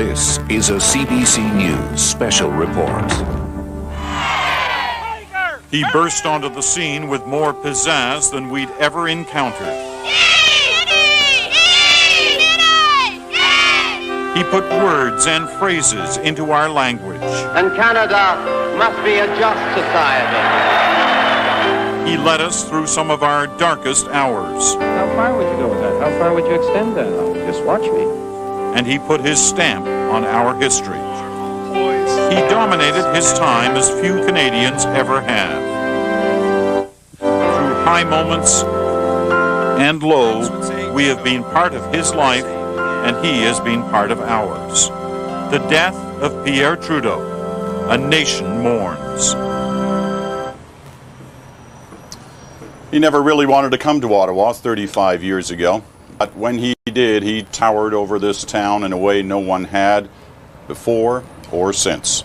This is a CBC News special report. He burst onto the scene with more pizzazz than we'd ever encountered. He put words and phrases into our language. And Canada must be a just society. He led us through some of our darkest hours. How far would you go with that? How far would you extend that? Oh, just watch me. And he put his stamp on our history. He dominated his time as few Canadians ever have. Through high moments and low, we have been part of his life, and he has been part of ours. The death of Pierre Trudeau, a nation mourns. He never really wanted to come to Ottawa 35 years ago, but when he did, he towered over this town in a way no one had before or since.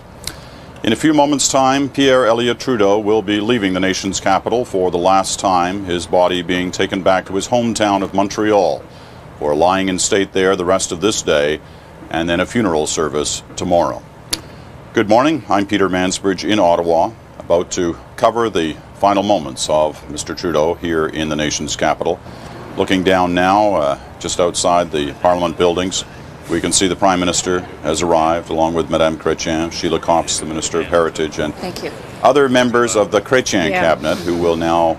In a few moments' time, Pierre Elliott Trudeau will be leaving the nation's capital for the last time, his body being taken back to his hometown of Montreal for lying in state there the rest of this day, and then a funeral service tomorrow. Good morning, I'm Peter Mansbridge in Ottawa, about to cover the final moments of Mr. Trudeau here in the nation's capital. Looking down now, just outside the Parliament buildings, we can see the Prime Minister has arrived, along with Madame Chrétien, Sheila Cox, the Minister of Heritage, and other members of the Chrétien cabinet who will now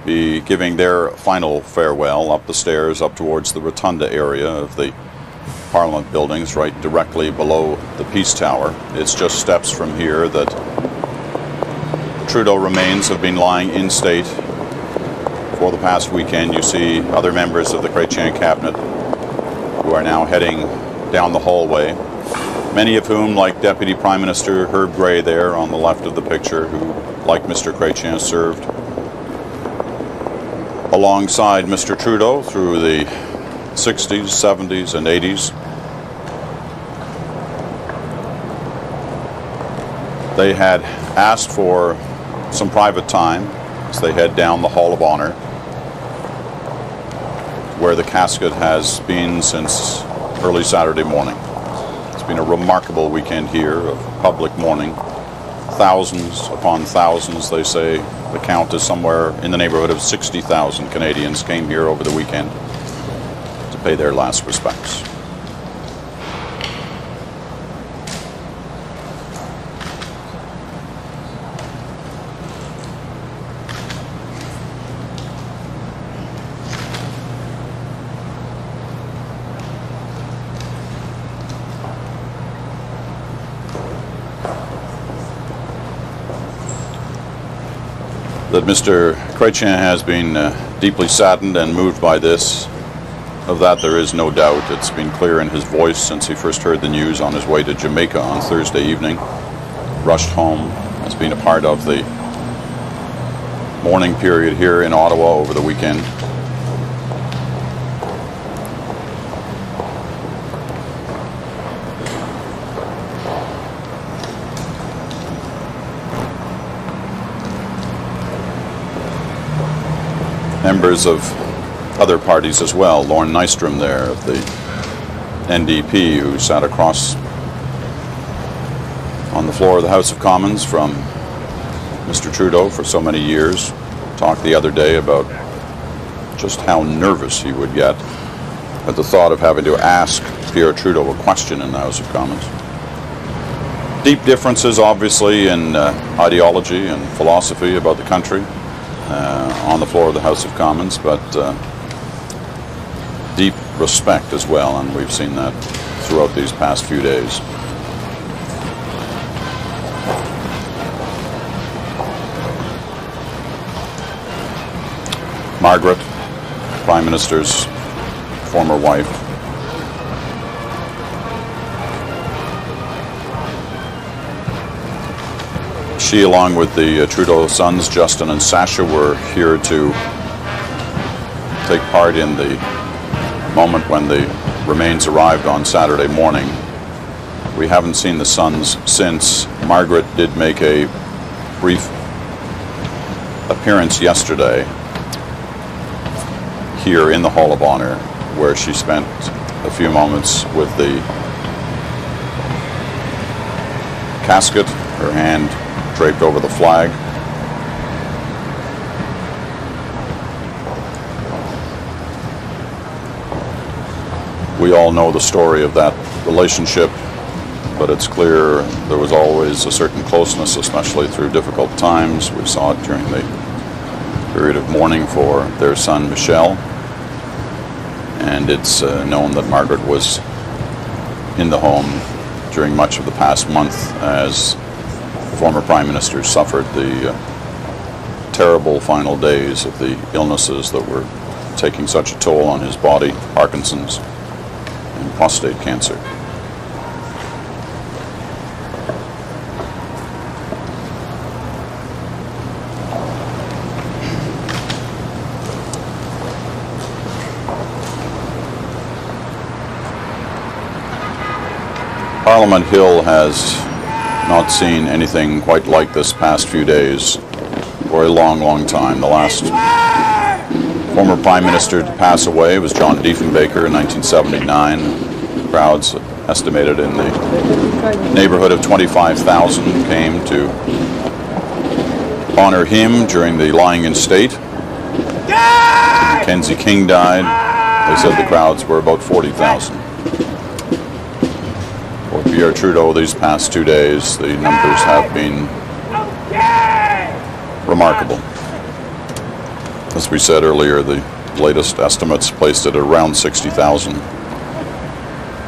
be giving their final farewell up the stairs, up towards the rotunda area of the Parliament buildings, right directly below the Peace Tower. It's just steps from here that Trudeau remains have been lying in state for the past weekend. You see other members of the Chrétien cabinet who are now heading down the hallway, many of whom, like Deputy Prime Minister Herb Gray there on the left of the picture, who, like Mr. Chrétien, served alongside Mr. Trudeau through the 60s, 70s, and 80s. They had asked for some private time as they head down the Hall of Honor, where the casket has been since early Saturday morning. It's been a remarkable weekend here of public mourning. Thousands upon thousands, they say. The count is somewhere in the neighborhood of 60,000 Canadians came here over the weekend to pay their last respects. That Mr. Chrétien has been deeply saddened and moved by this. Of that there is no doubt. It's been clear in his voice since he first heard the news on his way to Jamaica on Thursday evening. Rushed home, has been a part of the mourning period here in Ottawa over the weekend. Members of other parties as well. Lorne Nystrom there of the NDP, who sat across on the floor of the House of Commons from Mr. Trudeau for so many years, talked the other day about just how nervous he would get at the thought of having to ask Pierre Trudeau a question in the House of Commons. Deep differences, obviously, in ideology and philosophy about the country. On the floor of the House of Commons, but deep respect as well, and we've seen that throughout these past few days. Margaret, Prime Minister's former wife, she, along with the Trudeau sons, Justin and Sasha, were here to take part in the moment when the remains arrived on Saturday morning. We haven't seen the sons since. Margaret did make a brief appearance yesterday here in the Hall of Honor, where she spent a few moments with the casket, her hand draped over the flag. We all know the story of that relationship, but it's clear there was always a certain closeness, especially through difficult times. We saw it during the period of mourning for their son Michel, and it's known that Margaret was in the home during much of the past month as the former Prime Minister suffered the terrible final days of the illnesses that were taking such a toll on his body, Parkinson's and prostate cancer. Parliament Hill has not seen anything quite like this past few days for a long, long time. The last former Prime Minister to pass away was John Diefenbaker in 1979. Crowds estimated in the neighborhood of 25,000 came to honor him during the lying in state. Mackenzie King died. They said the crowds were about 40,000. For Pierre Trudeau these past 2 days, the numbers have been remarkable. As we said earlier, the latest estimates placed it at around 60,000.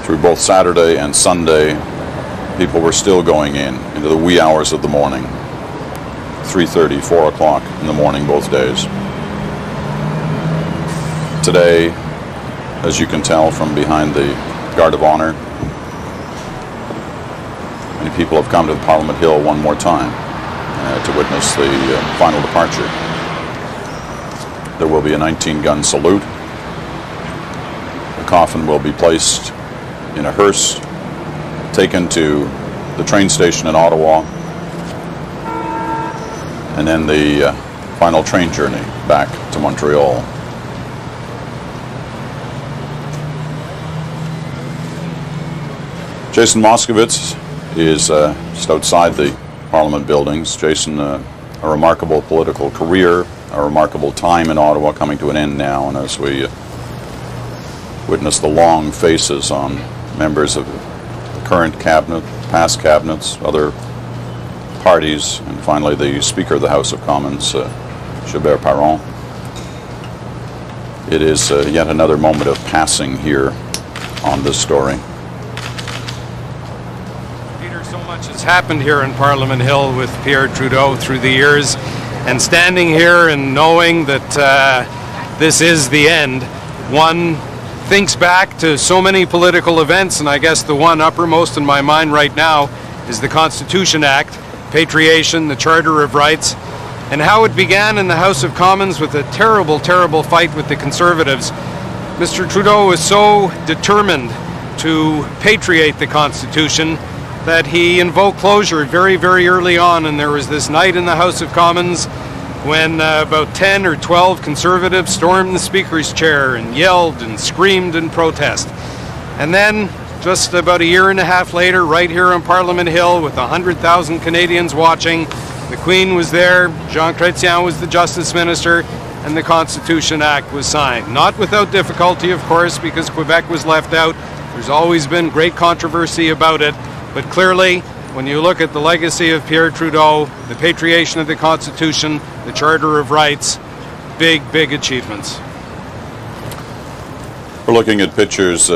Through both Saturday and Sunday, people were still going into the wee hours of the morning, 3:30, 4 o'clock in the morning both days. Today, as you can tell from behind the Guard of Honor, many people have come to Parliament Hill one more time to witness the final departure. There will be a 19-gun salute. The coffin will be placed in a hearse, taken to the train station in Ottawa, and then the final train journey back to Montreal. Jason Moskowitz is just outside the Parliament buildings. Jason, a remarkable political career, a remarkable time in Ottawa coming to an end now, and as we witness the long faces on members of the current cabinet, past cabinets, other parties, and finally the Speaker of the House of Commons, Gilbert Perron, it is yet another moment of passing here on this story. So much has happened here in Parliament Hill with Pierre Trudeau through the years, and standing here and knowing that this is the end, one thinks back to so many political events, and I guess the one uppermost in my mind right now is the Constitution Act, patriation, the Charter of Rights, and how it began in the House of Commons with a terrible, terrible fight with the Conservatives. Mr. Trudeau was so determined to patriate the Constitution that he invoked closure very, very early on, and there was this night in the House of Commons when about 10 or 12 Conservatives stormed the Speaker's chair and yelled and screamed in protest. And then, just about a year and a half later, right here on Parliament Hill with 100,000 Canadians watching, the Queen was there, Jean Chrétien was the Justice Minister, and the Constitution Act was signed. Not without difficulty, of course, because Quebec was left out. There's always been great controversy about it. But clearly, when you look at the legacy of Pierre Trudeau, the patriation of the Constitution, the Charter of Rights, big, big achievements. We're looking at pictures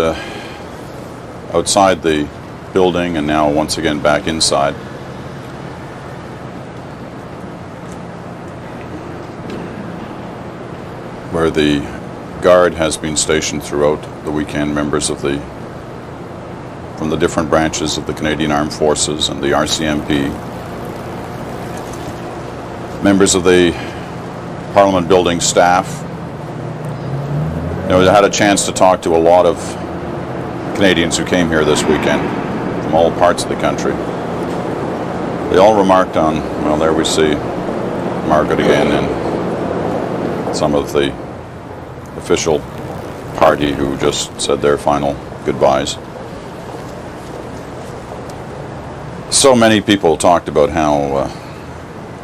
outside the building and now once again back inside. Where the Guard has been stationed throughout the weekend, members of from the different branches of the Canadian Armed Forces and the RCMP, members of the Parliament building staff. I had a chance to talk to a lot of Canadians who came here this weekend from all parts of the country. They all remarked on, well, there we see Margaret again and some of the official party who just said their final goodbyes. So many people talked about how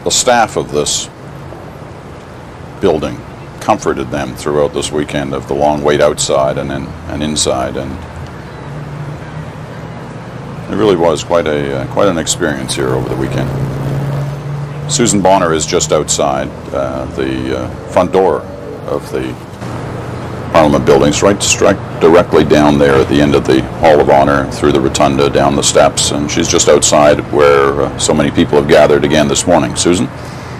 the staff of this building comforted them throughout this weekend of the long wait outside and inside, and it really was quite an experience here over the weekend. Susan Bonner is just outside the front door of the Parliament buildings, right directly down there at the end of the Hall of Honor, through the rotunda, down the steps, and she's just outside where so many people have gathered again this morning. Susan?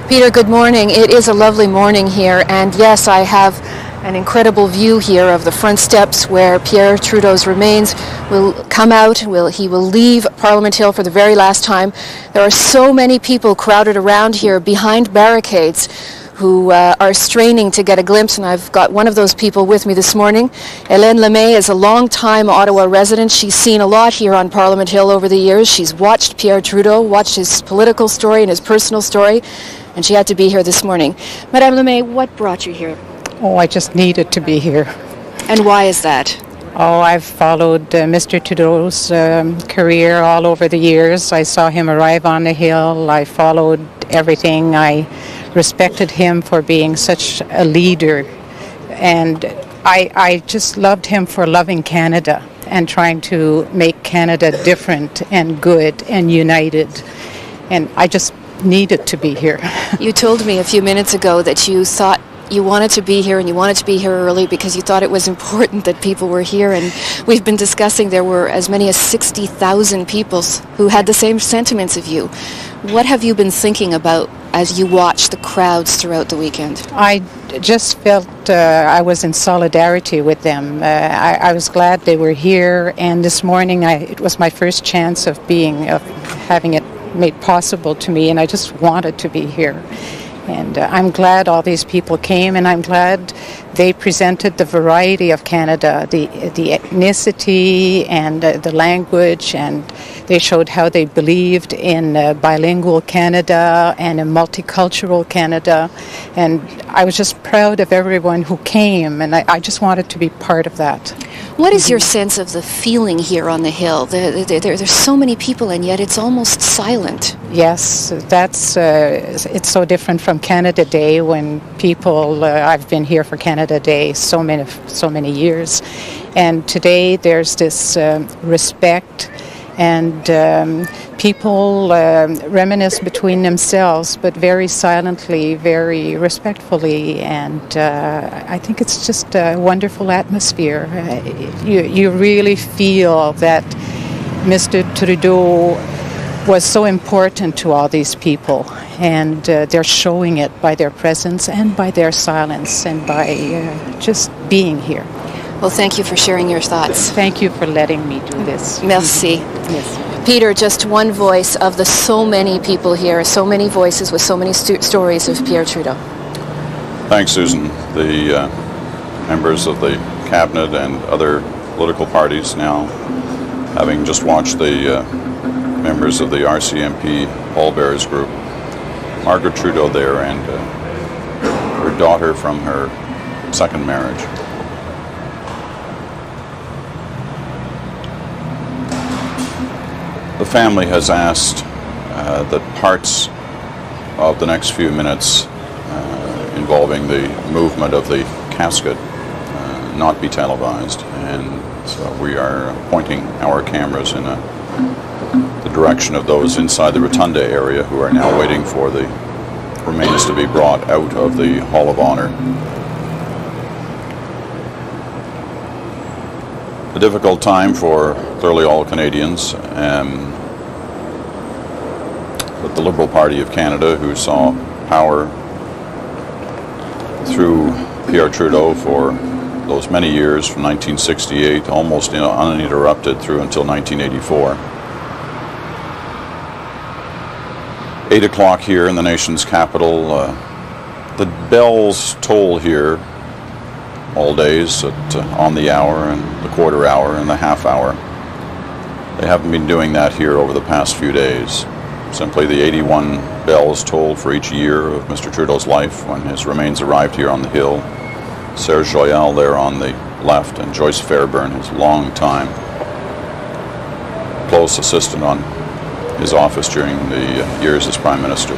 Peter, good morning. It is a lovely morning here, and yes, I have an incredible view here of the front steps where Pierre Trudeau's remains will come out. He will leave Parliament Hill for the very last time. There are so many people crowded around here behind barricades who are straining to get a glimpse, and I've got one of those people with me this morning. Hélène Lemay is a long-time Ottawa resident. She's seen a lot here on Parliament Hill over the years. She's watched Pierre Trudeau, watched his political story and his personal story, and she had to be here this morning. Madame Lemay, what brought you here? Oh, I just needed to be here. And why is that? Oh, I've followed Mr. Trudeau's career all over the years. I saw him arrive on the Hill. I followed everything. I respected him for being such a leader. And I just loved him for loving Canada and trying to make Canada different and good and united. And I just needed to be here. You told me a few minutes ago that you thought you wanted to be here, and you wanted to be here early because you thought it was important that people were here, and we've been discussing there were as many as 60,000 people who had the same sentiments of you. What have you been thinking about as you watched the crowds throughout the weekend? I just felt I was in solidarity with them. I was glad they were here, and this morning it was my first chance of having it made possible to me, and I just wanted to be here. And I'm glad all these people came, and I'm glad they presented the variety of Canada, the ethnicity and the language, and they showed how they believed in bilingual Canada and a multicultural Canada. And I was just proud of everyone who came, and I just wanted to be part of that. What is your sense of the feeling here on the Hill? There's so many people, and yet it's almost silent. Yes, it's so different from Canada Day, when people, I've been here for Canada Day so many years, and today there's this respect, and people reminisce between themselves, but very silently, very respectfully, and I think it's just a wonderful atmosphere. You really feel that Mr. Trudeau was so important to all these people, and they're showing it by their presence and by their silence and by just being here. Well, thank you for sharing your thoughts. Thank you for letting me do this. Merci. Yes. Peter, just one voice of the so many people here, so many voices with so many stories of Pierre Trudeau. Thanks, Susan. The members of the cabinet and other political parties now, having just watched the members of the RCMP pallbearers group, Margaret Trudeau there, and her daughter from her second marriage. The family has asked that parts of the next few minutes involving the movement of the casket not be televised, and so we are pointing our cameras in the direction of those inside the rotunda area who are now waiting for the remains to be brought out of the Hall of Honor. A difficult time for clearly all Canadians, but the Liberal Party of Canada, who saw power through Pierre Trudeau for those many years from 1968, almost uninterrupted through until 1984. 8 o'clock here in the nation's capital. The bells toll here all days on the hour and the quarter hour and the half hour. They haven't been doing that here over the past few days. Simply the 81 bells tolled for each year of Mr. Trudeau's life when his remains arrived here on the Hill. Serge Joyal there on the left, and Joyce Fairburn, his long-time close assistant on his office during the years as Prime Minister.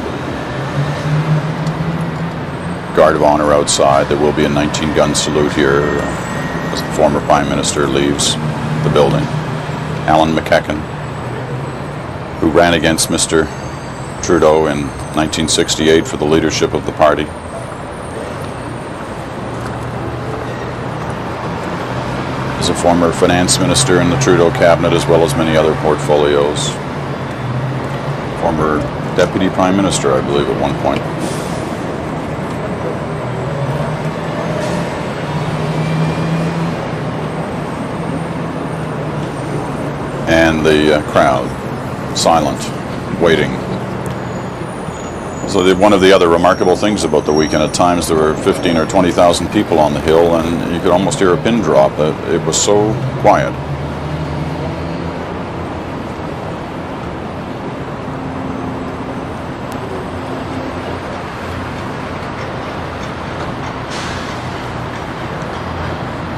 Guard of honor outside. There will be a 19-gun salute here as the former Prime Minister leaves the building. Alan McEachran, who ran against Mr. Trudeau in 1968 for the leadership of the party. Is a former finance minister in the Trudeau cabinet, as well as many other portfolios. Former deputy prime minister, I believe, at one point. And the crowd, silent, waiting. So one of the other remarkable things about the weekend, at times there were 15 or 20,000 people on the Hill, and you could almost hear a pin drop. It was so quiet.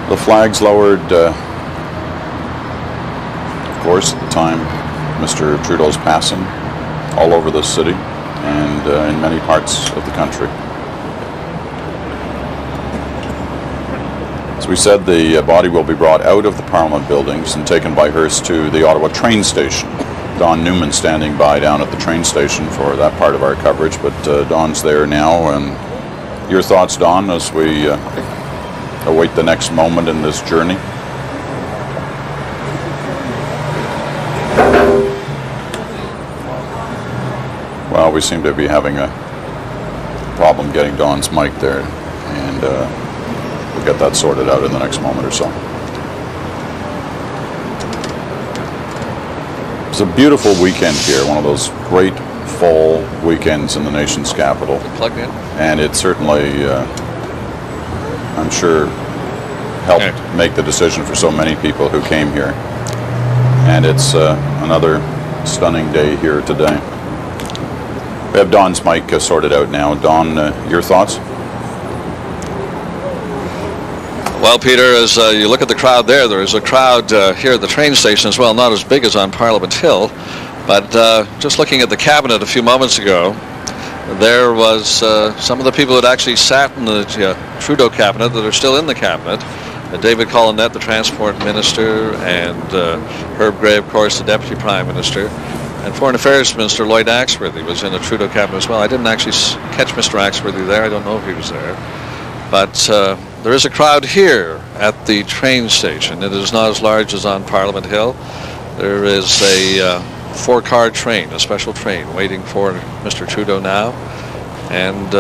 The flags lowered, of course, at the time Mr. Trudeau's passing, all over the city and in many parts of the country. As we said, the body will be brought out of the Parliament buildings and taken by hearse to the Ottawa train station. Don Newman standing by down at the train station for that part of our coverage, but Don's there now. And your thoughts, Don, as we await the next moment in this journey? Well, we seem to be having a problem getting Don's mic there, and we'll get that sorted out in the next moment or so. It's a beautiful weekend here, one of those great fall weekends in the nation's capital. Plugged in. And it certainly, I'm sure, helped make the decision for so many people who came here. And it's another stunning day here today. We have Don's mic sorted out now. Don, your thoughts? Well, Peter, as you look at the crowd there is a crowd here at the train station as well, not as big as on Parliament Hill, but just looking at the cabinet a few moments ago, there was some of the people that actually sat in the Trudeau cabinet that are still in the cabinet. David Collinette, the Transport Minister, and Herb Gray, of course, the Deputy Prime Minister. And Foreign Affairs Minister Lloyd Axworthy was in the Trudeau cabinet as well. I didn't actually catch Mr. Axworthy there. I don't know if he was there. But there is a crowd here at the train station. It is not as large as on Parliament Hill. There is a four-car train, a special train, waiting for Mr. Trudeau now. And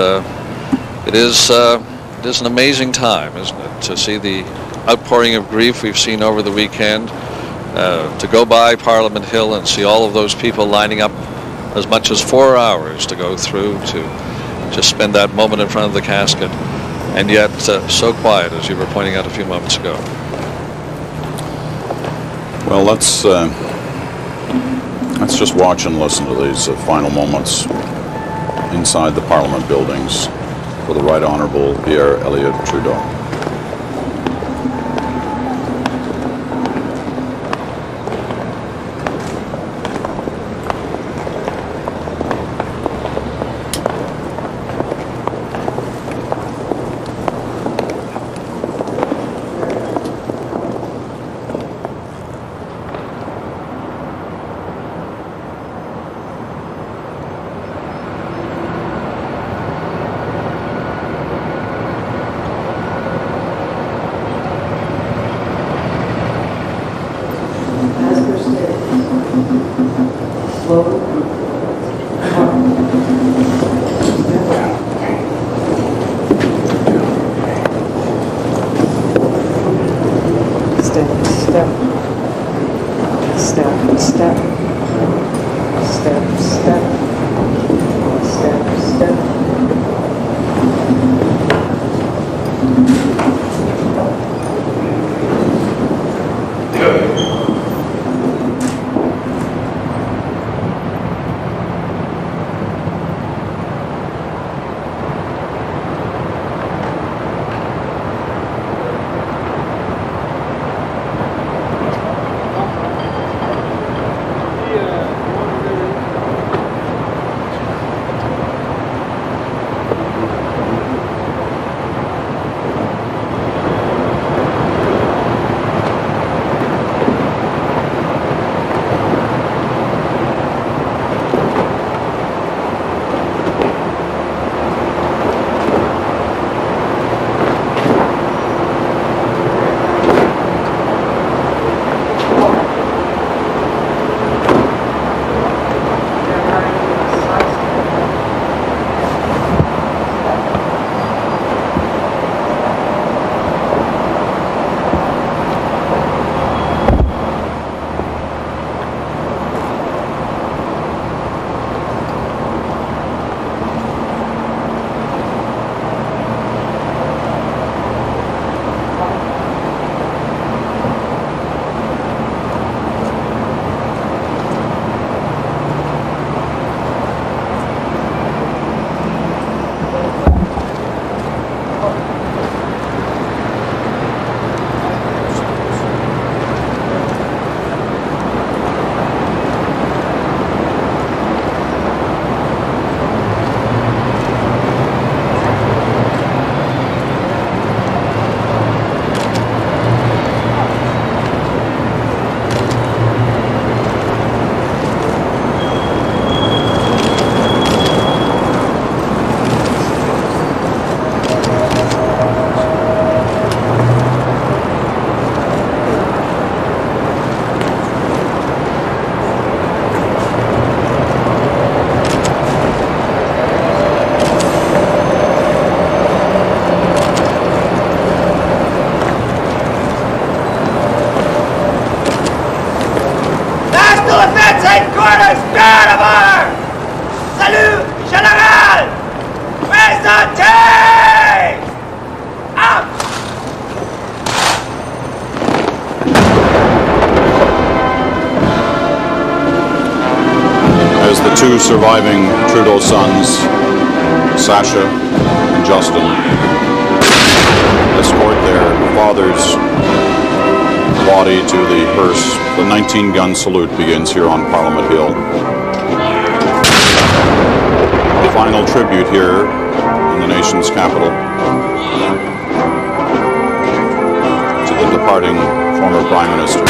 it is an amazing time, isn't it, to see the outpouring of grief we've seen over the weekend. To go by Parliament Hill and see all of those people lining up as much as 4 hours to go through to just spend that moment in front of the casket, and yet so quiet, as you were pointing out a few moments ago. Well, let's just watch and listen to these final moments inside the Parliament buildings for the Right Honourable Pierre Elliott Trudeau. Pour le spirit of honor! Salut général! Présentez! Up! As the two surviving Trudeau sons, Sasha and Justin, escort their father's body to the hearse, the 19-gun salute begins here on Parliament Hill. The final tribute here in the nation's capital to the departing former Prime Minister.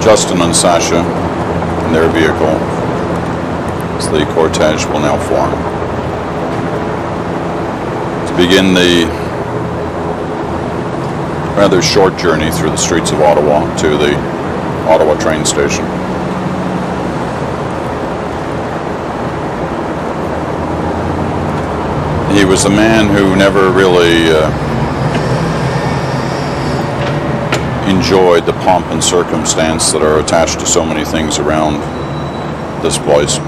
Justin and Sasha in their vehicle as the cortege will now form to begin the rather short journey through the streets of Ottawa to the Ottawa train station. He was a man who never really enjoyed the pomp and circumstance that are attached to so many things around this place.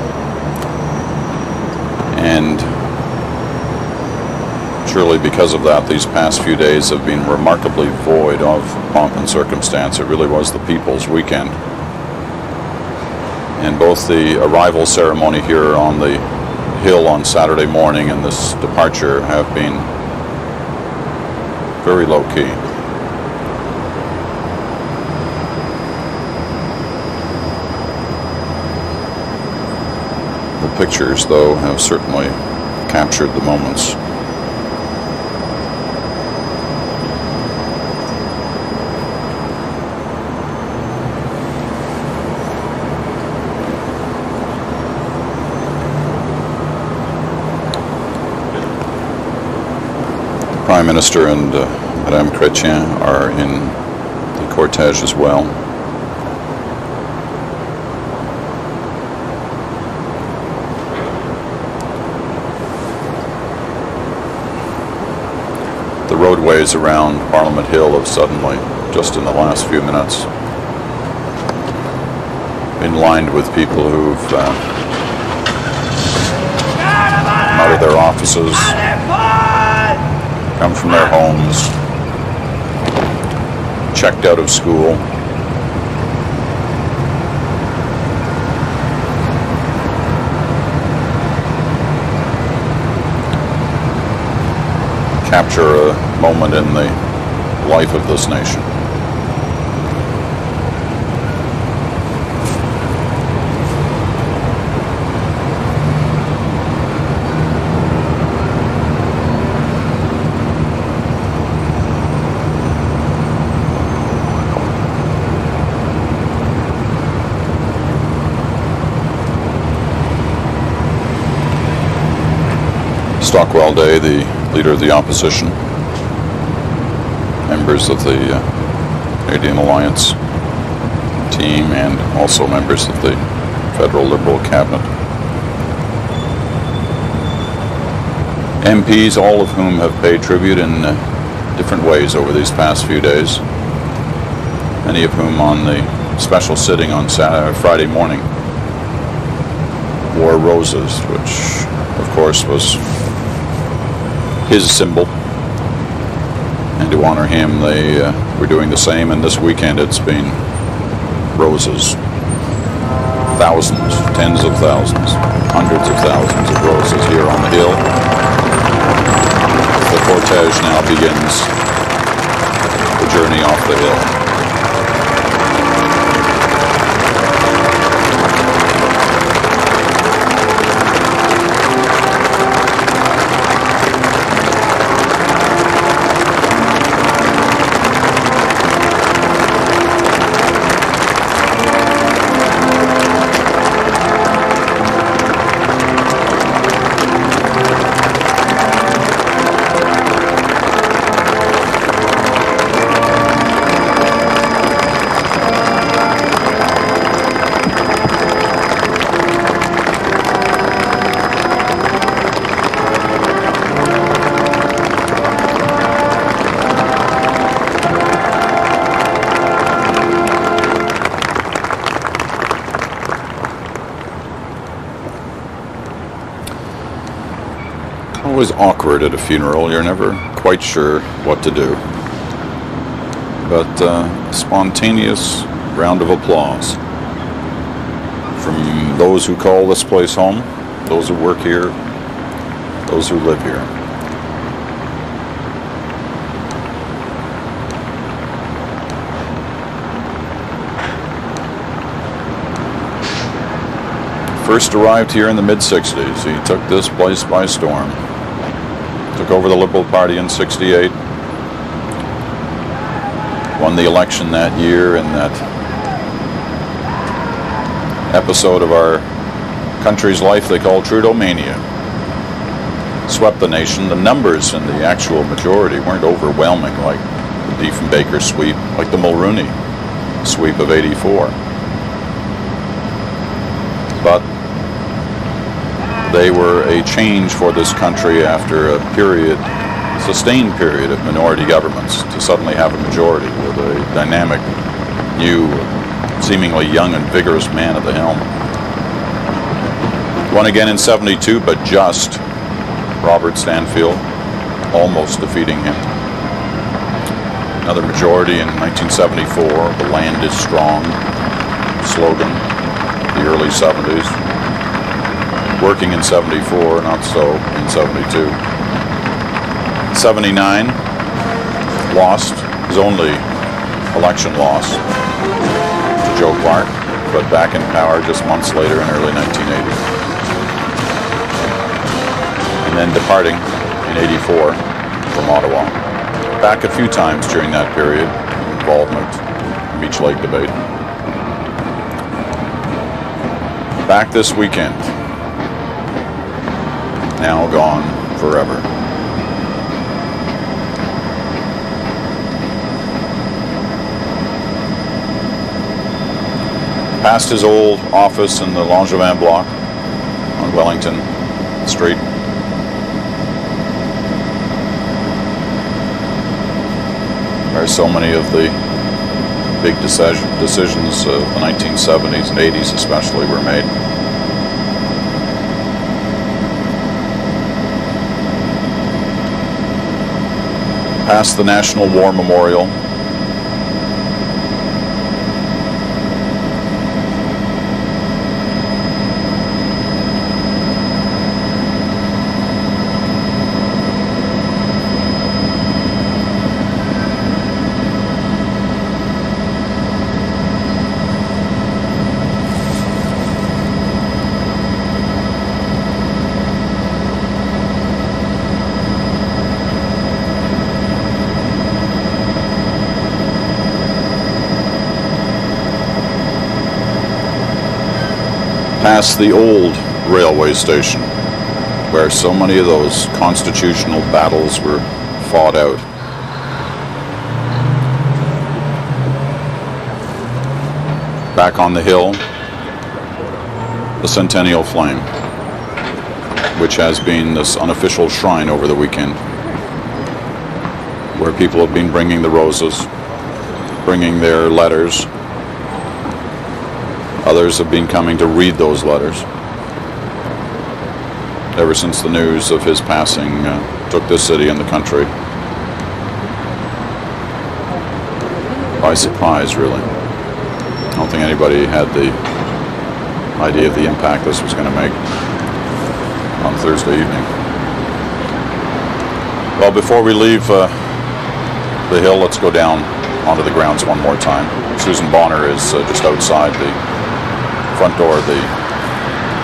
And Surely because of that, these past few days have been remarkably void of pomp and circumstance. It really was the people's weekend. And both the arrival ceremony here on the Hill on Saturday morning and this departure have been very low-key. The pictures, though, have certainly captured the moments. Prime Minister and Madame Chrétien are in the cortege as well. The roadways around Parliament Hill have suddenly, just in the last few minutes, been lined with people who've come out of their offices, come from their homes, checked out of school. Capture a moment in the life of this nation. Stockwell Day, the leader of the opposition, members of the Canadian Alliance team, and also members of the Federal Liberal Cabinet. MPs, all of whom have paid tribute in different ways over these past few days, many of whom on the special sitting on Friday morning wore roses, which of course was his symbol, and to honor him they were doing the same, and this weekend it's been roses. Thousands, tens of thousands, hundreds of thousands of roses here on the Hill. The cortege now begins the journey off the hill. Always awkward at a funeral. You're never quite sure what to do. But spontaneous round of applause from those who call this place home, those who work here, those who live here. First arrived here in the mid-60s. He took this place by storm. Took over the Liberal Party in '68. Won the election that year in that episode of our country's life they call Trudeau mania. Swept the nation. The numbers in the actual majority weren't overwhelming like the Diefenbaker sweep, like the Mulrooney sweep of '84. But they were a change for this country after a period, sustained period of minority governments, to suddenly have a majority with a dynamic, new, seemingly young and vigorous man at the helm. Won again in '72, but just Robert Stanfield. almost defeating him. Another majority in 1974, the land is strong slogan, the early 70s. Working in 74, not so in 72. 79, lost his only election loss to Joe Clark, but back in power just months later in early 1980. And then departing in 84 from Ottawa. Back a few times during that period, involvement in Beach Lake debate. Back this weekend. Now gone forever. Past his old office in the Langevin block on Wellington Street. Where so many of the big decisions of the 1970s and 80s especially were made. Past the National War Memorial. Past the old railway station, where so many of those constitutional battles were fought out. Back on the hill, the Centennial Flame, which has been this unofficial shrine over the weekend, where people have been bringing the roses, bringing their letters. Others have been coming to read those letters. Ever since the news of his passing took this city and the country by surprise, really. I don't think anybody had the idea of the impact this was going to make on Thursday evening. Well, before we leave the hill, let's go down onto the grounds one more time. Susan Bonner is just outside the front door of the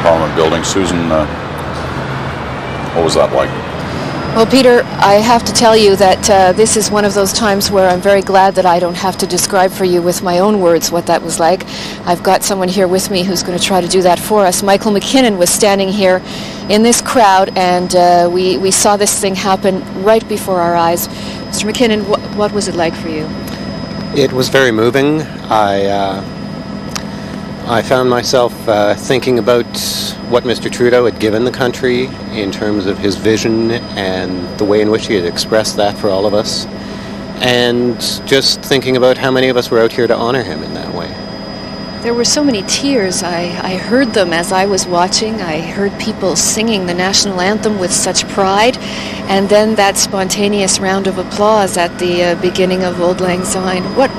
Parliament building. Susan, what was that like? Well, Peter, I have to tell you that this is one of those times where I'm very glad that I don't have to describe for you with my own words what that was like. I've got someone here with me who's going to try to do that for us. Michael McKinnon was standing here in this crowd, and we saw this thing happen right before our eyes. Mr. McKinnon, what was it like for you? It was very moving. I found myself thinking about what Mr. Trudeau had given the country in terms of his vision and the way in which he had expressed that for all of us, and just thinking about how many of us were out here to honor him in that way. There were so many tears. I heard them as I was watching. I heard people singing the national anthem with such pride, and then that spontaneous round of applause at the beginning of Auld Lang Syne. What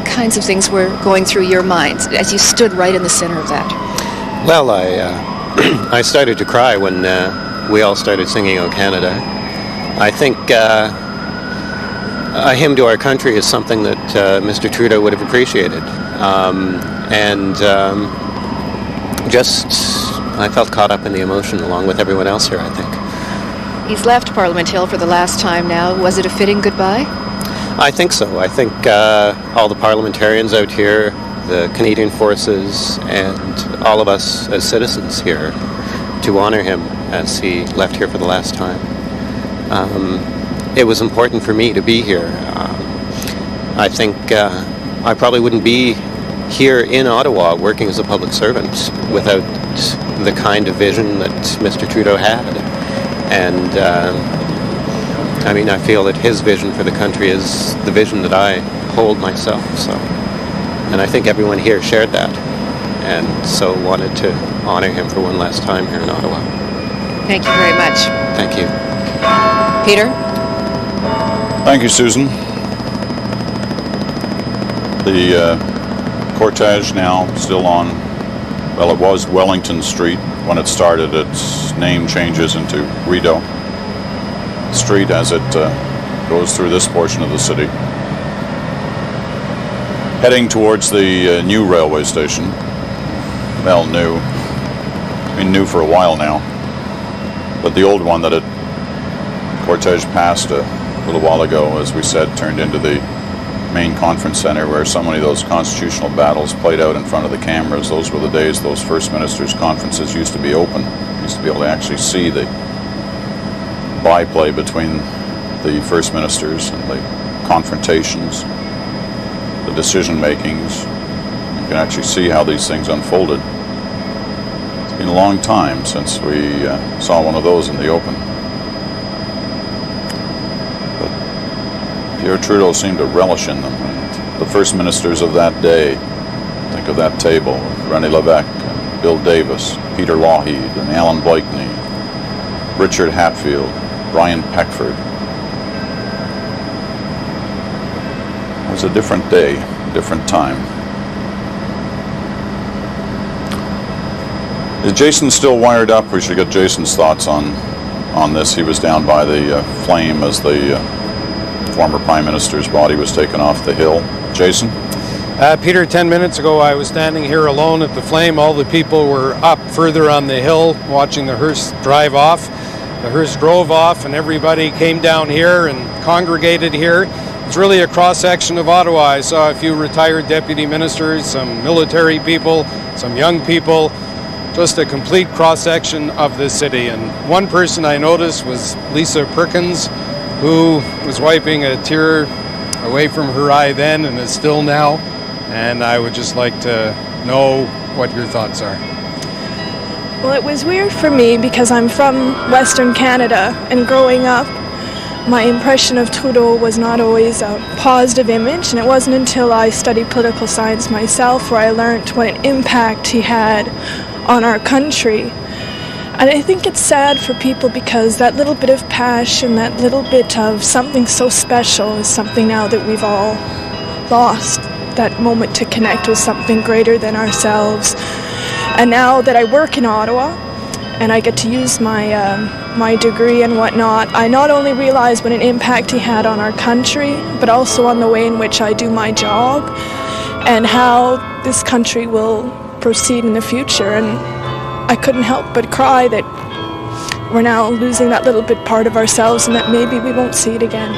kinds of things were going through your minds as you stood right in the center of that? Well, I started to cry when we all started singing "O Canada." I think a hymn to our country is something that Mr. Trudeau would have appreciated. I felt caught up in the emotion along with everyone else here, I think. He's left Parliament Hill for the last time now. Was it a fitting goodbye? I think so. I think all the parliamentarians out here, the Canadian forces, and all of us as citizens here to honor him as he left here for the last time. It was important for me to be here. I think I probably wouldn't be here in Ottawa working as a public servant without the kind of vision that Mr. Trudeau had. And I feel that his vision for the country is the vision that I hold myself. And I think everyone here shared that, and so wanted to honor him for one last time here in Ottawa. Thank you very much. Thank you. Peter? Thank you, Susan. The cortege now still on, well, it was Wellington Street. When it started, its name changes into Rideau Street as it goes through this portion of the city. Heading towards the new railway station. Well, new. I mean, new for a while now. But the old one that it cortege passed a little while ago, as we said, turned into the main conference center where so many of those constitutional battles played out in front of the cameras. Those were the days those First Ministers' conferences used to be open. You used to be able to actually see the byplay between the First Ministers and the confrontations, the decision makings. You can actually see how these things unfolded. It's been a long time since we saw one of those in the open. But Pierre Trudeau seemed to relish in them. And the First Ministers of that day, think of that table, René Lévesque, Bill Davis, Peter Lougheed, and Alan Blakeney, Richard Hatfield, Brian Peckford. It was a different day, different time. Is Jason still wired up? We should get Jason's thoughts on this. He was down by the flame as the former Prime Minister's body was taken off the hill. Jason? Peter, 10 minutes ago I was standing here alone at the flame. All the people were up further on the hill watching the hearse drive off. The hearse drove off and everybody came down here and congregated here. It's really a cross-section of Ottawa. I saw a few retired deputy ministers, some military people, some young people, just a complete cross-section of the city. And one person I noticed was Lisa Perkins, who was wiping a tear away from her eye then and is still now. And I would just like to know what your thoughts are. Well, it was weird for me because I'm from Western Canada, and growing up, my impression of Trudeau was not always a positive image, and it wasn't until I studied political science myself where I learned what an impact he had on our country. And I think it's sad for people because that little bit of passion, that little bit of something so special is something now that we've all lost, that moment to connect with something greater than ourselves. And now that I work in Ottawa and I get to use my degree and whatnot, I not only realize what an impact he had on our country, but also on the way in which I do my job and how this country will proceed in the future. And I couldn't help but cry that we're now losing that little bit part of ourselves and that maybe we won't see it again.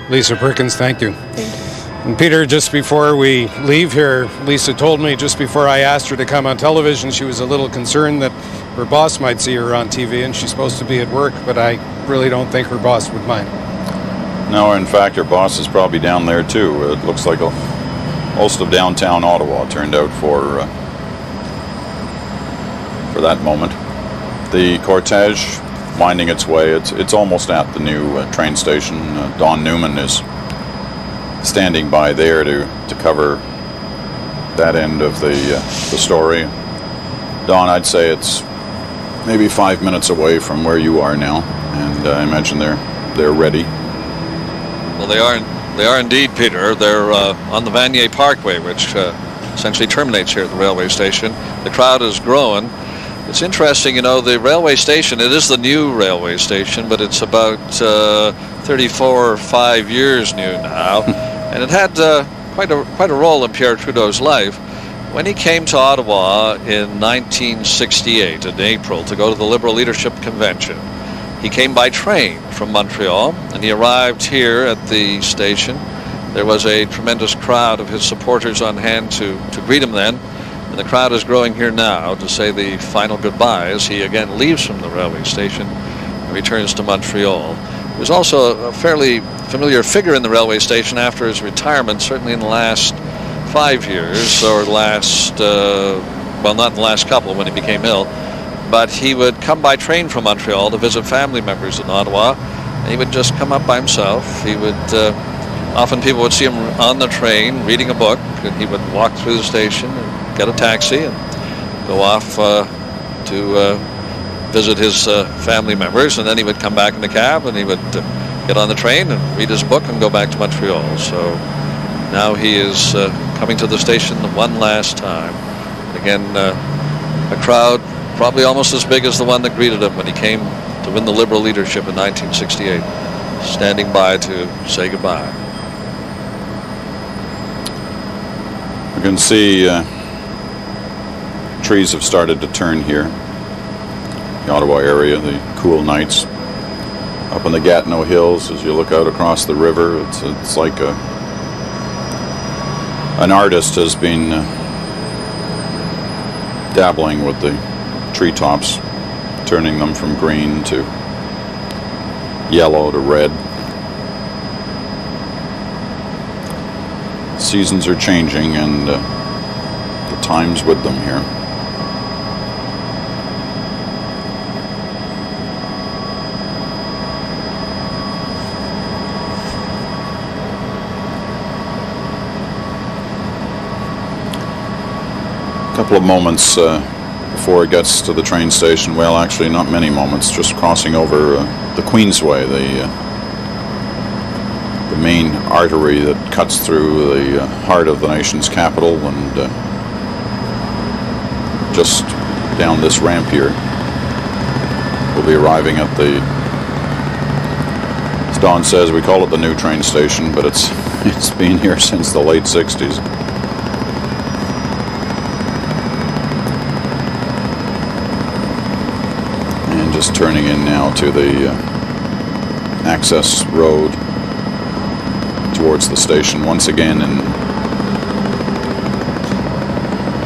Lisa Perkins, thank you. Thank you. And Peter, just before we leave here, Lisa told me just before I asked her to come on television, she was a little concerned that her boss might see her on TV, and she's supposed to be at work, but I really don't think her boss would mind. No, in fact, her boss is probably down there too. It looks like most of downtown Ottawa turned out for that moment. The cortege winding its way. It's almost at the new train station. Don Newman is standing by there to cover that end of the story. Don, I'd say it's maybe 5 minutes away from where you are now, and I imagine they're ready. Well, they are indeed, Peter. They're on the Vanier Parkway, which essentially terminates here at the railway station. The crowd is growing. It's interesting, you know, the railway station, it is the new railway station, but it's about 34 or 5 years new now. And it had quite a role in Pierre Trudeau's life. When he came to Ottawa in 1968, in April, to go to the Liberal Leadership Convention, he came by train from Montreal, and he arrived here at the station. There was a tremendous crowd of his supporters on hand to greet him then. And the crowd is growing here now to say the final goodbye as he again leaves from the railway station and returns to Montreal. He was also a fairly familiar figure in the railway station after his retirement, certainly in the last 5 years, or well, not the last couple when he became ill, but he would come by train from Montreal to visit family members in Ottawa, and he would just come up by himself. He would, often people would see him on the train reading a book, and he would walk through the station and get a taxi and go off to visit his family members, and then he would come back in the cab and he would get on the train and read his book and go back to Montreal. So now he is coming to the station one last time. Again, a crowd probably almost as big as the one that greeted him when he came to win the Liberal leadership in 1968, standing by to say goodbye. You can see trees have started to turn here. The Ottawa area, the cool nights. Up in the Gatineau Hills, as you look out across the river, it's like an artist has been dabbling with the treetops, turning them from green to yellow to red. Seasons are changing, and the times with them here. A couple of moments before it gets to the train station. Well, actually, not many moments. Just crossing over the Queensway, the main artery that cuts through the heart of the nation's capital, and just down this ramp here, we'll be arriving at the, as Don says, we call it the new train station, but it's been here since the late 60s. And just turning in now to the access road towards the station once again. And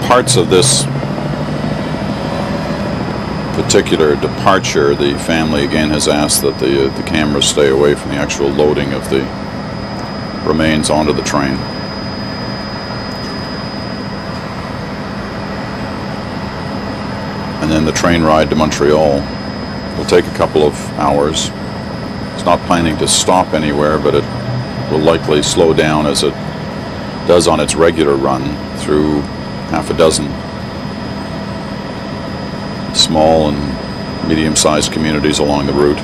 parts of this particular departure, the family again has asked that the cameras stay away from the actual loading of the remains onto the train. And then the train ride to Montreal will take a couple of hours. It's not planning to stop anywhere, but it will likely slow down as it does on its regular run through half a dozen small and medium-sized communities along the route.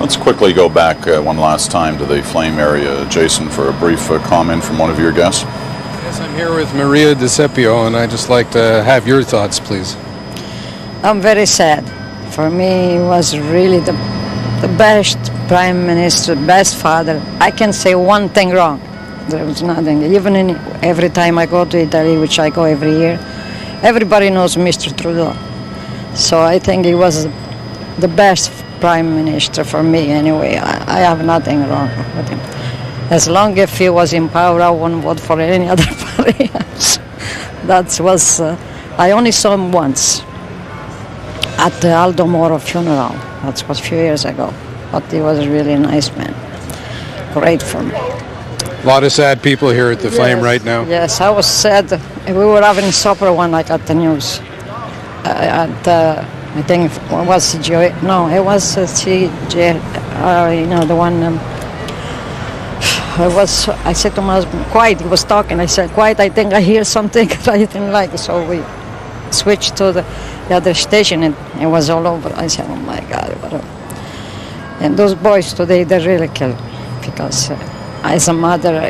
Let's quickly go back one last time to the flame area, Jason, for a brief comment from one of your guests. Yes, I'm here with Maria DeCepio, and I'd just like to have your thoughts, please. I'm very sad. For me, he was really the best prime minister, best father. I can say one thing wrong. There was nothing. Even every time I go to Italy, which I go every year, everybody knows Mr. Trudeau. So I think he was the best prime minister for me anyway. I have nothing wrong with him. As long as he was in power, I wouldn't vote for any other party. I only saw him once at the Aldo Moro funeral. That was a few years ago. But he was a really nice man. Great for me. A lot of sad people here at the Flame right now. Yes, I was sad. We were having supper one night at the news. I think it was CJ. No, it was CJ. The one. I said to my husband, quiet. He was talking. I said, quiet. I think I hear something I didn't like. So we switched to the other station, and it was all over. I said, oh my God, And those boys today, they really kill, because as a mother,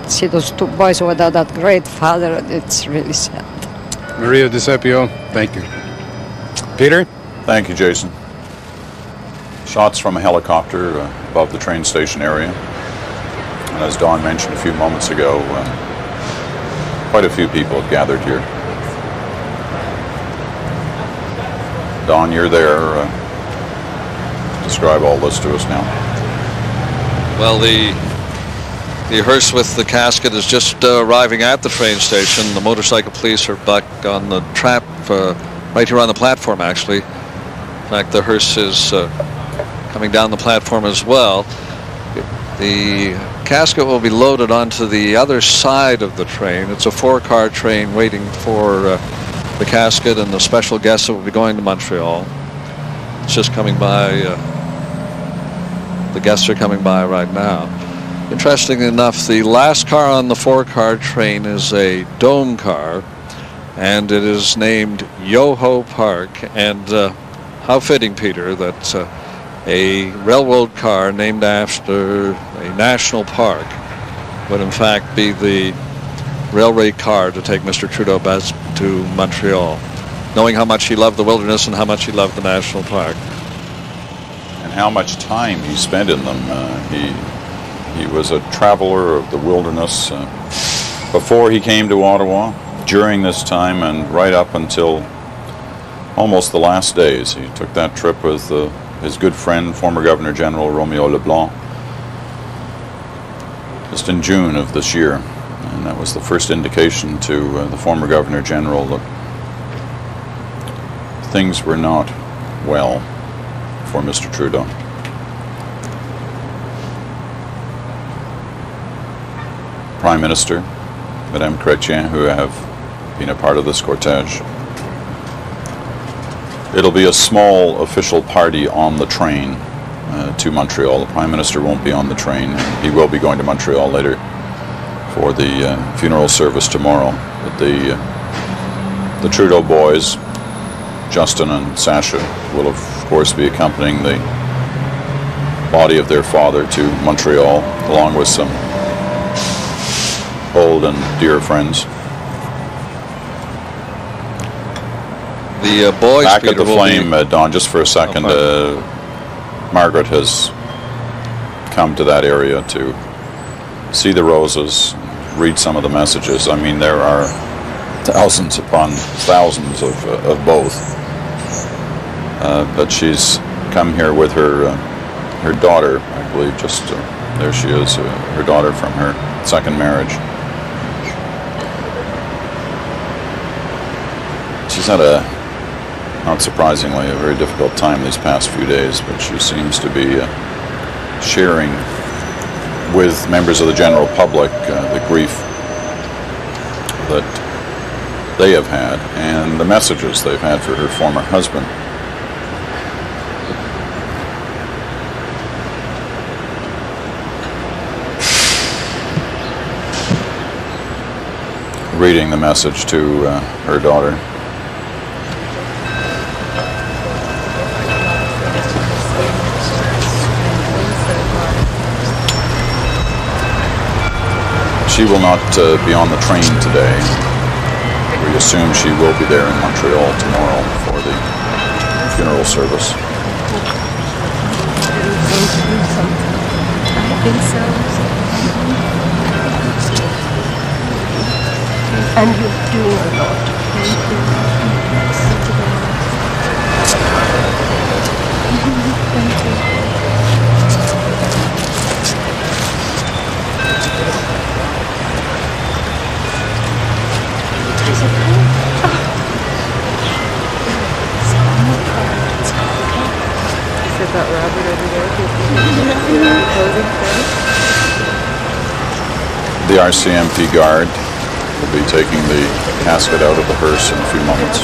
see those two boys without that great father, it's really sad. Maria DeCepio, thank you. Peter? Thank you, Jason. Shots from a helicopter above the train station area. And as Don mentioned a few moments ago, quite a few people have gathered here. Don, you're there. Describe all this to us now. Well, the hearse with the casket is just arriving at the train station. The motorcycle police are back on the trap, right here on the platform, actually. In fact, the hearse is coming down the platform as well. The casket will be loaded onto the other side of the train. It's a 4-car train waiting for the casket and the special guests that will be going to Montreal. It's just coming by The guests are coming by right now. Interestingly enough, the last car on the 4-car train is a dome car, and it is named Yoho Park. And how fitting, Peter, that a railroad car named after a national park would in fact be the railway car to take Mr. Trudeau back to Montreal, knowing how much he loved the wilderness and how much he loved the national park. And how much time he spent in them. He was a traveler of the wilderness before he came to Ottawa, during this time, and right up until almost the last days. He took that trip with his good friend, former Governor General Romeo Leblanc, just in June of this year. And that was the first indication to the former Governor General that things were not well for Mr. Trudeau. Prime Minister, Madame Chrétien, who have been a part of this cortege. It'll be a small official party on the train to Montreal. The Prime Minister won't be on the train. He will be going to Montreal later for the funeral service tomorrow. But the Trudeau boys, Justin and Sasha, will of course be accompanying the body of their father to Montreal, along with some old and dear friends. The boys, back Peter, at the flame, Don, just for a second. Margaret has come to that area to see the roses, read some of the messages. I mean, there are thousands upon thousands of both. But she's come here with her daughter, I believe. Just there she is, her daughter from her second marriage. She's had not surprisingly, a very difficult time these past few days, but she seems to be sharing with members of the general public the grief that they have had and the messages they've had for her former husband. Reading the message to her daughter. She will not be on the train today. We assume she will be there in Montreal tomorrow for the funeral service. I think so. And you're doing a lot. Thank you. Thank you. Is that Robert over there? The RCMP guard will be taking the casket out of the hearse in a few moments.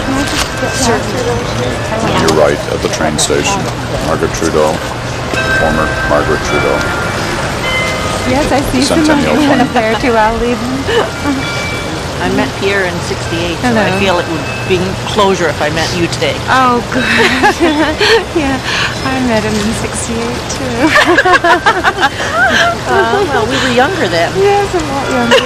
On your right at the train station, Margaret Trudeau, former Margaret Trudeau. Yes, I see somebody up there too. I'll leave him. I met Pierre in '68, so I feel it would be closure if I met you today. Oh, good. Yeah, I met him in '68 too. Well, we were younger then. Yes, a lot younger.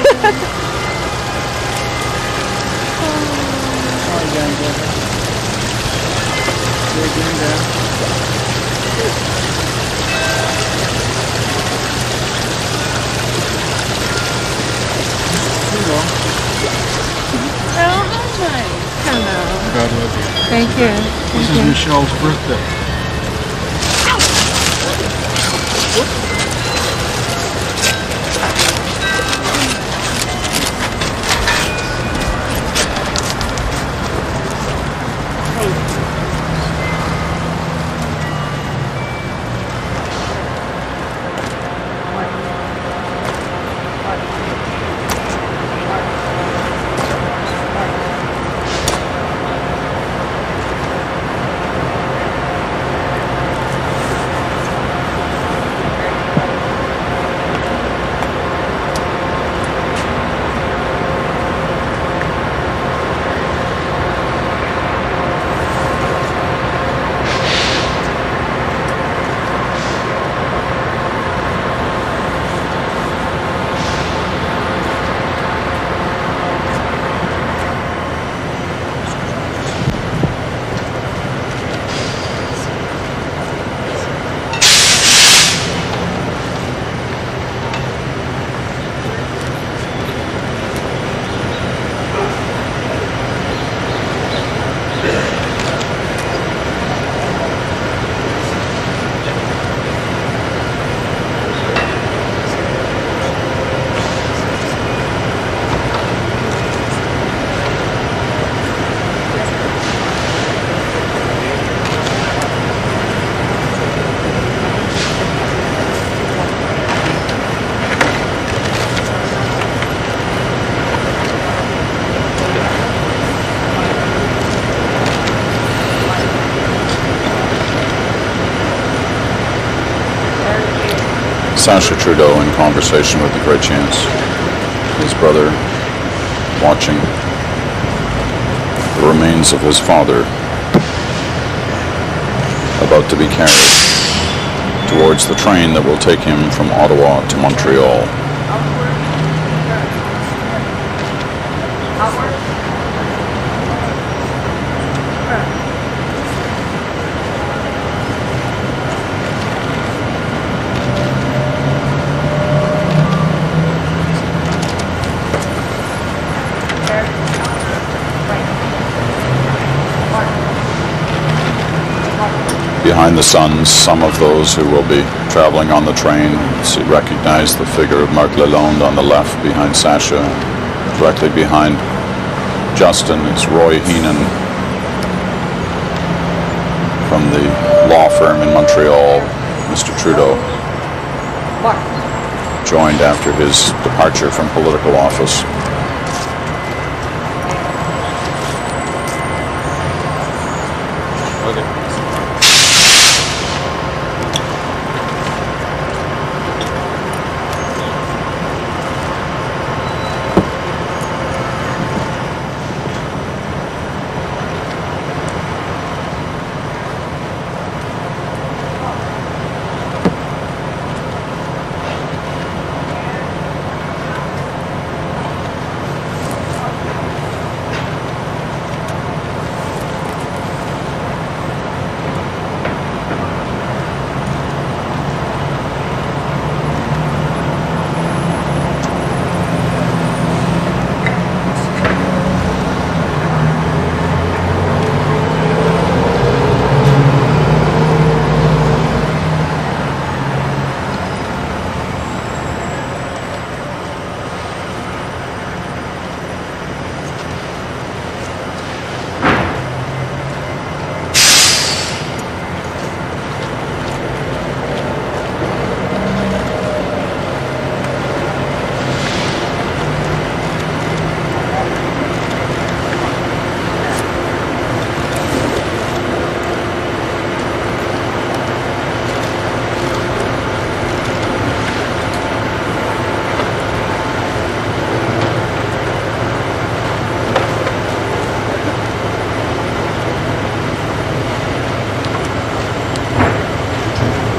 Oh, nice. Hello. God love you. Thank you. This is Michelle's birthday. Sacha Trudeau in conversation with the Chrétiens, his brother watching the remains of his father about to be carried towards the train that will take him from Ottawa to Montreal. Behind the sons, some of those who will be traveling on the train. So you recognize the figure of Marc Lalonde on the left behind Sacha. Directly behind Justin is Roy Heenan from the law firm in Montreal, Mr. Trudeau, joined after his departure from political office.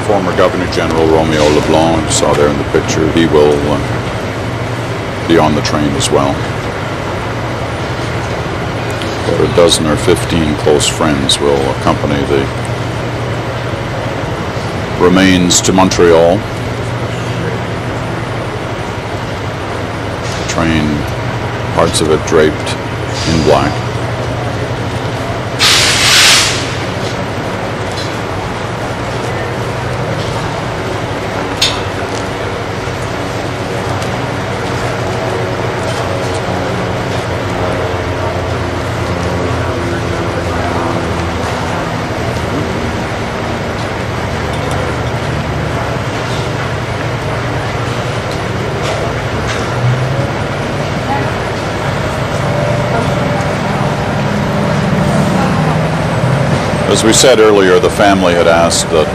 Former Governor General Romeo Leblanc, you saw there in the picture, he will be on the train as well. About a dozen or 15 close friends will accompany the remains to Montreal. The train, parts of it draped in black. As we said earlier, the family had asked that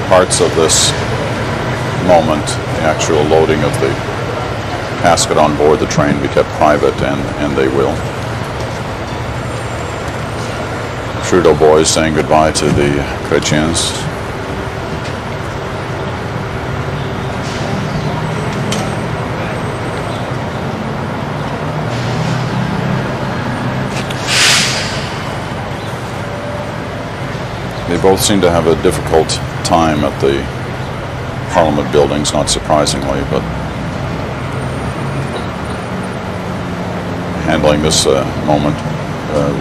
parts of this moment, the actual loading of the casket on board the train, be kept private, and they will. Trudeau boys saying goodbye to the Chrétiens. They both seem to have a difficult time at the Parliament buildings, not surprisingly, but handling this moment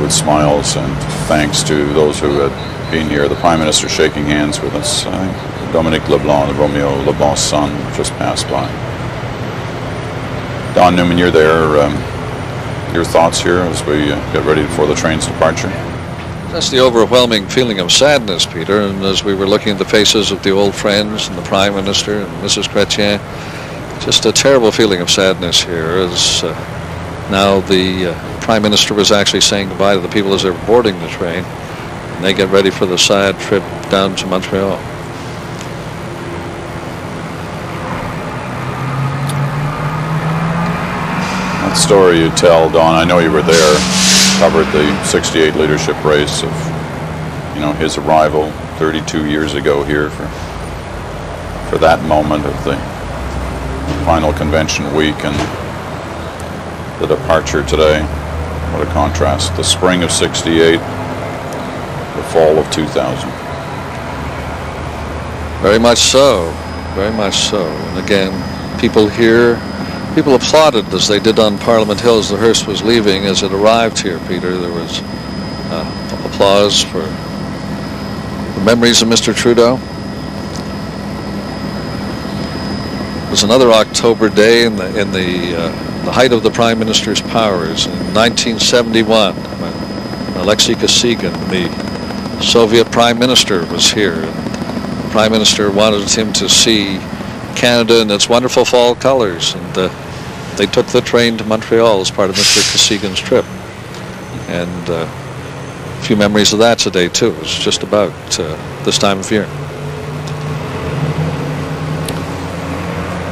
with smiles and thanks to those who had been here. The Prime Minister shaking hands with us. Dominique Leblanc, Romeo Leblanc's son, just passed by. Don Newman, you're there. Your thoughts here as we get ready for the train's departure? That's the overwhelming feeling of sadness, Peter, and as we were looking at the faces of the old friends and the Prime Minister and Mrs. Chrétien, just a terrible feeling of sadness here as now the Prime Minister was actually saying goodbye to the people as they were boarding the train, and they get ready for the sad trip down to Montreal. That story you tell, Don, I know you were there, covered the 68 leadership race of, his arrival 32 years ago here for that moment of the final convention week and the departure today. What a contrast. The spring of 68, the fall of 2000. Very much so. Very much so. And again, people applauded as they did on Parliament Hill as the hearse was leaving. As it arrived here, Peter, there was applause for the memories of Mr. Trudeau. It was another October day in the height of the Prime Minister's powers in 1971 when Alexei Kosygin, the Soviet Prime Minister, was here. The Prime Minister wanted him to see Canada in its wonderful fall colors, and they took the train to Montreal as part of Mr. Kosygin's trip. And a few memories of that today too. It was just about this time of year.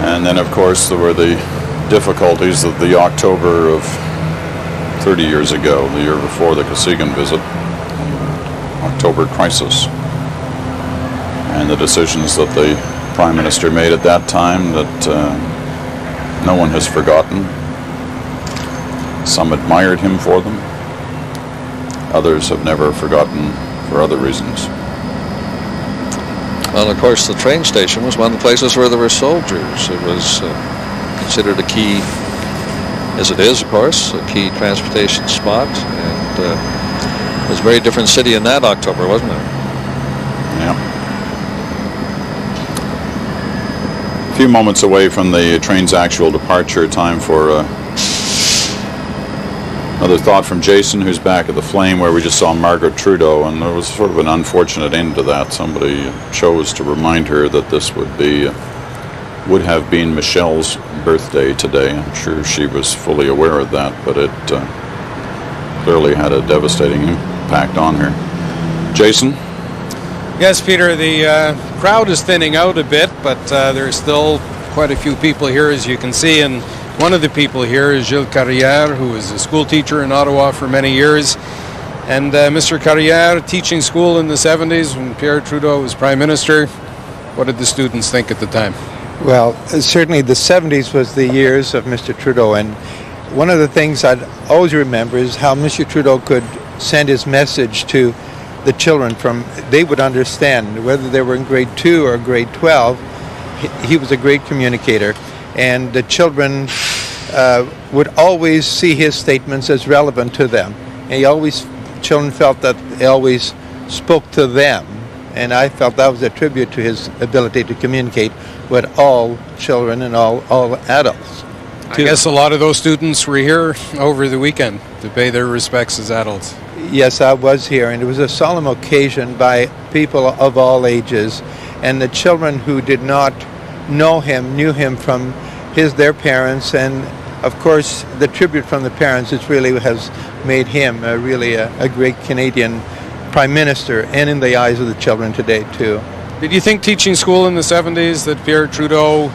And then, of course, there were the difficulties of the October of 30 years ago, the year before the Kosygin visit, October crisis, and the decisions that the Prime Minister made at that time that no one has forgotten. Some admired him for them. Others have never forgotten for other reasons. Well, of course, the train station was one of the places where there were soldiers. It was considered a key, as it is, of course, a key transportation spot. And it was a very different city in that October, wasn't it? Yeah. A few moments away from the train's actual departure, time for another thought from Jason, who's back at the Flame, where we just saw Margaret Trudeau, and there was sort of an unfortunate end to that. Somebody chose to remind her that this would have been Michelle's birthday today. I'm sure she was fully aware of that, but it clearly had a devastating impact on her. Jason? Yes, Peter, the crowd is thinning out a bit, but there's still quite a few people here, as you can see, and one of the people here is Gilles Carrière, who was a school teacher in Ottawa for many years. And Mr. Carrière, teaching school in the 70s when Pierre Trudeau was Prime Minister. What did the students think at the time? Well, certainly the 70s was the years of Mr. Trudeau, and one of the things I'd always remember is how Mr. Trudeau could send his message to the children they would understand, whether they were in grade 2 or grade 12, he was a great communicator. And the children would always see his statements as relevant to them. And children felt that he always spoke to them. And I felt that was a tribute to his ability to communicate with all children and all adults. I guess a lot of those students were here over the weekend to pay their respects as adults. Yes, I was here, and it was a solemn occasion by people of all ages. And the children who did not know him knew him from their parents, and of course the tribute from the parents really has made him really a great Canadian Prime Minister, and in the eyes of the children today too. Did you think teaching school in the 70s that Pierre Trudeau,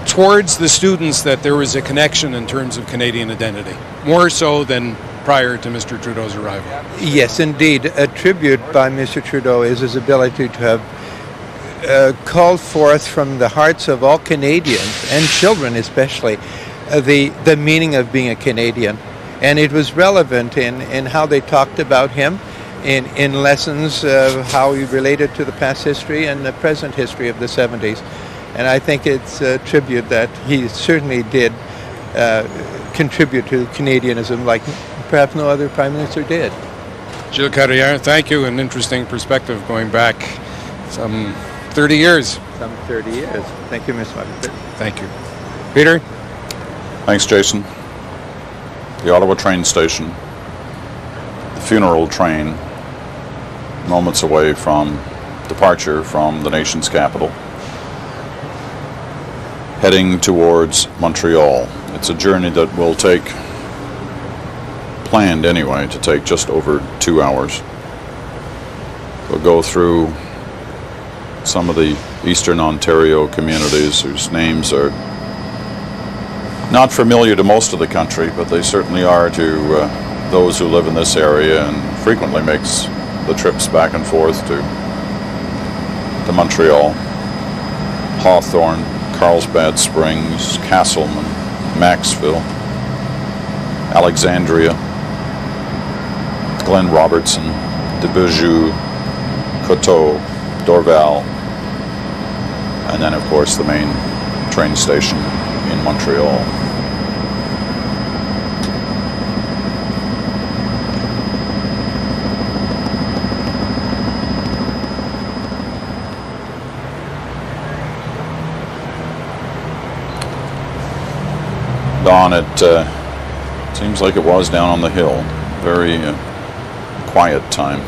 towards the students, that there was a connection in terms of Canadian identity, more so than prior to Mr. Trudeau's arrival? Yes, indeed. A tribute by Mr. Trudeau is his ability to have called forth from the hearts of all Canadians, and children especially, the meaning of being a Canadian. And it was relevant in how they talked about him, in lessons of how he related to the past history and the present history of the 70s. And I think it's a tribute that he certainly did contribute to Canadianism like perhaps no other Prime Minister did. Gilles Carrière, thank you. An interesting perspective going back some 30 years. Some 30 years. Thank you, Mr. Martin. Thank you. Peter? Thanks, Jason. The Ottawa train station, the funeral train, moments away from departure from the nation's capital, heading towards Montreal. It's a journey that will take, planned anyway, to take just over 2 hours. We'll go through some of the Eastern Ontario communities whose names are not familiar to most of the country, but they certainly are to those who live in this area, and frequently makes the trips back and forth to Montreal, Hawthorne, Carlsbad Springs, Castleman, Maxville, Alexandria, Glen Robertson, de Beaujeu, Coteau, Dorval, and then of course the main train station in Montreal. Dawn, it seems like it was down on the hill. Very quiet time.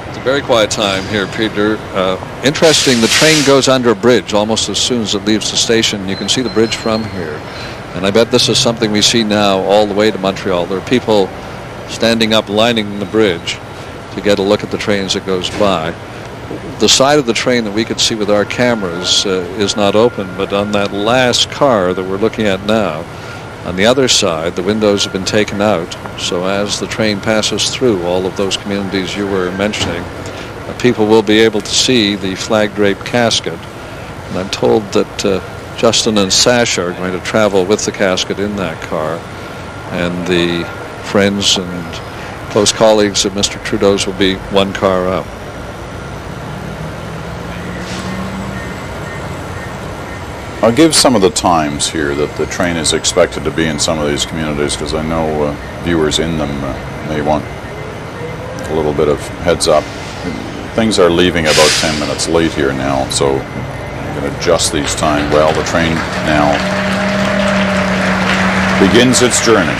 It's a very quiet time here, Peter. Interesting, the train goes under a bridge almost as soon as it leaves the station. You can see the bridge from here. And I bet this is something we see now all the way to Montreal. There are people standing up lining the bridge to get a look at the train as it goes by. The side of the train that we could see with our cameras is not open, but on that last car that we're looking at now, on the other side, the windows have been taken out. So as the train passes through all of those communities you were mentioning, people will be able to see the flag-draped casket. And I'm told that Justin and Sasha are going to travel with the casket in that car, and the friends and close colleagues of Mr. Trudeau's will be one car up. I'll give some of the times here that the train is expected to be in some of these communities, because I know viewers in them may want a little bit of heads up. Things are leaving about 10 minutes late here now, so I'm going to adjust these times. Well, the train now begins its journey.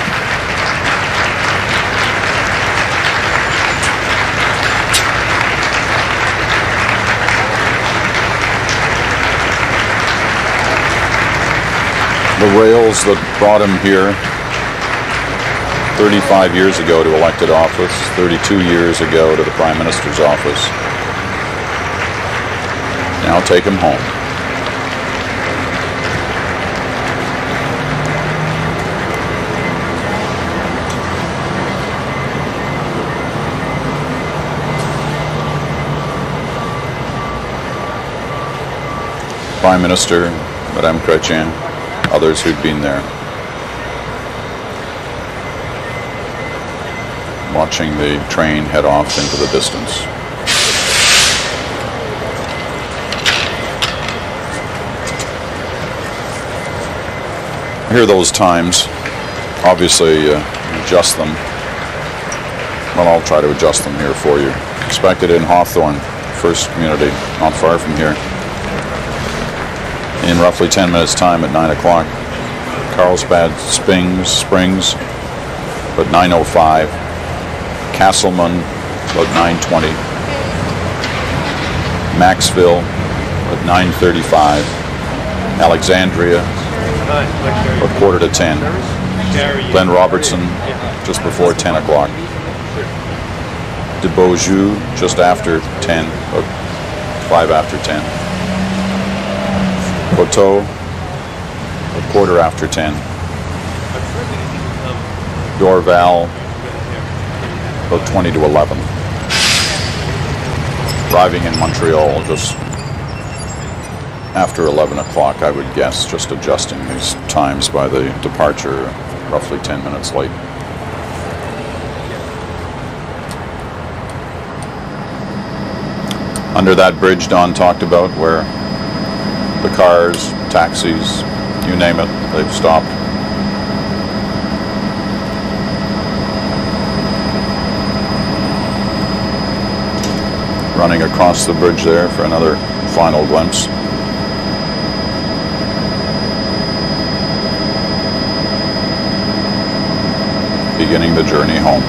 The rails that brought him here 35 years ago to elected office, 32 years ago to the Prime Minister's office, now take him home. Prime Minister, Madame Chrétien, others who'd been there, watching the train head off into the distance. I hear those times. Obviously, adjust them. Well, I'll try to adjust them here for you. Expected in Hawthorne, first community, not far from here, in roughly 10 minutes' time at 9 o'clock. Carlsbad Springs, about 9:05. Castleman, about 9:20. Maxville, at 9:35. Alexandria, about 9:45. Glen Robertson, just before 10 o'clock. De Beaujeu, just after 10, about 5 after 10. Coteau, a quarter after 10. Dorval, about 20 to 11. Arriving in Montreal just after 11 o'clock, I would guess, just adjusting these times by the departure, roughly 10 minutes late. Under that bridge Don talked about, where the cars, taxis, you name it, they've stopped. Running across the bridge there for another final glimpse. Beginning the journey home.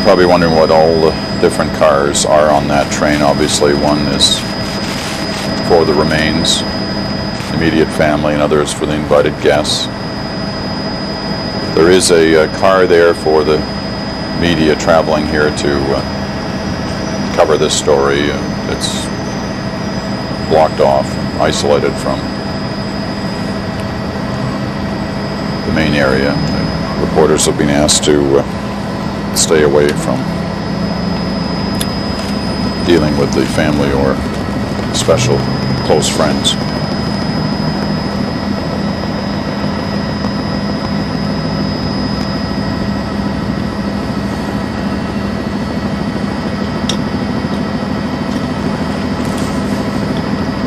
Probably wondering what all the different cars are on that train. Obviously one is for the remains, immediate family, and others for the invited guests. There is a car there for the media traveling here to cover this story. It's blocked off, isolated from the main area. The reporters have been asked to stay away from dealing with the family or special close friends.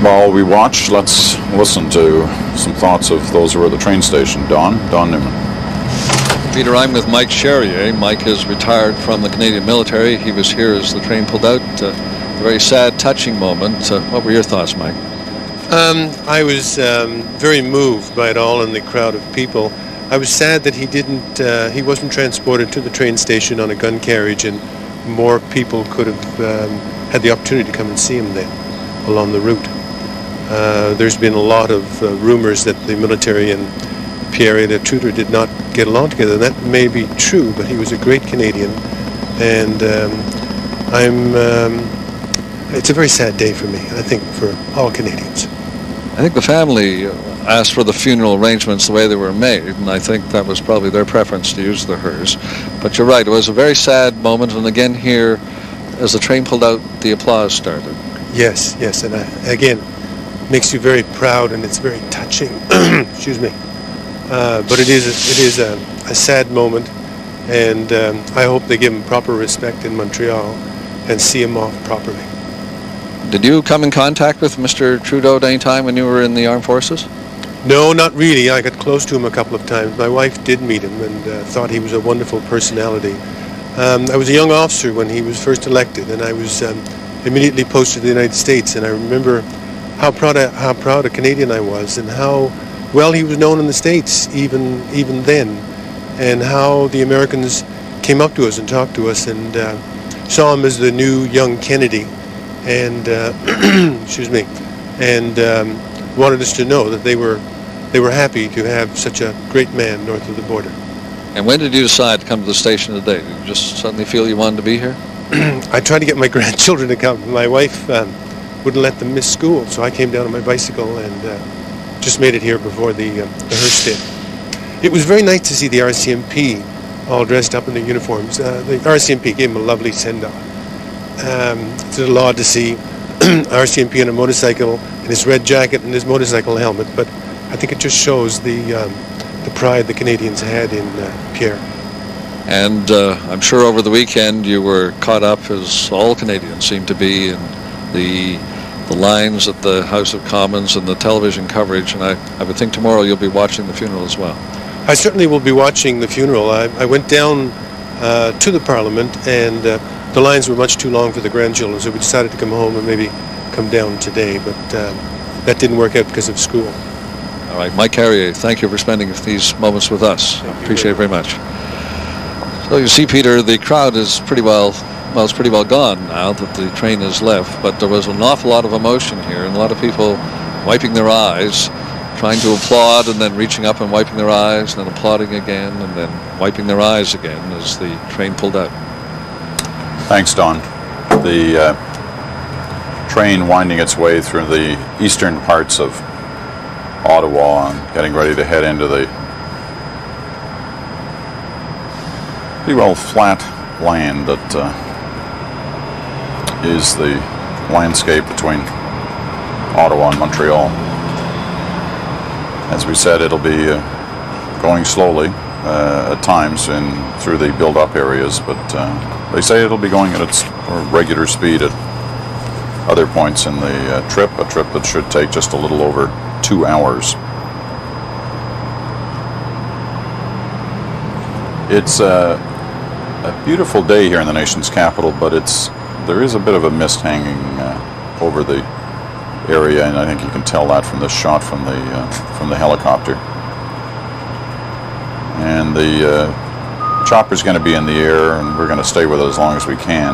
While we watch, let's listen to some thoughts of those who are at the train station. Don Newman. Peter, I'm with Mike Charrier. Mike is retired from the Canadian military. He was here as the train pulled out. A very sad, touching moment. What were your thoughts, Mike? I was very moved by it all and the crowd of people. I was sad that he wasn't transported to the train station on a gun carriage, and more people could have had the opportunity to come and see him then along the route. There's been a lot of rumors that the military and Elliott Trudeau did not get along together. That may be true, but he was a great Canadian, and it's a very sad day for me, I think, for all Canadians. I think the family asked for the funeral arrangements the way they were made, and I think that was probably their preference to use the hearse. But you're right, it was a very sad moment, and again here, as the train pulled out, the applause started. Yes, and again, makes you very proud, and it's very touching. Excuse me. But it is a sad moment, and I hope they give him proper respect in Montreal and see him off properly. Did you come in contact with Mr. Trudeau at any time when you were in the armed forces? No, not really. I got close to him a couple of times. My wife did meet him and thought he was a wonderful personality. I was a young officer when he was first elected, and I was immediately posted to the United States, and I remember how proud a Canadian I was, and how well he was known in the States even then, and how the Americans came up to us and talked to us and saw him as the new young Kennedy, and excuse me, and wanted us to know that they were happy to have such a great man north of the border. And when did you decide to come to the station today? Did you just suddenly feel you wanted to be here? I tried to get my grandchildren to come. My wife wouldn't let them miss school, so I came down on my bicycle and just made it here before the hearse did. It was very nice to see the RCMP all dressed up in their uniforms. The RCMP gave them a lovely send-off. It's a lot to see RCMP on a motorcycle in his red jacket and his motorcycle helmet, but I think it just shows the pride the Canadians had in Pierre. And I'm sure over the weekend you were caught up, as all Canadians seem to be, in the lines at the House of Commons and the television coverage, and I would think tomorrow you'll be watching the funeral as well. I certainly will be watching the funeral. I went down to the Parliament, and the lines were much too long for the grandchildren, so we decided to come home and maybe come down today, but that didn't work out because of school. All right, Mike Carrier, thank you for spending these moments with us. Appreciate it very much. So you see, Peter, the crowd is pretty well gone now that the train has left, but there was an awful lot of emotion here, and a lot of people wiping their eyes, trying to applaud, and then reaching up and wiping their eyes, and then applauding again, and then wiping their eyes again as the train pulled out. Thanks, Don. The train winding its way through the eastern parts of Ottawa and getting ready to head into the pretty well flat land that is the landscape between Ottawa and Montreal. As we said, it'll be going slowly at times through the build-up areas, but they say it'll be going at its regular speed at other points in the a trip that should take just a little over 2 hours. It's a beautiful day here in the nation's capital, but there is a bit of a mist hanging over the area, and I think you can tell that from this shot from the helicopter. And the chopper's going to be in the air, and we're going to stay with it as long as we can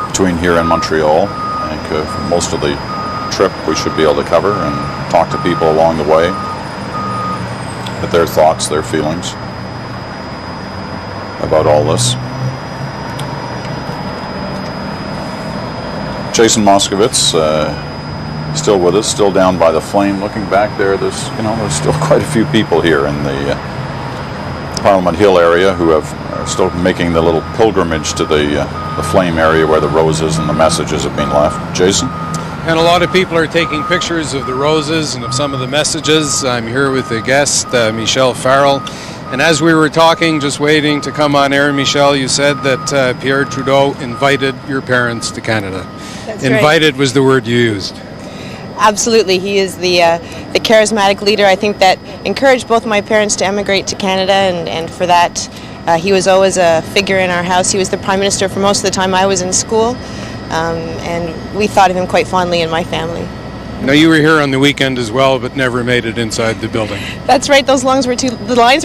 between here and Montreal. I think for most of the trip we should be able to cover and talk to people along the way, get their thoughts, their feelings about all this. Jason Moskowitz, still with us, still down by the flame. Looking back there, there's still quite a few people here in the Parliament Hill area who are still making the little pilgrimage to the flame area where the roses and the messages have been left. Jason? And a lot of people are taking pictures of the roses and of some of the messages. I'm here with a guest, Michelle Farrell. And as we were talking, just waiting to come on air, Michelle, you said that Pierre Trudeau invited your parents to Canada. That's invited right. Was the word you used. Absolutely. He is the charismatic leader, I think, that encouraged both my parents to emigrate to Canada, and for that he was always a figure in our house. He was the Prime Minister for most of the time I was in school, and we thought of him quite fondly in my family. Now, you were here on the weekend as well, but never made it inside the building. That's right. The lines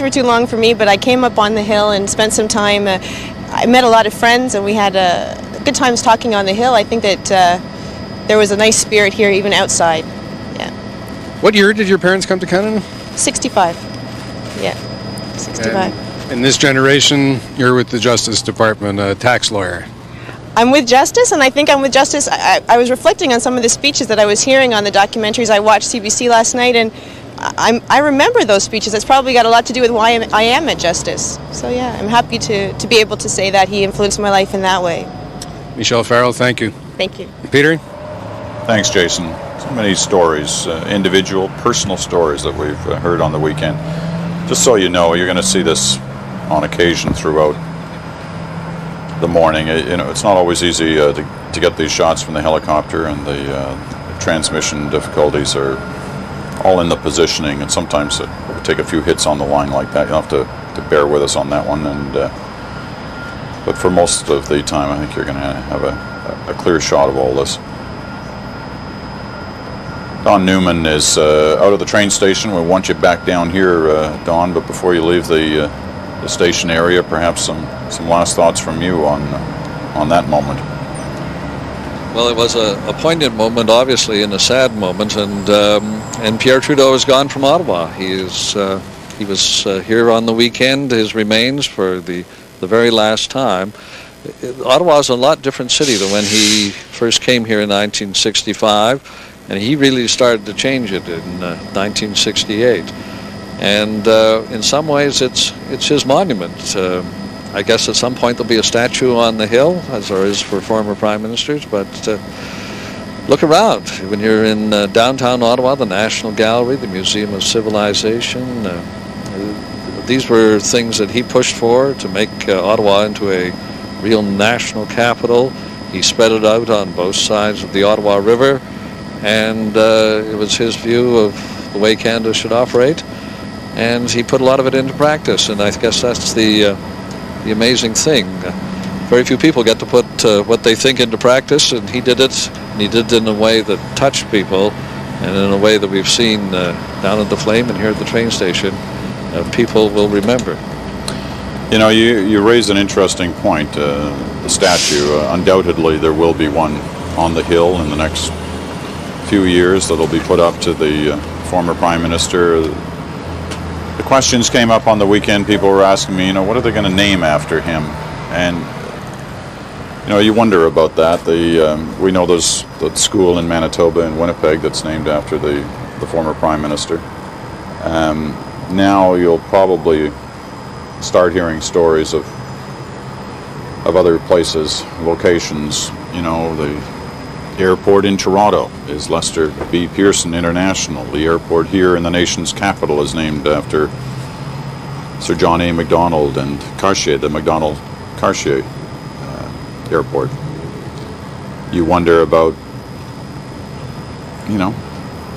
were too long for me, but I came up on the Hill and spent some time. I met a lot of friends, and we had good times talking on the Hill. I think that there was a nice spirit here, even outside. Yeah. What year did your parents come to Canada? 65. Yeah, 65. And in this generation, you're with the Justice Department, a tax lawyer. I'm with Justice, and I think I'm with Justice. I was reflecting on some of the speeches that I was hearing on the documentaries. I watched CBC last night, and I remember those speeches. That's probably got a lot to do with why I am at Justice. So yeah, I'm happy to be able to say that he influenced my life in that way. Michelle Farrell, thank you. Thank you. Peter? Thanks, Jason. So many stories, individual, personal stories that we've heard on the weekend. Just so you know, you're going to see this on occasion throughout the morning. It's not always easy to get these shots from the helicopter, and the transmission difficulties are all in the positioning, and sometimes it will take a few hits on the line like that. You'll have to bear with us on that one, but for most of the time I think you're going to have a clear shot of all this. Don Newman is out of the train station. We want you back down here, Don, but before you leave the station area, perhaps some last thoughts from you on that moment. Well, it was a poignant moment, obviously, and a sad moment, and Pierre Trudeau is gone from Ottawa. He was here on the weekend, his remains, for the very last time. Ottawa is a lot different city than when he first came here in 1965, and he really started to change it in 1968. And in some ways, it's his monument. I guess at some point there'll be a statue on the Hill, as there is for former prime ministers. But look around. When you're in downtown Ottawa, the National Gallery, the Museum of Civilization, these were things that he pushed for to make Ottawa into a real national capital. He spread it out on both sides of the Ottawa River, and it was his view of the way Canada should operate. And he put a lot of it into practice, and I guess that's the amazing thing. Very few people get to put what they think into practice, and he did it, and he did it in a way that touched people, and in a way that we've seen down at the Flame and here at the train station. People will remember. You know, you raise an interesting point. The statue, undoubtedly there will be one on the Hill in the next few years that'll be put up to the former Prime Minister. The questions came up on the weekend. People were asking me, what are they going to name after him? And you wonder about that. We know there's the school in Manitoba and Winnipeg that's named after the former Prime Minister. Now you'll probably start hearing stories of other places, locations. The airport in Toronto is Lester B. Pearson International. The airport here in the nation's capital is named after Sir John A. Macdonald and Cartier, the Macdonald-Cartier airport. You wonder about,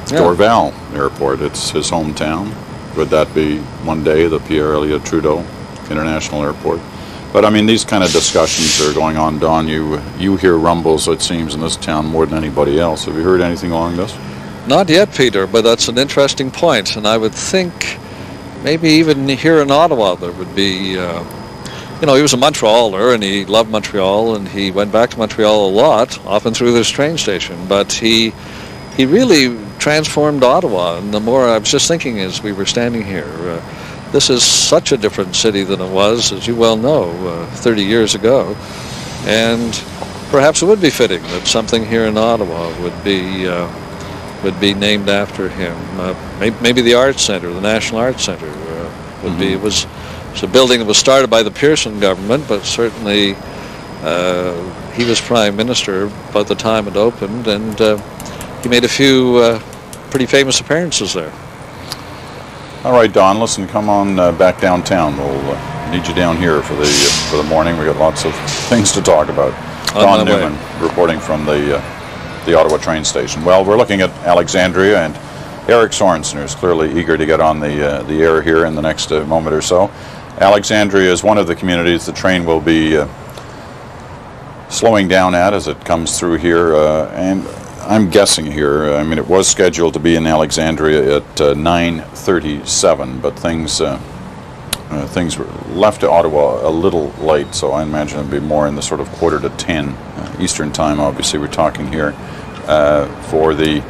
Dorval Airport. It's his hometown. Would that be one day the Pierre Elliott Trudeau International Airport? But I mean, these kind of discussions are going on, Don. You hear rumbles, it seems, in this town more than anybody else. Have you heard anything along this? Not yet, Peter, but that's an interesting point. And I would think maybe even here in Ottawa there would be you know, he was a Montrealer, and he loved Montreal, and he went back to Montreal a lot, often through this train station. But he really transformed Ottawa. And the more I was just thinking as we were standing here, this is such a different city than it was, as you well know, 30 years ago. And perhaps it would be fitting that something here in Ottawa would be named after him. Maybe the Arts Centre, the National Arts Centre, would be. It was a building that was started by the Pearson government, but certainly he was Prime Minister by the time it opened, and he made a few pretty famous appearances there. All right, Don, listen, come on back downtown. We'll need you down here for the morning. We got lots of things to talk about. Don Newman reporting from the Ottawa train station. Well, we're looking at Alexandria, and Eric Sorensen is clearly eager to get on the air here in the next moment or so. Alexandria is one of the communities the train will be slowing down at as it comes through here, and I'm guessing here, I mean, it was scheduled to be in Alexandria at 9:37, but things were left to Ottawa a little late, so I imagine it'll be more in the sort of 9:45 Eastern time. Obviously, we're talking here for the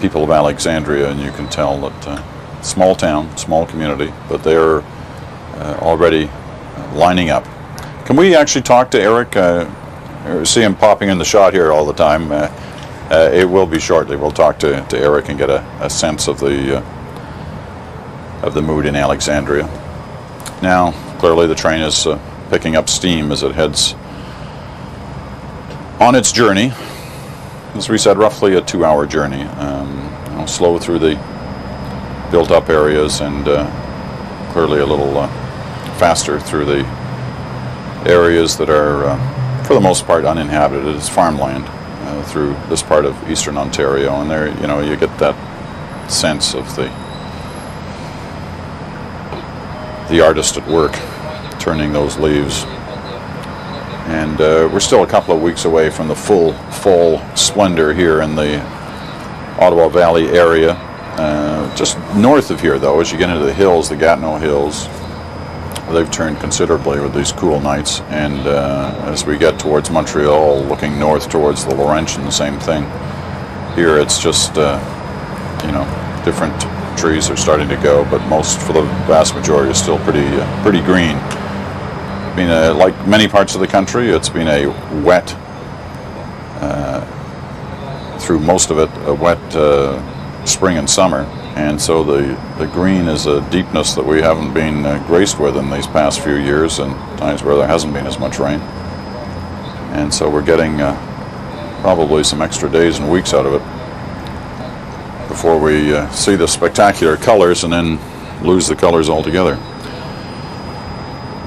people of Alexandria, and you can tell that small town, small community, but they're already lining up. Can we actually talk to Eric? See him popping in the shot here all the time. It will be shortly. We'll talk to Eric and get a sense of the mood in Alexandria. Now, clearly the train is picking up steam as it heads on its journey. As we said, roughly a 2-hour journey. You know, slow through the built-up areas, and clearly a little faster through the areas that are, for the most part, uninhabited. It's farmland through this part of eastern Ontario, and there, you know, you get that sense of the artist at work turning those leaves. And we're still a couple of weeks away from the full fall splendor here in the Ottawa Valley area. Just north of here, though, as you get into the hills, the Gatineau Hills, they've turned considerably with these cool nights. And as we get towards Montreal, looking north towards the Laurentian, the same thing. Here it's just, you know, different trees are starting to go, but most, for the vast majority, is still pretty green. I mean, like many parts of the country, it's been a wet, through most of it, a wet spring and summer, and so the green is a deepness that we haven't been graced with in these past few years, and times where there hasn't been as much rain. And so we're getting probably some extra days and weeks out of it before we see the spectacular colors and then lose the colors altogether.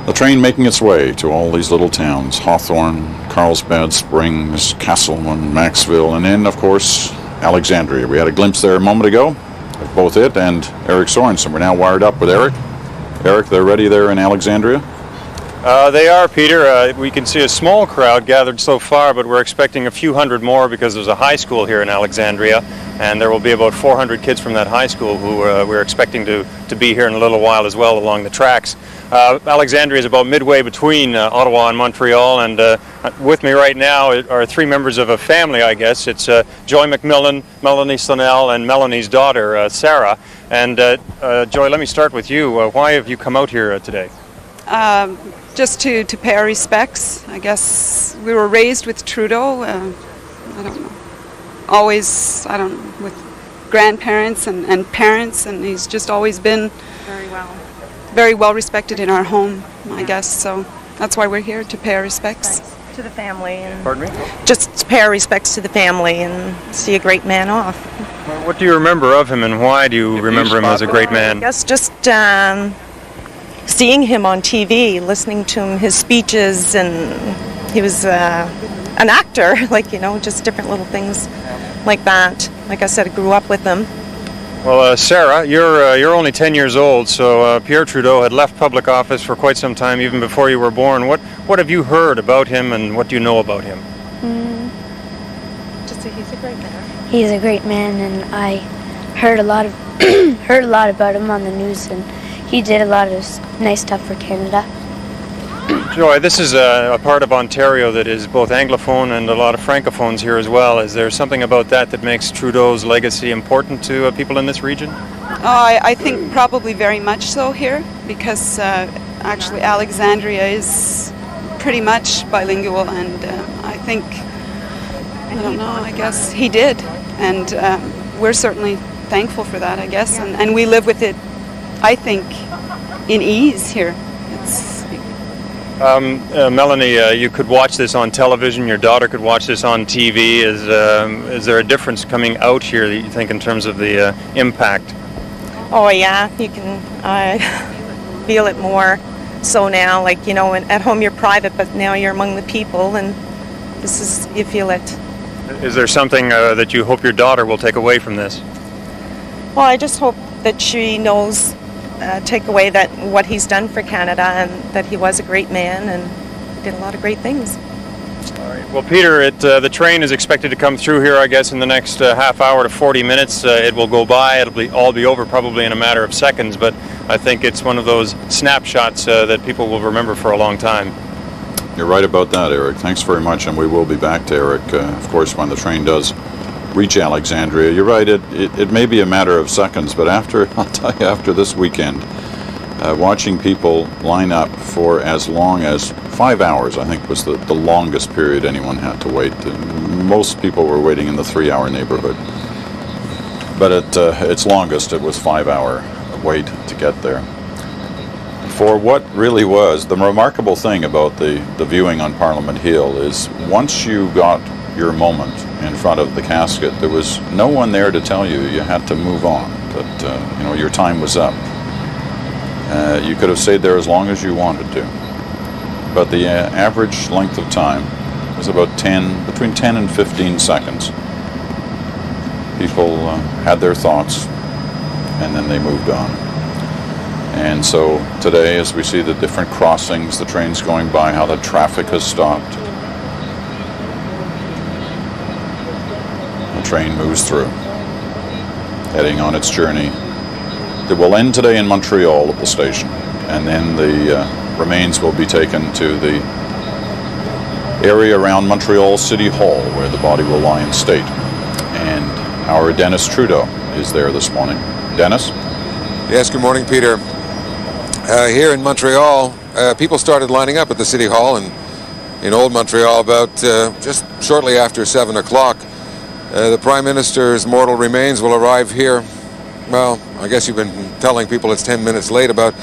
The train making its way to all these little towns: Hawthorne, Carlsbad Springs, Castlemaine, Maxville, and then, of course, Alexandria. We had a glimpse there a moment ago of both it and Eric Sorensen. We're now wired up with Eric. Eric, they're ready there in Alexandria? They are, Peter. We can see a small crowd gathered so far, but we're expecting a few hundred more because there's a high school here in Alexandria, and there will be about 400 kids from that high school who we're expecting to be here in a little while as well along the tracks. Alexandria is about midway between Ottawa and Montreal, and with me right now are three members of a family, I guess. It's Joy McMillan, Melanie Slonell, and Melanie's daughter, Sarah. And Joy, let me start with you. Why have you come out here today? Just to pay our respects. I guess we were raised with Trudeau. I don't know. Always, I don't know, with grandparents and parents, and he's just always been very well respected in our home, I guess. So that's why we're here, to pay our respects. Thanks to the family. And Pardon me? Just to pay our respects to the family and see a great man off. What do you remember of him, and why do you remember him as a great man? I guess just seeing him on TV, listening to him, his speeches, and he was an actor, like, you know, just different little things like that. Like I said, I grew up with him. Well, Sarah, you're only 10 years old, so Pierre Trudeau had left public office for quite some time, even before you were born. What have you heard about him, and what do you know about him? Just say he's a great man. He's a great man, and I heard a lot about him on the news, and he did a lot of nice stuff for Canada. Joy, this is a part of Ontario that is both Anglophone and a lot of Francophones here as well. Is there something about that makes Trudeau's legacy important to people in this region? I think probably very much so here, because actually Alexandria is pretty much bilingual, and I think, I don't know, I guess he did. And we're certainly thankful for that, I guess. And we live with it, I think, in ease here. Melanie, you could watch this on television. Your daughter could watch this on TV. Is there a difference coming out here that you think in terms of the impact? Oh yeah, you can feel it more so now. Like, you know, at home you're private, but now you're among the people, and you feel it. Is there something that you hope your daughter will take away from this? Well, I just hope that she knows, take away that what he's done for Canada, and that he was a great man and did a lot of great things. All right. Well, Peter, the train is expected to come through here, I guess, in the next half hour to 40 minutes. It will go by. It'll all be over probably in a matter of seconds, but I think it's one of those snapshots that people will remember for a long time. You're right about that, Eric. Thanks very much, and we will be back to Eric, of course, when the train does reach Alexandria. You're right, it may be a matter of seconds, but I'll tell you, after this weekend, watching people line up for as long as 5 hours, I think, was the longest period anyone had to wait. Most people were waiting in the 3-hour neighborhood. But at its longest, it was 5-hour wait to get there. For what really was, the remarkable thing about the viewing on Parliament Hill is once you got your moment in front of the casket, there was no one there to tell you had to move on, that your time was up. You could have stayed there as long as you wanted to. But the average length of time was about between 10 and 15 seconds. People had their thoughts, and then they moved on. And so today, as we see the different crossings, the trains going by, how the traffic has stopped, the train moves through, heading on its journey. It will end today in Montreal at the station, and then the remains will be taken to the area around Montreal City Hall, where the body will lie in state. And our Dennis Trudeau is there this morning. Dennis? Yes, good morning, Peter. Here in Montreal, people started lining up at the City Hall in Old Montreal about just shortly after 7 o'clock. The Prime Minister's mortal remains will arrive here. Well, I guess you've been telling people it's 10 minutes late about.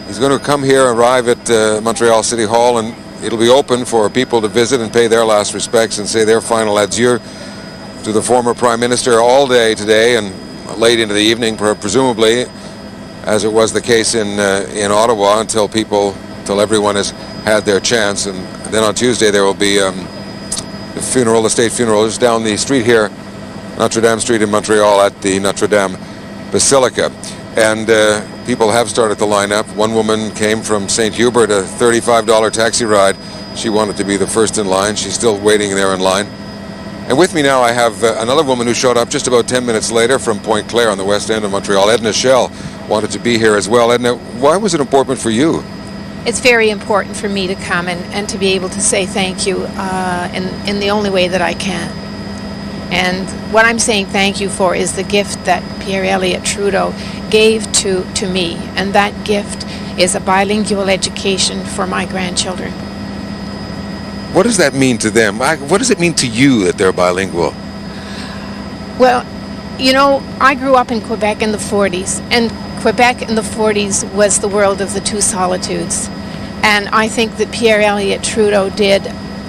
He's going to come here, arrive at Montreal City Hall, and it'll be open for people to visit and pay their last respects and say their final adieu to the former Prime Minister all day today and late into the evening, presumably, as it was the case in Ottawa, until everyone has had their chance. And then on Tuesday there will be the funeral, the state funeral, just down the street here, Notre Dame Street in Montreal, at the Notre Dame Basilica. And people have started to line up. One woman came from St. Hubert, a $35 taxi ride. She wanted to be the first in line. She's still waiting there in line. And with me now I have another woman who showed up just about 10 minutes later from Point Claire on the west end of Montreal. Edna Schell wanted to be here as well. Edna, why was it important for you? It's very important for me to come and to be able to say thank you in the only way that I can. And what I'm saying thank you for is the gift that Pierre Elliott Trudeau gave to me. And that gift is a bilingual education for my grandchildren. What does that mean to them? What does it mean to you that they're bilingual? Well, you know, I grew up in Quebec in the 40s, and Quebec in the 40s was the world of the two solitudes. And I think that Pierre Elliott Trudeau did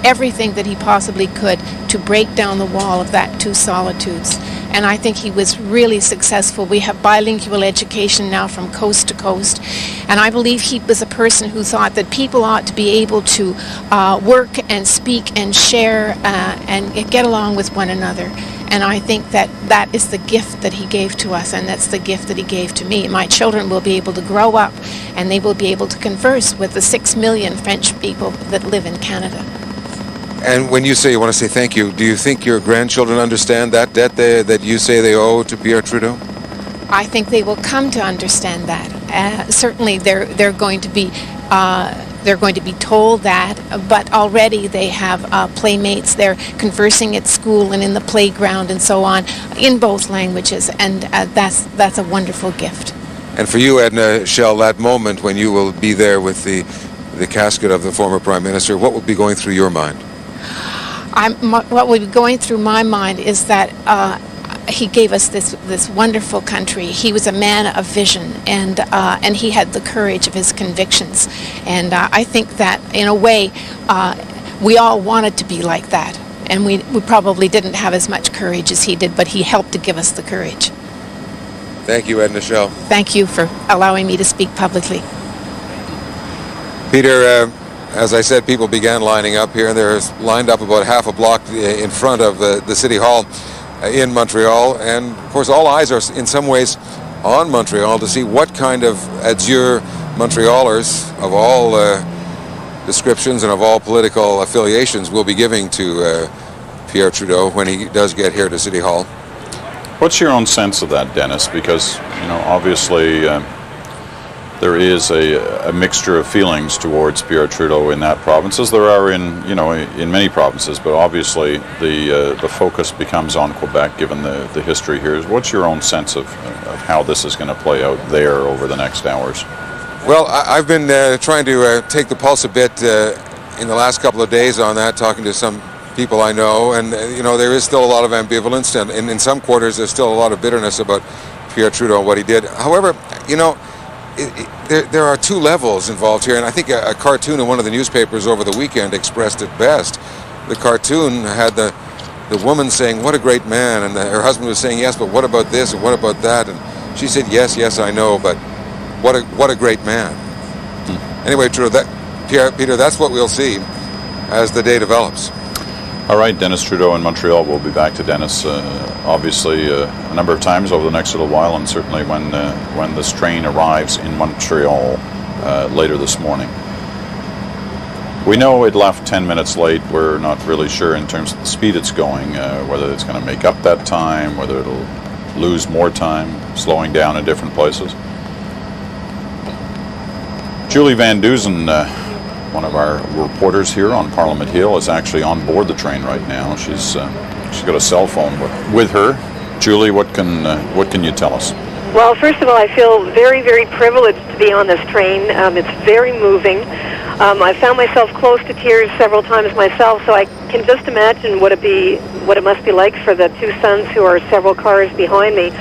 everything that he possibly could to break down the wall of that two solitudes. And I think he was really successful. We have bilingual education now from coast to coast. And I believe he was a person who thought that people ought to be able to work and speak and share and get along with one another. And I think that that is the gift that he gave to us, and that's the gift that he gave to me. My children will be able to grow up, and they will be able to converse with the 6 million French people that live in Canada. And when you say you want to say thank you, do you think your grandchildren understand that debt that you say they owe to Pierre Trudeau? I think they will come to understand that. Certainly they're going to be they're going to be told that, but already they have playmates. They're conversing at school and in the playground and so on in both languages, and that's a wonderful gift. And for you, Edna Shell, that moment when you will be there with the casket of the former Prime Minister, what will be going through your mind? What will be going through my mind is that he gave us this wonderful country. He was a man of vision, and he had the courage of his convictions. And I think that, in a way, we all wanted to be like that. And we probably didn't have as much courage as he did, but he helped to give us the courage. Thank you, Edna Shell. Thank you for allowing me to speak publicly. Peter, as I said, people began lining up here, and they're lined up about half a block in front of the City Hall in Montreal. And, of course, all eyes are in some ways on Montreal to see what kind of adieu Montrealers of all descriptions and of all political affiliations will be giving to Pierre Trudeau when he does get here to City Hall. What's your own sense of that, Dennis? Because, obviously there is a mixture of feelings towards Pierre Trudeau in that province, as there are in many provinces, but obviously the focus becomes on Quebec given the history here. What's your own sense of how this is going to play out there over the next hours? Well, I've been trying to take the pulse a bit in the last couple of days on that, talking to some people I know, and there is still a lot of ambivalence, and in some quarters there's still a lot of bitterness about Pierre Trudeau and what he did. However, there are two levels involved here, and I think a cartoon in one of the newspapers over the weekend expressed it best. The cartoon had the woman saying, "What a great man," and her husband was saying, "Yes, but what about this and what about that?" And she said, "Yes, I know, but what a great man." Anyway, Peter, that's what we'll see as the day develops. All right, Dennis Trudeau in Montreal. We'll be back to Dennis, obviously, a number of times over the next little while, and certainly when this train arrives in Montreal later this morning. We know it left 10 minutes late. We're not really sure in terms of the speed it's going, whether it's going to make up that time, whether it'll lose more time, slowing down in different places. Julie Van Dusen, one of our reporters here on Parliament Hill, is actually on board the train right now. She's got a cell phone with her. Julie, what can you tell us? Well, first of all, I feel very, very privileged to be on this train. It's very moving. I found myself close to tears several times myself, so I can just imagine what it must be like for the two sons who are several cars behind me,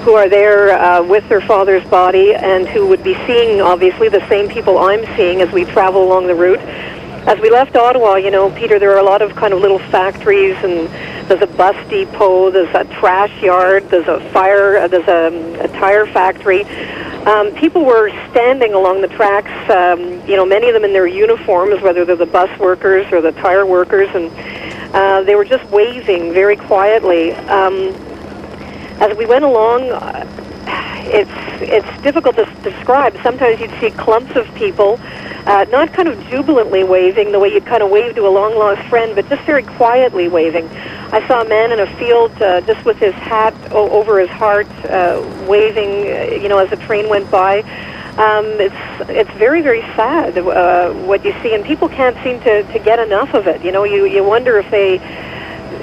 who are there with their father's body, and who would be seeing, obviously, the same people I'm seeing as we travel along the route. As we left Ottawa, Peter, there are a lot of kind of little factories, and there's a bus depot, there's a trash yard, there's a tire factory. People were standing along the tracks, many of them in their uniforms, whether they're the bus workers or the tire workers, and they were just waving very quietly. As we went along, it's difficult to describe. Sometimes you'd see clumps of people, not kind of jubilantly waving the way you'd kind of wave to a long-lost friend, but just very quietly waving. I saw a man in a field just with his hat over his heart, waving, as the train went by. It's very, very sad what you see, and people can't seem to get enough of it. You wonder if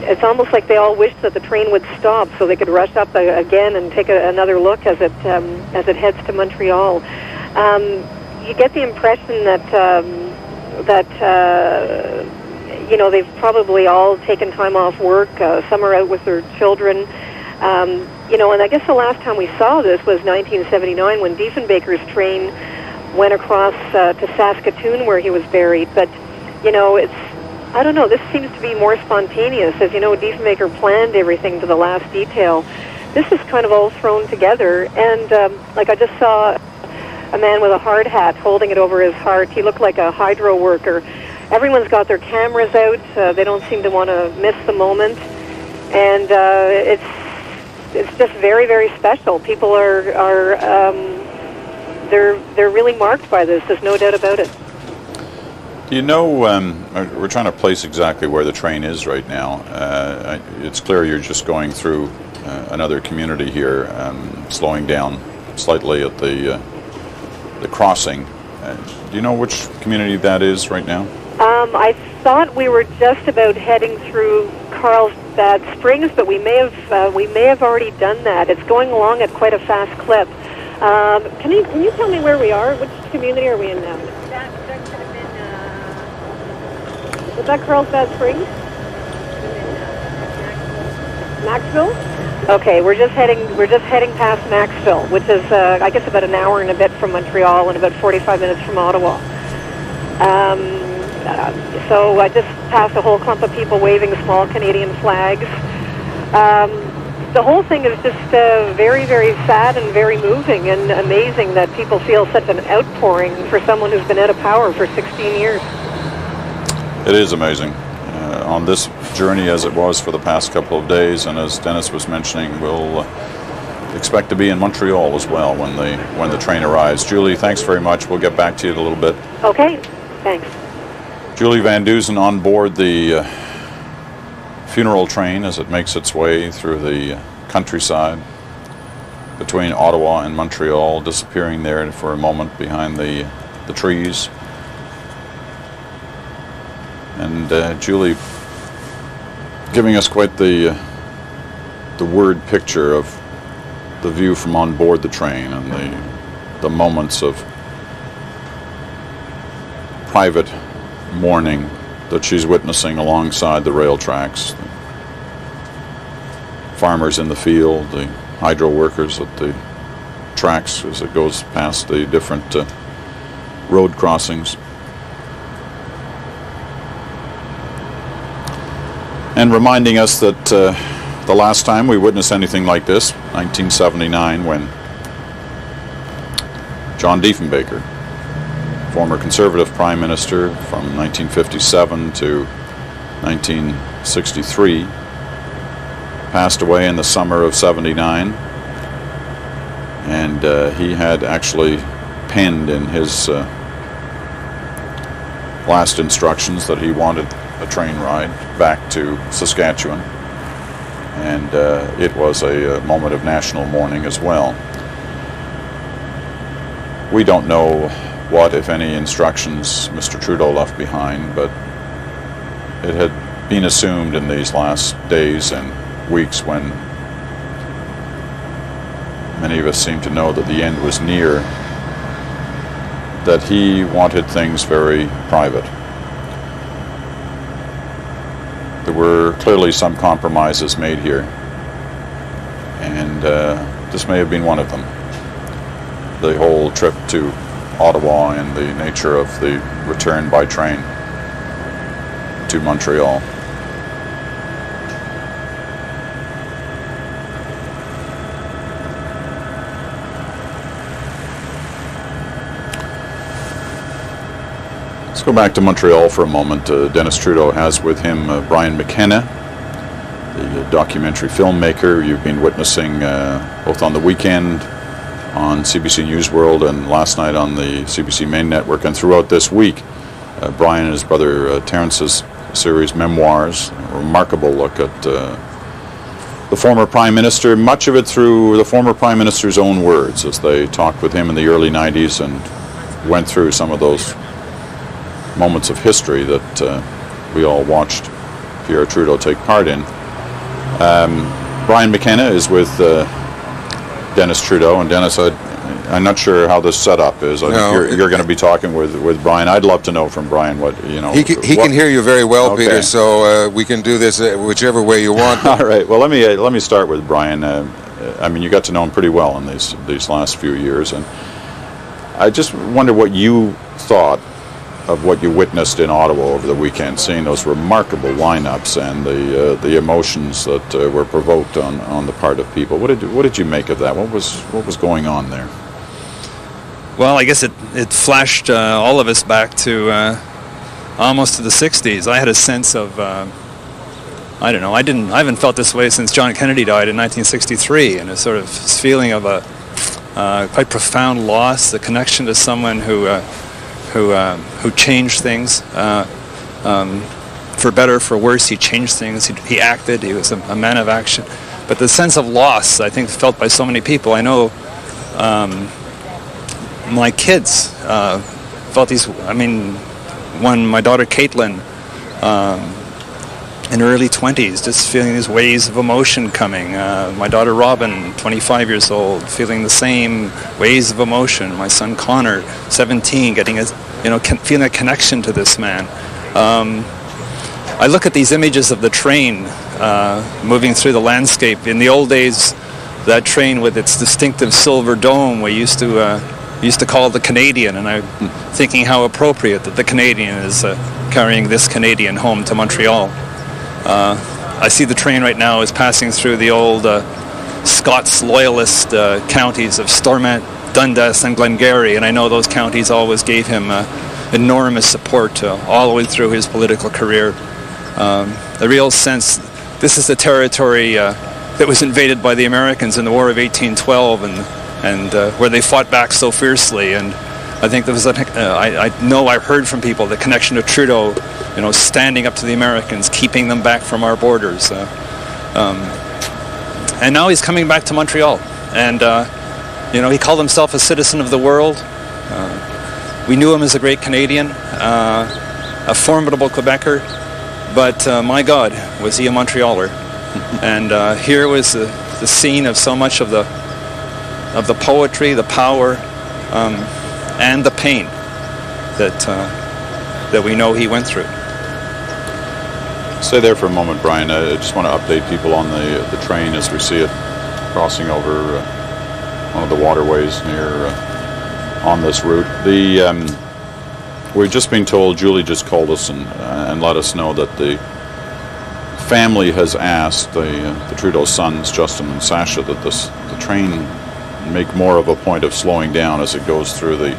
it's almost like they all wish that the train would stop so they could rush up again and take another look as it heads to Montreal. You get the impression that they've probably all taken time off work. Some are out with their children. And I guess the last time we saw this was 1979 when Diefenbaker's train went across to Saskatoon where he was buried. But, I don't know, this seems to be more spontaneous. As you know, Diefenbaker planned everything to the last detail. This is kind of all thrown together. And, I just saw a man with a hard hat holding it over his heart. He looked like a hydro worker. Everyone's got their cameras out. They don't seem to want to miss the moment. And it's just very, very special. People they're really marked by this. There's no doubt about it. We're trying to place exactly where the train is right now. It's clear you're just going through another community here, slowing down slightly at the crossing, Do you know which community that is right now? I thought we were just about heading through Carlsbad Springs, but we may have already done that. It's going along at quite a fast clip. Can you tell me where we are? Which community are we in now? That could have been. Was that Carlsbad Springs? Maxville? Okay, we're just heading past Maxville, which is I guess about an hour and a bit from Montreal and about 45 minutes from Ottawa. So I just passed a whole clump of people waving small Canadian flags. The whole thing is just very, very sad and very moving and amazing that people feel such an outpouring for someone who's been out of power for 16 years. It is amazing. On this journey, as it was for the past couple of days, and as Dennis was mentioning, we'll expect to be in Montreal as well when the train arrives. Julie, thanks very much. We'll get back to you in a little bit. Okay, thanks. Julie Van Dusen on board the funeral train as it makes its way through the countryside between Ottawa and Montreal, disappearing there for a moment behind the trees. And Julie giving us quite the word picture of the view from on board the train and the moments of private mourning that she's witnessing alongside the rail tracks. The farmers in the field, the hydro workers at the tracks as it goes past the different road crossings. And reminding us that the last time we witnessed anything like this, 1979, when John Diefenbaker, former Conservative Prime Minister from 1957 to 1963, passed away in the summer of '79, and he had actually penned in his last instructions that he wanted a train ride back to Saskatchewan, and it was a moment of national mourning as well. We don't know what, if any, instructions Mr. Trudeau left behind, but it had been assumed in these last days and weeks, when many of us seem to know that the end was near, that he wanted things very private. There were clearly some compromises made here, and this may have been one of them. The whole trip to Ottawa and the nature of the return by train to Montreal. Let's go back to Montreal for a moment. Dennis Trudeau has with him Brian McKenna, the documentary filmmaker you've been witnessing both on the weekend on CBC News World and last night on the CBC main network, and throughout this week. Brian and his brother Terrence's series Memoirs, a remarkable look at the former Prime Minister, much of it through the former Prime Minister's own words, as they talked with him in the early 90s and went through some of those moments of history that we all watched Pierre Trudeau take part in. Brian McKenna is with Dennis Trudeau, and Dennis, I'm not sure how this setup is. I think you're going to be talking with Brian. I'd love to know from Brian what you know. He can hear you very well, okay. Peter. So we can do this whichever way you want. All right. Well, let me start with Brian. I mean, you got to know him pretty well in these last few years, and I just wonder what you thought of what you witnessed in Ottawa over the weekend, seeing those remarkable lineups and the emotions that were provoked on the part of people. What did you make of that? What was going on there? Well, I guess it flashed all of us back to almost to the 60s. I had a sense of I don't know. I haven't felt this way since John Kennedy died in 1963, and a sort of feeling of a quite profound loss, the connection to someone who changed things for better, for worse. He changed things. He acted. He was a man of action. But the sense of loss, I think, felt by so many people. I know my kids felt these, I mean, when my daughter Caitlin, in her early 20s, just feeling these waves of emotion coming. My daughter Robin, 25 years old, feeling the same waves of emotion. My son Connor, 17, getting a, feeling a connection to this man. I look at these images of the train moving through the landscape. In the old days, that train with its distinctive silver dome, we used to call it the Canadian, and I'm thinking how appropriate that the Canadian is carrying this Canadian home to Montreal. I see the train right now is passing through the old Scots loyalist counties of Stormont, Dundas, and Glengarry, and I know those counties always gave him enormous support all the way through his political career. A real sense, this is the territory that was invaded by the Americans in the War of 1812, and where they fought back so fiercely. And I think there was I've heard from people the connection to Trudeau, standing up to the Americans, keeping them back from our borders. And now he's coming back to Montreal, and he called himself a citizen of the world. We knew him as a great Canadian, a formidable Quebecer, but my God, was he a Montrealer. And here was the scene of so much of the poetry, the power, and the pain that we know he went through. Stay there for a moment, Brian. I just want to update people on the train as we see it crossing over one of the waterways near on this route. We've just been told, Julie just called us and let us know that the family has asked the Trudeau sons, Justin and Sasha, that the train make more of a point of slowing down as it goes through the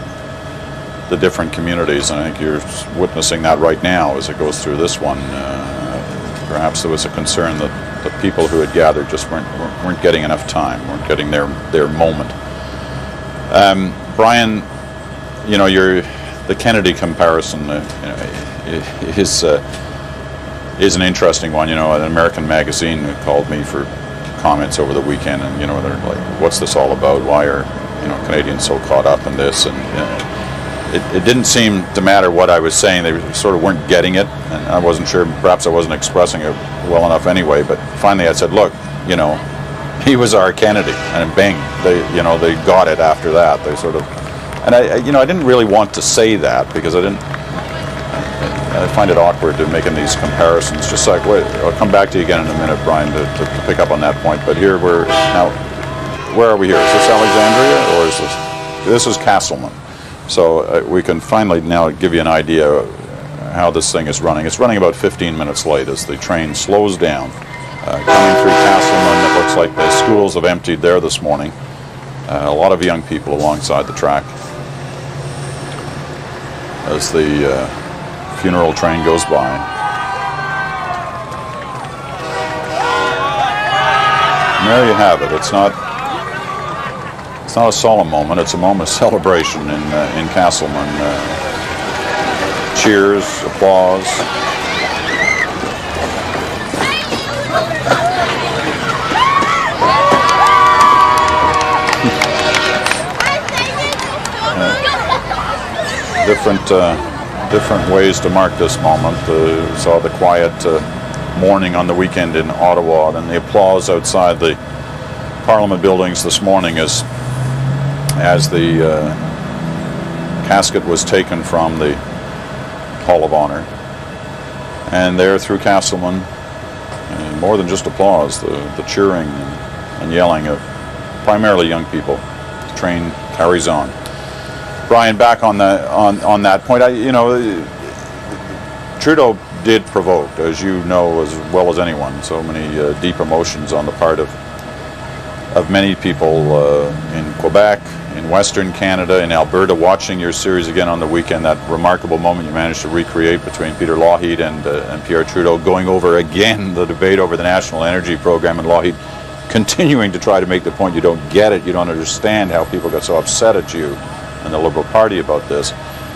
different communities. And I think you're witnessing that right now as it goes through this one. Perhaps there was a concern that the people who had gathered just weren't getting enough time, weren't getting their moment. Brian, the Kennedy comparison is an interesting one. An American magazine called me for comments over the weekend, and they're like, "What's this all about? Why are Canadians so caught up in this?" And it didn't seem to matter what I was saying. They sort of weren't getting it, and I wasn't sure. Perhaps I wasn't expressing it well enough anyway. But finally, I said, "Look, he was our Kennedy," and bang, they got it after that. They sort of, and I didn't really want to say that because I find it awkward to making these comparisons. Just like, wait, I'll come back to you again in a minute, Brian, to pick up on that point. But here we're now. Where are we here? Is this Alexandria or is this is Castleman? So we can finally now give you an idea how this thing is running. It's running about 15 minutes late as the train slows down. Coming through Castleman, it looks like the schools have emptied there this morning. A lot of young people alongside the track as the funeral train goes by. And there you have it. It's not a solemn moment. It's a moment of celebration in Castleman. Cheers, applause. Different ways to mark this moment. Saw the quiet mourning on the weekend in Ottawa, and the applause outside the Parliament buildings this morning as the casket was taken from the Hall of Honor. And there through Castleman, more than just applause, the cheering and yelling of primarily young people. The train carries on. Brian, back on that point, Trudeau did provoke, as you know as well as anyone, so many deep emotions on the part of many people in Quebec, in Western Canada, in Alberta, watching your series again on the weekend, that remarkable moment you managed to recreate between Peter Lougheed and Pierre Trudeau, going over again the debate over the National Energy Program, and Lougheed continuing to try to make the point you don't get it, you don't understand how people got so upset at you and the Liberal Party about this.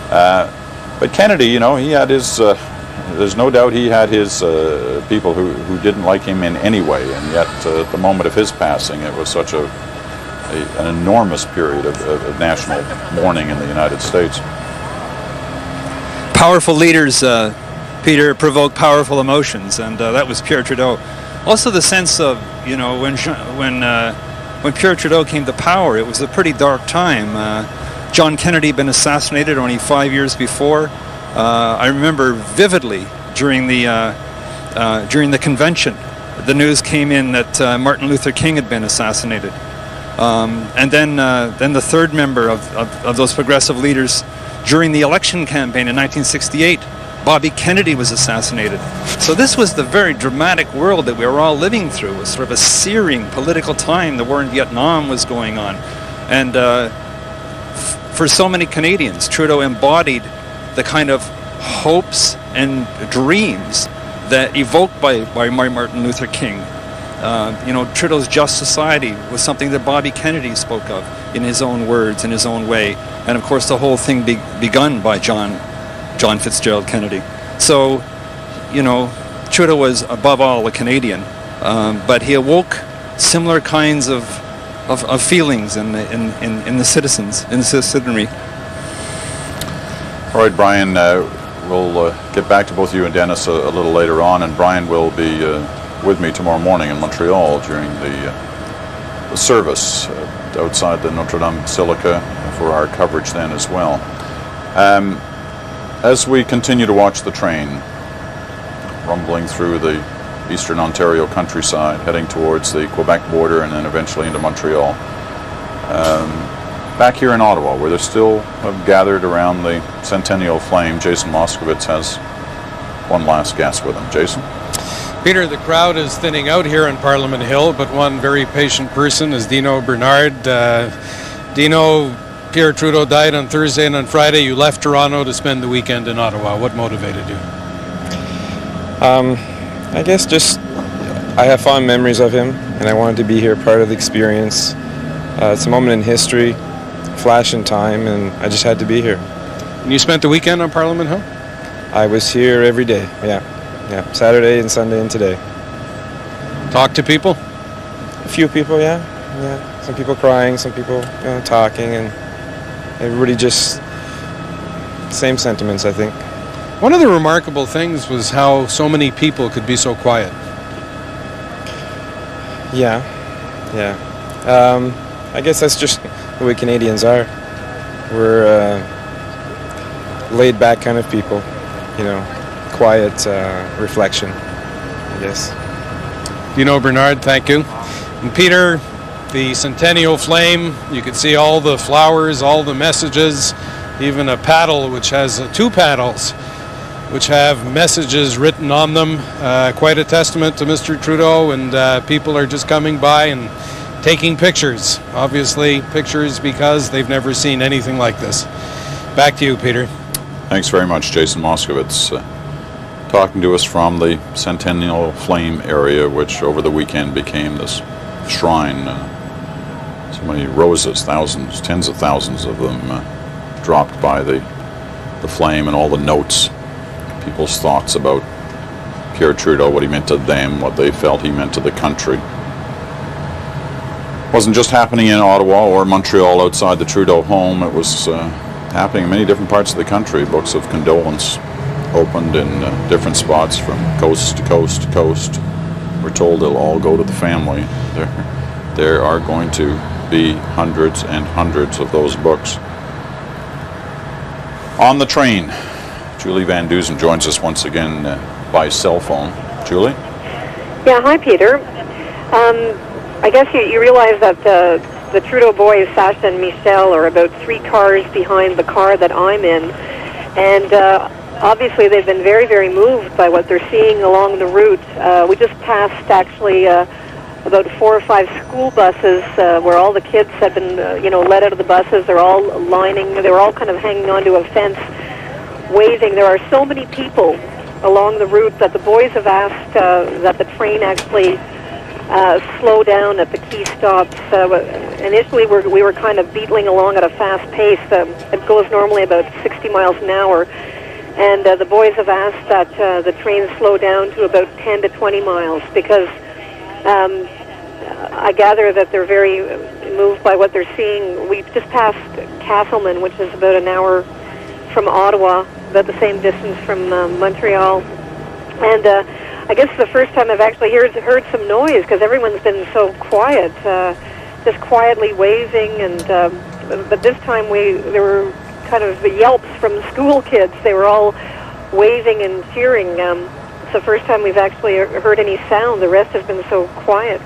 But Kennedy, he had his, there's no doubt he had his people who didn't like him in any way, and yet at the moment of his passing, it was such an enormous period of national mourning in the United States. Powerful leaders, Peter, provoke powerful emotions, and that was Pierre Trudeau. Also, the sense of, you know, when Pierre Trudeau came to power, it was a pretty dark time. John Kennedy had been assassinated only 5 years before. I remember vividly during the convention, the news came in that Martin Luther King had been assassinated. And then the third member of those progressive leaders during the election campaign in 1968, Bobby Kennedy was assassinated. So this was the very dramatic world that we were all living through. It was sort of a searing political time. The war in Vietnam was going on. And for so many Canadians, Trudeau embodied the kind of hopes and dreams that evoked by Martin Luther King. You know, Trudeau's Just Society was something that Bobby Kennedy spoke of in his own words, in his own way. And of course, the whole thing begun by John Fitzgerald Kennedy. So, you know, Trudeau was above all a Canadian, but he awoke similar kinds of feelings in the citizens, in the citizenry. All right, Brian, we'll get back to both you and Dennis a little later on, and Brian will be with me tomorrow morning in Montreal during the service outside the Notre Dame Basilica for our coverage then as well. As we continue to watch the train rumbling through the eastern Ontario countryside, heading towards the Quebec border and then eventually into Montreal, back here in Ottawa, where they're still gathered around the Centennial Flame, Jason Moskowitz has one last guest with him. Jason? Peter, the crowd is thinning out here on Parliament Hill, but one very patient person is Dino Bernard. Dino, Pierre Trudeau died on Thursday, and on Friday you left Toronto to spend the weekend in Ottawa. What motivated you? I guess just I have fond memories of him, and I wanted to be here, part of the experience. It's a moment in history, flash in time, and I just had to be here. And you spent the weekend on Parliament Hill? I was here every day, yeah, Saturday and Sunday and today. Talk to people? A few people, yeah. Some people crying, some people talking, and everybody just same sentiments, I think. One of the remarkable things was how so many people could be so quiet. Yeah. I guess that's just the way Canadians are. We're laid-back kind of people, quiet reflection, I guess. Dino Bernard, thank you. And Peter, the Centennial Flame, you can see all the flowers, all the messages, even a paddle which has two paddles which have messages written on them. Quite a testament to Mr. Trudeau, and people are just coming by and taking pictures. Obviously pictures because they've never seen anything like this. Back to you, Peter. Thanks very much, Jason Moskowitz, talking to us from the Centennial Flame area, which over the weekend became this shrine. So many roses, thousands, tens of thousands of them dropped by the flame, and all the notes, people's thoughts about Pierre Trudeau, what he meant to them, what they felt he meant to the country. It wasn't just happening in Ottawa or Montreal outside the Trudeau home. It was happening in many different parts of the country. Books of condolence opened in different spots from coast to coast to coast. We're told they'll all go to the family. There are going to be hundreds and hundreds of those books. On the train, Julie Van Dusen joins us once again by cell phone. Julie? Yeah, hi, Peter. I guess you realize that the Trudeau boys, Sasha and Michelle, are about 3 cars behind the car that I'm in. And obviously they've been very, very moved by what they're seeing along the route. We just passed, actually, about 4 or 5 school buses where all the kids had been, let out of the buses. They're all they were all kind of hanging onto a fence, waving. There are so many people along the route that the boys have asked that the train actually slow down at the key stops. Initially, we were kind of beetling along at a fast pace. It goes normally about 60 miles an hour. And the boys have asked that the train slow down to about 10 to 20 miles because I gather that they're very moved by what they're seeing. We just passed Castleman, which is about an hour from Ottawa, about the same distance from Montreal. And I guess it's the first time I've actually heard some noise, because everyone's been so quiet, just quietly waving. And but this time there were kind of yelps from school kids. They were all waving and cheering. It's the first time we've actually heard any sound. The rest has been so quiet.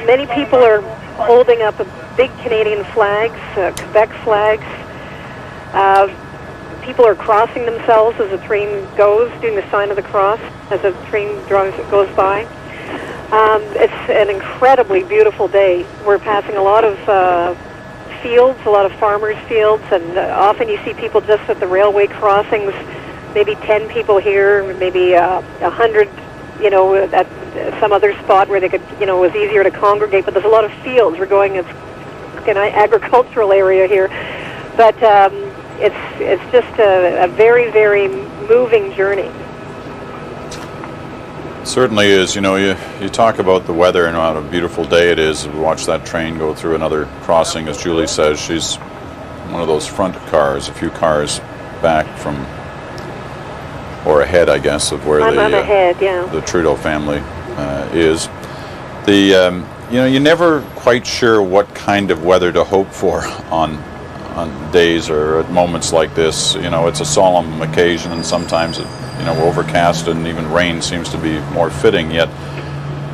Many people are holding up big Canadian flags, Quebec flags. People are crossing themselves as the train goes, doing the sign of the cross as the train goes by. It's an incredibly beautiful day. We're passing a lot of fields, a lot of farmers' fields, and often you see people just at the railway crossings, maybe 10 people here, maybe 100, at some other spot where they could, it was easier to congregate, but there's a lot of fields. We're going, it's an agricultural area here, but it's just a very, very moving journey. Certainly is. You talk about the weather and what a beautiful day it is. We watch that train go through another crossing, as Julie says. She's one of those front cars, a few cars back from, or ahead, I guess, of where I'm ahead, yeah. the Trudeau family is. You're never quite sure what kind of weather to hope for on days or at moments like this. It's a solemn occasion, and sometimes overcast and even rain seems to be more fitting. Yet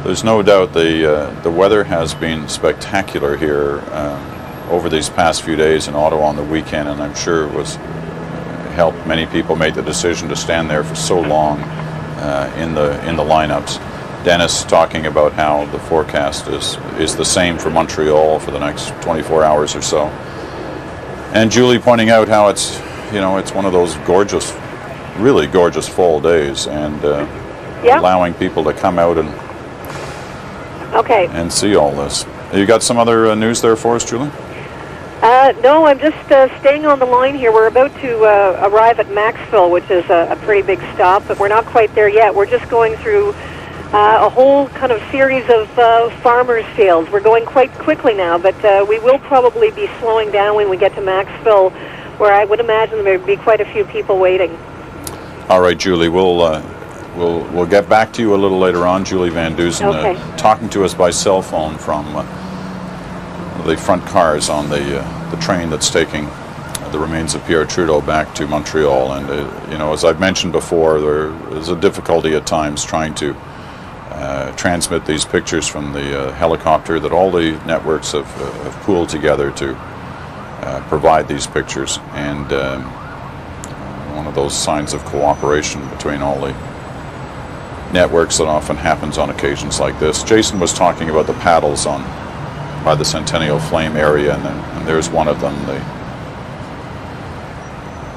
there's no doubt the weather has been spectacular here over these past few days in Ottawa on the weekend, and I'm sure it was helped many people make the decision to stand there for so long in the lineups. Dennis talking about how the forecast is the same for Montreal for the next 24 hours or so, and Julie pointing out how it's one of those gorgeous, really gorgeous fall days, and allowing people to come out and see all this. You got some other news there for us, Julie? No, I'm just staying on the line here. We're about to arrive at Maxville, which is a pretty big stop, but we're not quite there yet. We're just going through a whole kind of series of farmers' fields. We're going quite quickly now, but we will probably be slowing down when we get to Maxville, where I would imagine there would be quite a few people waiting. All right, Julie, we'll get back to you a little later on. Julie Van Dusen talking to us by cell phone from the front cars on the train that's taking the remains of Pierre Trudeau back to Montreal. And as I've mentioned before, there is a difficulty at times trying to transmit these pictures from the helicopter that all the networks have pooled together to provide these pictures, and one of those signs of cooperation between all the networks that often happens on occasions like this. Jason was talking about the paddles by the Centennial Flame area, and there's one of them.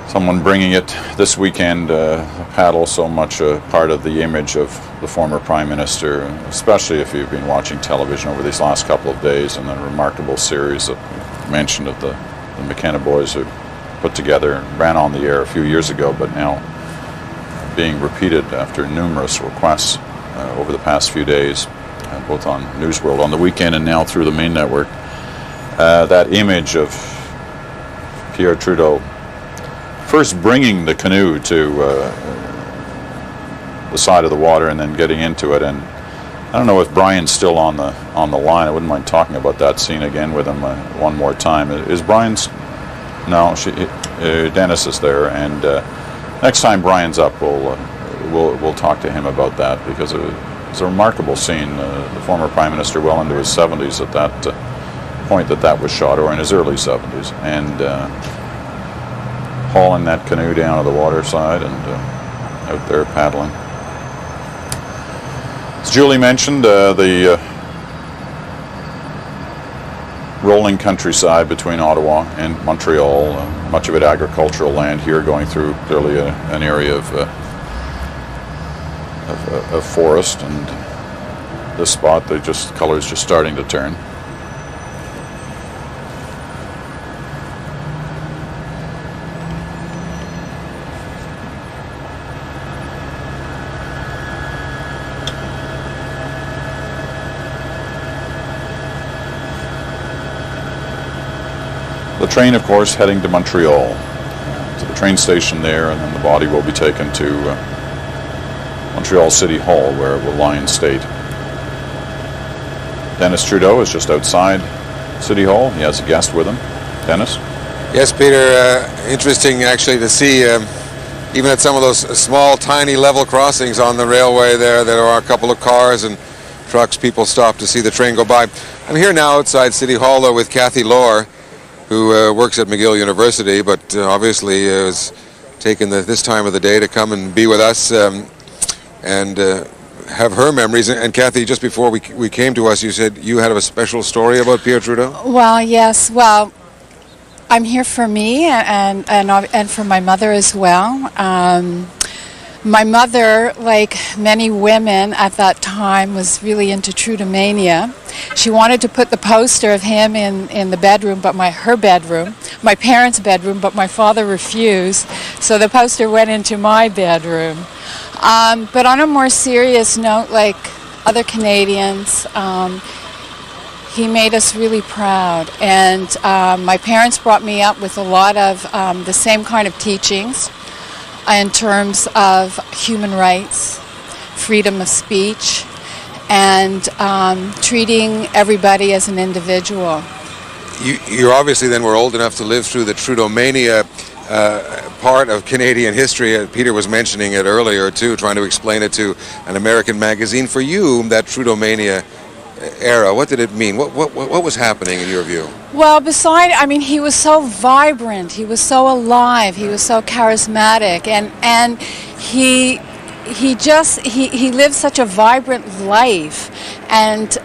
Someone bringing it this weekend, a paddle, so much a part of the image of the former Prime Minister, especially if you've been watching television over these last couple of days, and the remarkable series that you mentioned of the McKenna boys who put together and ran on the air a few years ago, but now being repeated after numerous requests over the past few days, both on News World on the weekend and now through the main network. That image of Pierre Trudeau first bringing the canoe to the side of the water and then getting into it. And I don't know if Brian's still on the line. I wouldn't mind talking about that scene again with him one more time. Is Brian's? No, Dennis is there, and next time Brian's up, we'll talk to him about that, because it was a remarkable scene. The former Prime Minister, well into his 70s at that point that was shot, or in his early 70s, and hauling that canoe down to the water side and out there paddling. As Julie mentioned, the rolling countryside between Ottawa and Montreal, much of it agricultural land here, going through clearly an area of forest, and this spot, the colors just starting to turn. The train, of course, heading to Montreal. to the train station there, and then the body will be taken to Montreal City Hall, where it will lie in state. Dennis Trudeau is just outside City Hall. He has a guest with him. Dennis? Yes, Peter, interesting actually to see, even at some of those small, tiny level crossings on the railway there are a couple of cars and trucks. People stop to see the train go by. I'm here now outside City Hall, though, with Kathy Lohr, who works at McGill University, but obviously has taken this time of the day to come and be with us and have her memories. And Kathy, just before we came to us, you said you had a special story about Pierre Trudeau? Well, yes. Well, I'm here for me and for my mother as well. My mother, like many women at that time, was really into Trudeau-mania. She wanted to put the poster of him in the bedroom, but her bedroom, my parents' bedroom, but my father refused. So the poster went into my bedroom. But on a more serious note, like other Canadians, he made us really proud. And my parents brought me up with a lot of the same kind of teachings in terms of human rights, freedom of speech, and treating everybody as an individual. You obviously then were old enough to live through the Trudeau-mania part of Canadian history. Peter was mentioning it earlier too, trying to explain it to an American magazine. For you, that Trudeau-mania era, what did it mean? What was happening in your view? Well, he was so vibrant, he was so alive, he was so charismatic, and he lived such a vibrant life, and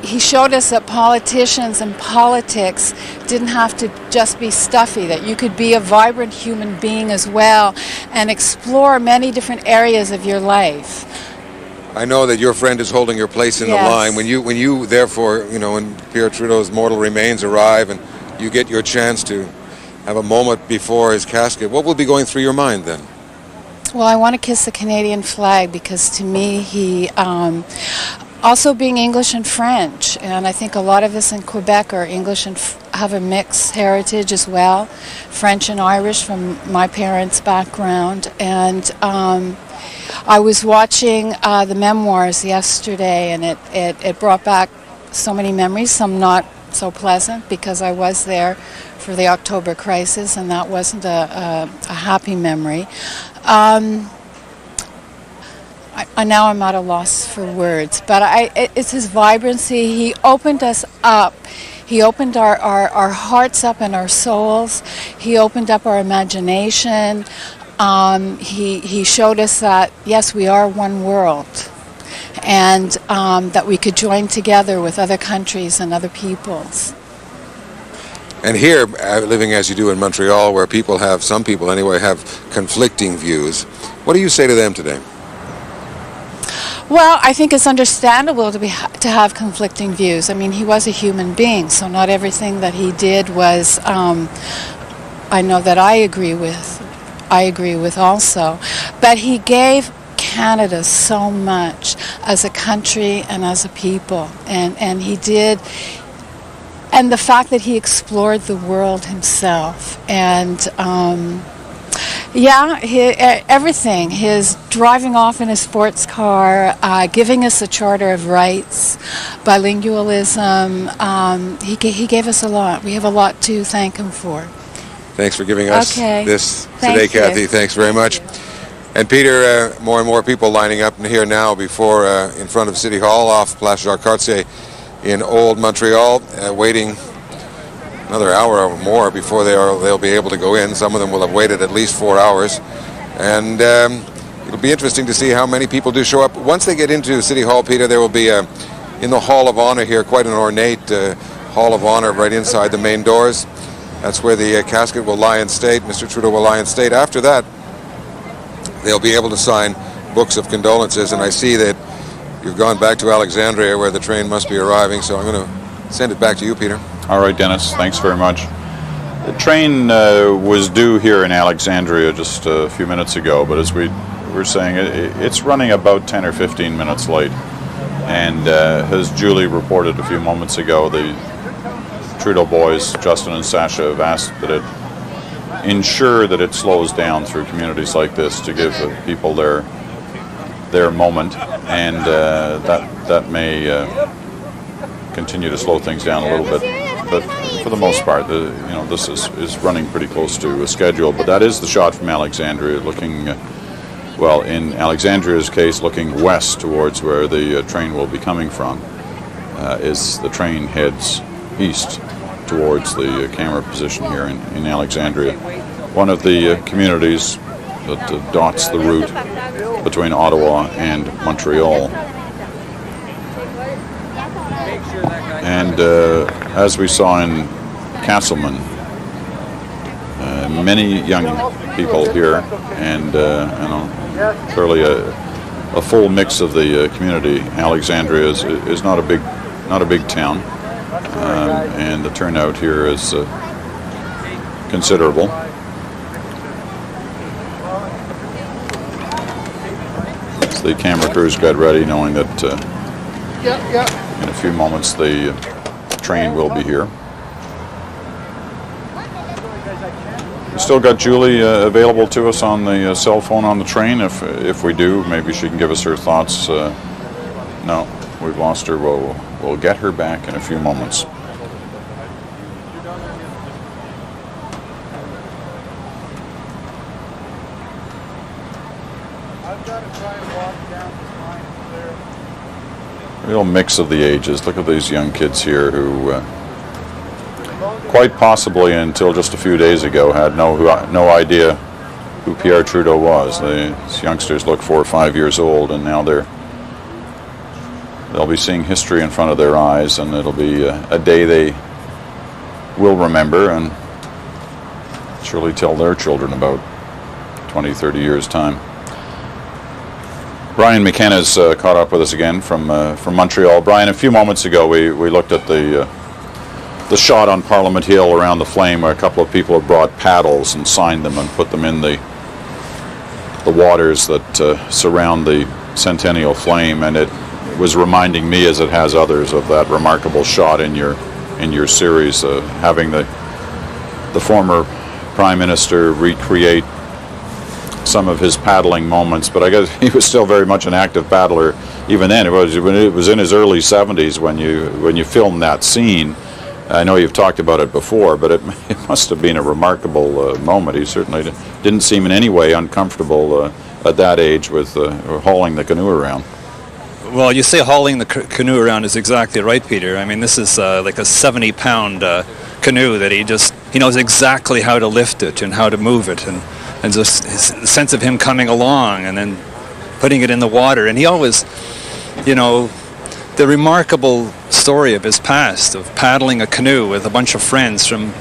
he showed us that politicians and politics didn't have to just be stuffy, that you could be a vibrant human being as well and explore many different areas of your life. I know that your friend is holding your place in the line. When you therefore, when Pierre Trudeau's mortal remains arrive and you get your chance to have a moment before his casket, what will be going through your mind then? Well, I want to kiss the Canadian flag because to me he, also being English and French, and I think a lot of us in Quebec are English and have a mixed heritage as well, French and Irish from my parents' background, and I was watching the memoirs yesterday, and it brought back so many memories, some not so pleasant because I was there for the October crisis, and that wasn't a happy memory. Now I'm at a loss for words, but it's his vibrancy. He opened us up. He opened our hearts up and our souls. He opened up our imagination. He showed us that, yes, we are one world, and that we could join together with other countries and other peoples. And here, living as you do in Montreal, where some people anyway, have conflicting views, what do you say to them today? Well, I think it's understandable to have conflicting views. I mean, he was a human being, so not everything that he did was, I know that I agree with also. But he gave Canada so much as a country and as a people, and he did. And the fact that he explored the world himself, and everything, his driving off in his sports car, giving us a Charter of Rights, bilingualism, he gave us a lot. We have a lot to thank him for. Thanks for giving us this Thank today, Kathy. Thanks very much. And Peter, more and more people lining up here now before in front of City Hall off Place Jacques-Cartier in Old Montreal, waiting another hour or more before they'll be able to go in. Some of them will have waited at least 4 hours, and it'll be interesting to see how many people do show up. Once they get into City Hall, Peter, there will be in the Hall of Honor here, quite an ornate Hall of Honor right inside the main doors. That's where the casket will lie in state. Mr. Trudeau will lie in state. After that, they'll be able to sign books of condolences, and I see that you've gone back to Alexandria where the train must be arriving, so I'm going to send it back to you, Peter. All right, Dennis, thanks very much. The train was due here in Alexandria just a few minutes ago, but as we were saying, it's running about 10 or 15 minutes late. And as Julie reported a few moments ago, the Trudeau boys, Justin and Sasha, have asked that it ensure that it slows down through communities like this to give the people their moment, and that may continue to slow things down a little bit. But for the most part, this is running pretty close to a schedule. But that is the shot from Alexandria, looking, well, in Alexandria's case, looking west towards where the train will be coming from, as the train heads east towards the camera position here in Alexandria, one of the communities that dots the route between Ottawa and Montreal. And as we saw in Castleman, many young people here, and clearly a full mix of the community. Alexandria is not a big town, and the turnout here is considerable. As the camera crews got ready, knowing that in a few moments the train will be here. We still got Julie available to us on the cell phone on the train. If we do, maybe she can give us her thoughts. No, we've lost her. We'll get her back in a few moments. Real mix of the ages. Look at these young kids here who quite possibly until just a few days ago had no idea who Pierre Trudeau was. These youngsters look 4 or 5 years old, and now they'll be seeing history in front of their eyes, and it'll be a day they will remember and surely tell their children about 20, 30 years' time. Brian McKenna's caught up with us again from Montreal. Brian, a few moments ago we looked at the shot on Parliament Hill around the flame, where a couple of people have brought paddles and signed them and put them in the waters that surround the Centennial Flame, and it was reminding me, as it has others, of that remarkable shot in your series, having the former Prime Minister recreate some of his paddling moments. But I guess he was still very much an active paddler even then. It was in his early 70s when you filmed that scene. I know you've talked about it before, but it must have been a remarkable moment. He certainly didn't seem in any way uncomfortable at that age with hauling the canoe around. Well, you say hauling the canoe around is exactly right, Peter. I mean, this is like a 70-pound canoe that he knows exactly how to lift it and how to move it, and just his sense of him coming along and then putting it in the water. And he always, the remarkable story of his past, of paddling a canoe with a bunch of friends from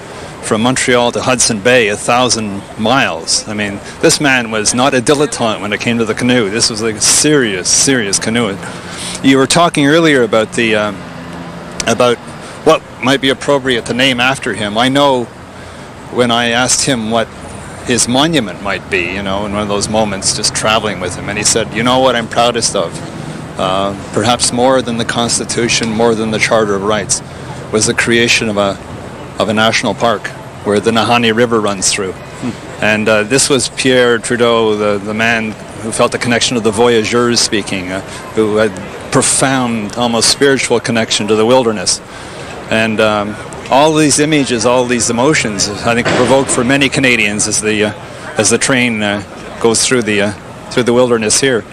Montreal to Hudson Bay, 1,000 miles. I mean, this man was not a dilettante when it came to the canoe. This was like a serious canoe. You were talking earlier about about what might be appropriate to name after him. I know when I asked him what his monument might be, in one of those moments just traveling with him, and he said, what I'm proudest of, perhaps more than the Constitution, more than the Charter of Rights, was the creation of a national park where the Nahanni River runs through. And this was Pierre Trudeau, the man who felt the connection of the voyageurs speaking, who had profound, almost spiritual connection to the wilderness. And all these images, all these emotions, I think, provoked for many Canadians as the train goes through the wilderness here.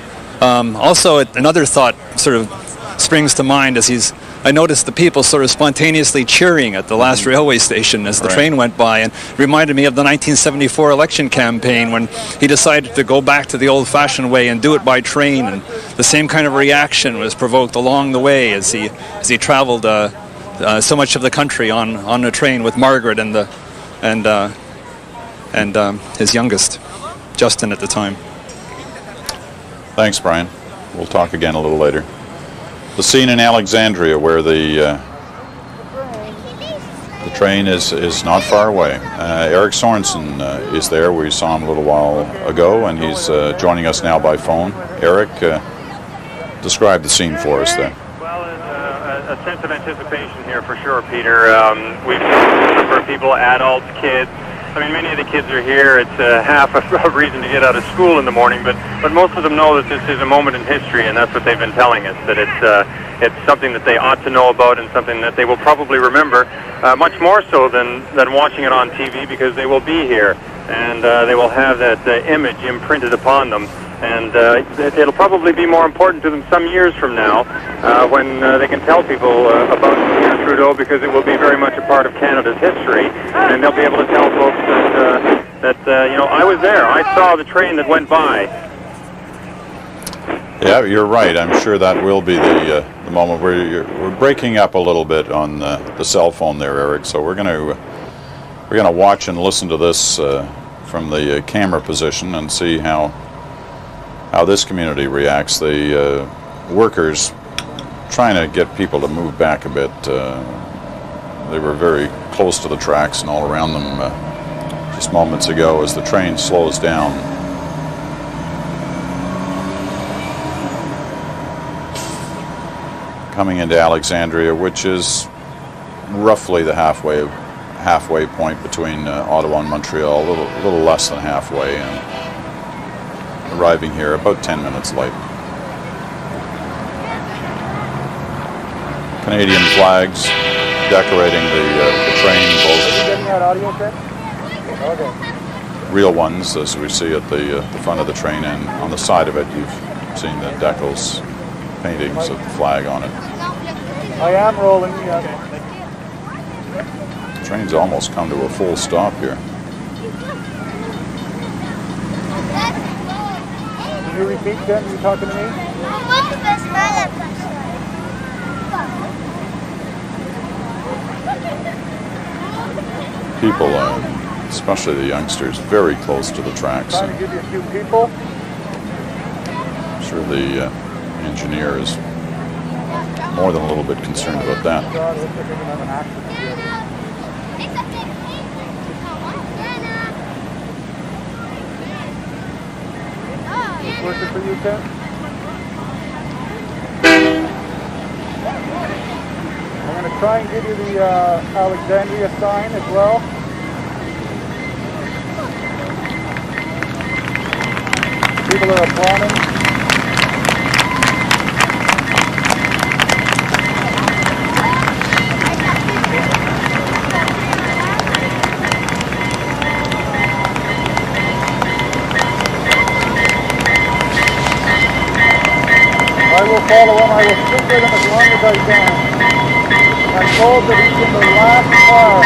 Also, another thought sort of springs to mind as I noticed the people sort of spontaneously cheering at the last railway station as the train went by, and reminded me of the 1974 election campaign when he decided to go back to the old-fashioned way and do it by train, and the same kind of reaction was provoked along the way as he traveled so much of the country on a train with Margaret and his youngest, Justin, at the time. Thanks, Brian. We'll talk again a little later. The scene in Alexandria where the train is not far away. Eric Sorensen is there. We saw him a little while ago, and he's joining us now by phone. Eric, describe the scene for us there. Well, a sense of anticipation here for sure, Peter. We've seen a number of people, adults, kids, I mean, many of the kids are here. It's half a reason to get out of school in the morning, but most of them know that this is a moment in history, and that's what they've been telling us, that it's something that they ought to know about and something that they will probably remember, much more so than watching it on TV, because they will be here, and they will have that image imprinted upon them. And it'll probably be more important to them some years from now when they can tell people about Pierre Trudeau, because it will be very much a part of Canada's history, and they'll be able to tell folks that you know, I was there. I saw the train that went by. Yeah, you're right. I'm sure that will be the moment where we're breaking up a little bit on the cell phone there, Eric. So we're gonna watch and listen to this from the camera position and see how this community reacts. The workers trying to get people to move back a bit. They were very close to the tracks and all around them just moments ago as the train slows down. Coming into Alexandria, which is roughly the halfway point between Ottawa and Montreal, a little less than halfway, and arriving here about 10 minutes late. Canadian flags decorating the train, both real ones, as we see at the front of the train, and on the side of it you've seen the decals, paintings of the flag on it. I am rolling, yeah. The train's almost come to a full stop here. Can you repeat, Ken? Are you talking to me? People, especially the youngsters, very close to the tracks. Trying to give you a few people. I'm sure the engineer is more than a little bit concerned about that. God, looks like we're gonna have an accident here. Is this working for you, Ken? I'm going to try and give you the Alexandria sign as well. People are applauding. I will follow him. I will stick with him as long as I can. I'm told that he's in the last car.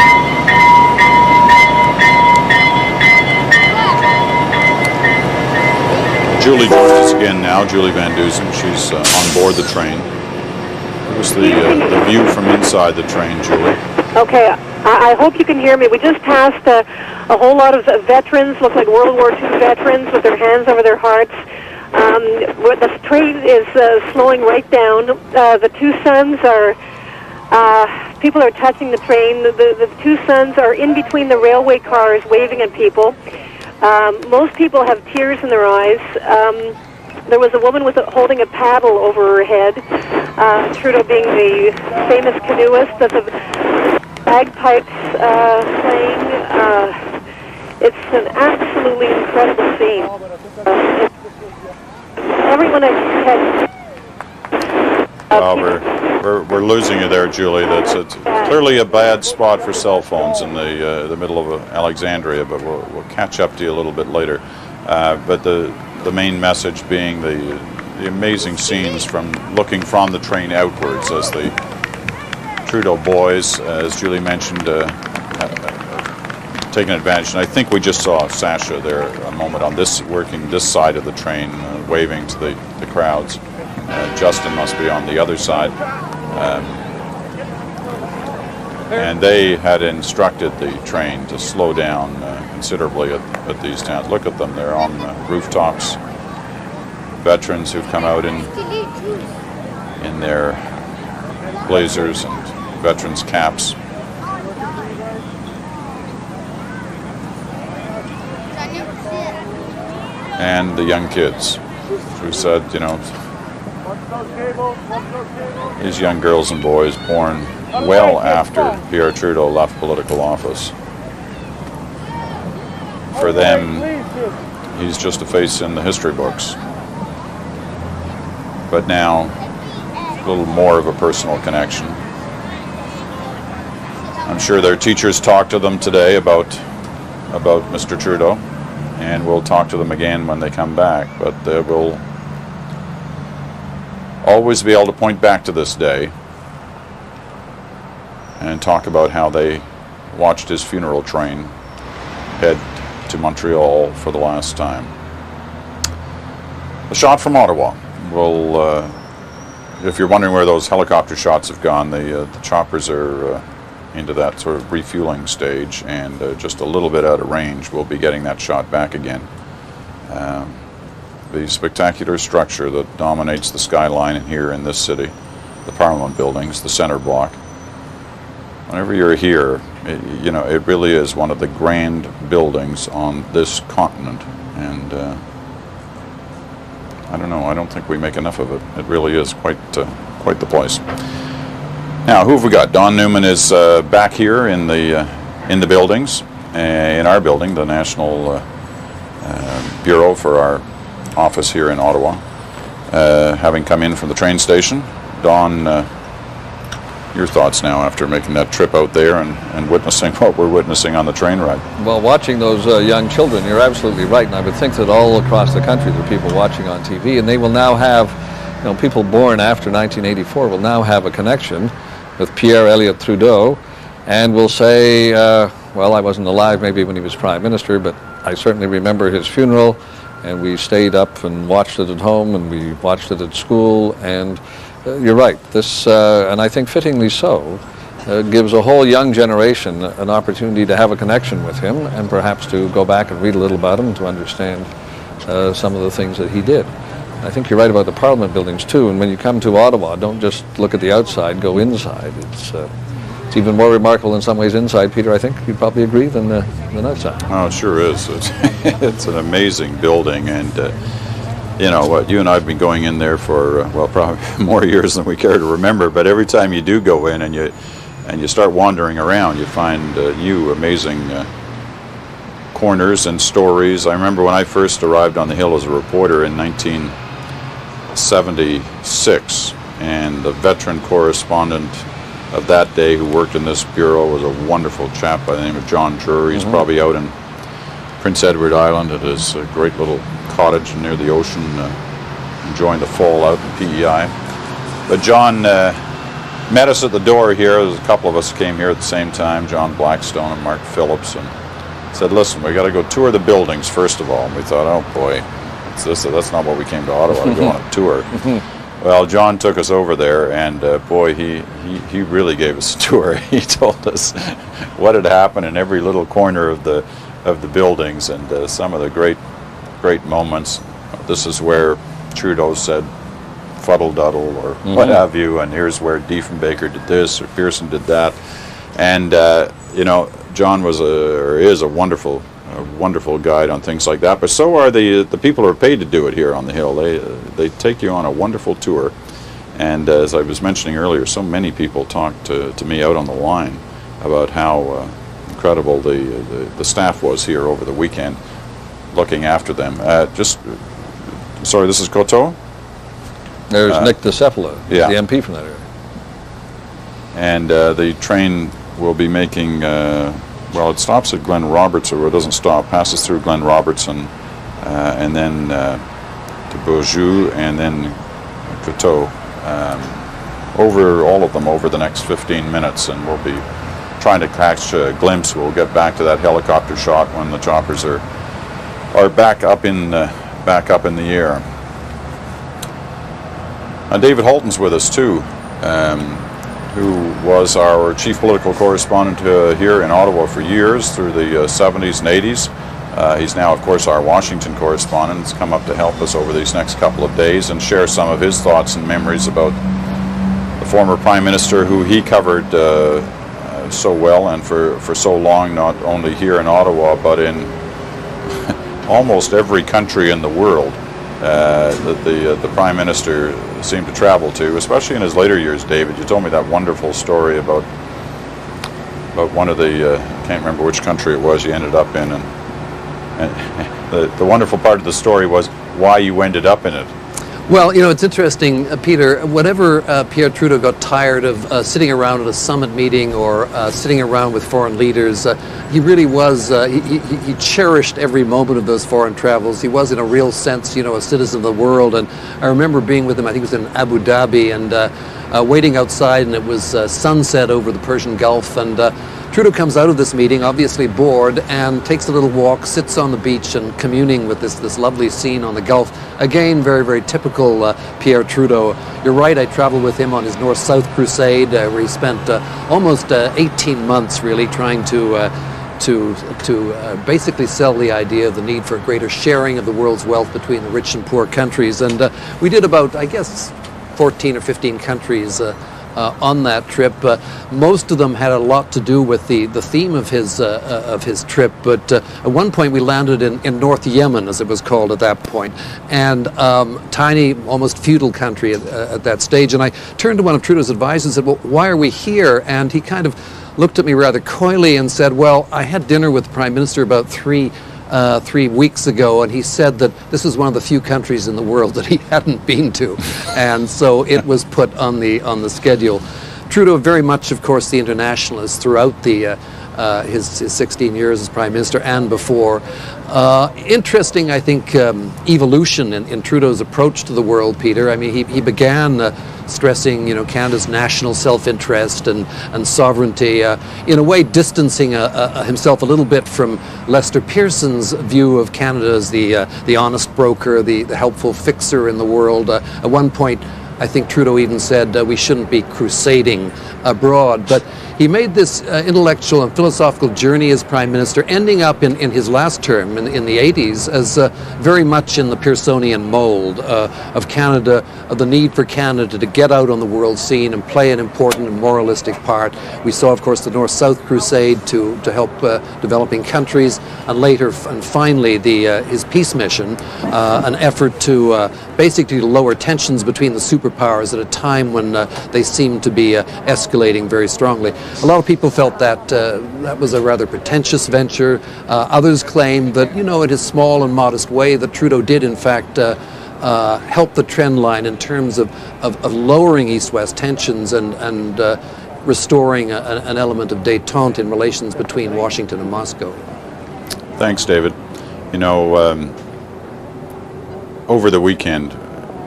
Julie joins us again now, Julie Van Dusen. She's on board the train. It was the view from inside the train, Julie. Okay, I hope you can hear me. We just passed a whole lot of veterans, look like World War II veterans with their hands over their hearts. The train is slowing right down. The two sons are, people are touching the train. The two sons are in between the railway cars waving at people. Most people have tears in their eyes. There was a woman holding a paddle over her head. Trudeau being the famous canoeist, the bagpipes playing. It's an absolutely incredible scene. Everyone I've had. We're losing you there, Julie. It's clearly a bad spot for cell phones in the middle of Alexandria, but we'll catch up to you a little bit later. But the main message being the amazing scenes from looking from the train outwards as the Trudeau boys, as Julie mentioned, taking advantage. And I think we just saw Sasha there a moment on working this side of the train, waving to the crowds. Justin must be on the other side. And they had instructed the train to slow down considerably at these towns. Look at them, they're on rooftops. Veterans who've come out in their blazers and veterans caps. And the young kids who said, you know, these young girls and boys born well after Pierre Trudeau left political office. for them, he's just a face in the history books. But now, a little more of a personal connection. I'm sure their teachers talked to them today about Mr. Trudeau, and we'll talk to them again when they come back. But they will always be able to point back to this day and talk about how they watched his funeral train head to Montreal for the last time. A shot from Ottawa. Well, if you're wondering where those helicopter shots have gone, the choppers are into that sort of refueling stage, and just a little bit out of range. We'll be getting that shot back again. The spectacular structure that dominates the skyline here in this city, the Parliament buildings, the centre block. Whenever you're here, it really is one of the grand buildings on this continent, and I don't know, I don't think we make enough of it. It really is quite the place. Now, who have we got? Don Newman is back here in the buildings, in our building, the National Bureau for our office here in Ottawa, having come in from the train station. Don, your thoughts now after making that trip out there and witnessing what we're witnessing on the train ride? Well, watching those young children, you're absolutely right, and I would think that all across the country there are people watching on TV, and they will now have, people born after 1984 will now have a connection with Pierre Elliott Trudeau, and will say, well, I wasn't alive maybe when he was Prime Minister, but I certainly remember his funeral, and we stayed up and watched it at home, and we watched it at school, and you're right, this, and I think fittingly so, gives a whole young generation an opportunity to have a connection with him, and perhaps to go back and read a little about him, to understand some of the things that he did. I think you're right about the Parliament buildings too, and when you come to Ottawa, don't just look at the outside, go inside. It's even more remarkable in some ways inside, Peter, I think you'd probably agree, than outside. Oh, it sure is. It's an amazing building, and you and I have been going in there for, well, probably more years than we care to remember, but every time you do go in and you start wandering around, you find new amazing corners and stories. I remember when I first arrived on the Hill as a reporter in 1976, and the veteran correspondent of that day who worked in this bureau was a wonderful chap by the name of John Drury. He's probably out in Prince Edward Island at his great little cottage near the ocean, enjoying the fall out in PEI. But John met us at the door here. There was a couple of us came here at the same time, John Blackstone and Mark Phillips, and said, listen, we got to go tour the buildings first of all. And we thought, oh boy, that's not what we came to Ottawa to go on a tour. Well, John took us over there, and boy, he really gave us a tour. He told us what had happened in every little corner of the buildings, and some of the great moments. This is where Trudeau said fuddle-duddle or what have you, and here's where Diefenbaker did this or Pearson did that. And John is a wonderful guide on things like that, but so are the people who are paid to do it here on the Hill. They take you on a wonderful tour, and as I was mentioning earlier, so many people talked to me out on the line about how incredible the staff was here over the weekend, looking after them. Sorry, this is Coteau? There's Nick DeCephala, the MP from that area. And the train will be making, well, it stops at Glen Robertson, or it doesn't stop, passes through Glen Robertson, and then to Beaujeu, and then Coteau, over all of them over the next 15 minutes, and we'll be trying to catch a glimpse. We'll get back to that helicopter shot when the choppers are back up in the air. David Holton's with us too, who was our chief political correspondent here in Ottawa for years through the 70s and 80s. He's now, of course, our Washington correspondent. He's come up to help us over these next couple of days and share some of his thoughts and memories about the former Prime Minister who he covered so well and for so long, not only here in Ottawa, but in almost every country in the world that the Prime Minister seemed to travel to, especially in his later years. David, you told me that wonderful story about one of the, can't remember which country it was you ended up in, and the wonderful part of the story was why you ended up in it. Well, you know, it's interesting, Peter, whenever Pierre Trudeau got tired of sitting around at a summit meeting or sitting around with foreign leaders, he really was, he cherished every moment of those foreign travels. He was, in a real sense, you know, a citizen of the world. And I remember being with him, I think it was in Abu Dhabi, and waiting outside, and it was sunset over the Persian Gulf. And Trudeau comes out of this meeting, obviously bored, and takes a little walk, sits on the beach and communing with this lovely scene on the Gulf. Again, very, very typical Pierre Trudeau. You're right, I traveled with him on his North-South crusade, where he spent almost 18 months really trying to basically sell the idea of the need for greater sharing of the world's wealth between the rich and poor countries. And we did about, I guess, 14 or 15 countries on that trip. Most of them had a lot to do with the theme of his trip, but at one point we landed in North Yemen, as it was called at that point, and tiny, almost feudal country at that stage. And I turned to one of Trudeau's advisors and said, well, why are we here? And he kind of looked at me rather coyly and said, well, I had dinner with the Prime Minister about 3 weeks ago, and he said that this is one of the few countries in the world that he hadn't been to, and so it was put on the schedule. Trudeau very much, of course, the internationalist throughout his 16 years as Prime Minister and before. Interesting, I think, evolution in Trudeau's approach to the world, Peter. I mean, he began stressing, you know, Canada's national self-interest and sovereignty, in a way distancing himself a little bit from Lester Pearson's view of Canada as the honest broker, the helpful fixer in the world. At one point, I think Trudeau even said we shouldn't be crusading abroad. But he made this intellectual and philosophical journey as Prime Minister, ending up in his last term in the 80s as very much in the Pearsonian mold of Canada, of the need for Canada to get out on the world scene and play an important and moralistic part. We saw, of course, the North-South crusade to help developing countries, and later and finally his peace mission, an effort to basically lower tensions between the superpowers at a time when they seemed to be escalating very strongly. A lot of people felt that that was a rather pretentious venture. Others claimed that, you know, in his small and modest way, that Trudeau did, in fact, help the trend line in terms of lowering East-West tensions and restoring an element of détente in relations between Washington and Moscow. Thanks, David. You know, over the weekend,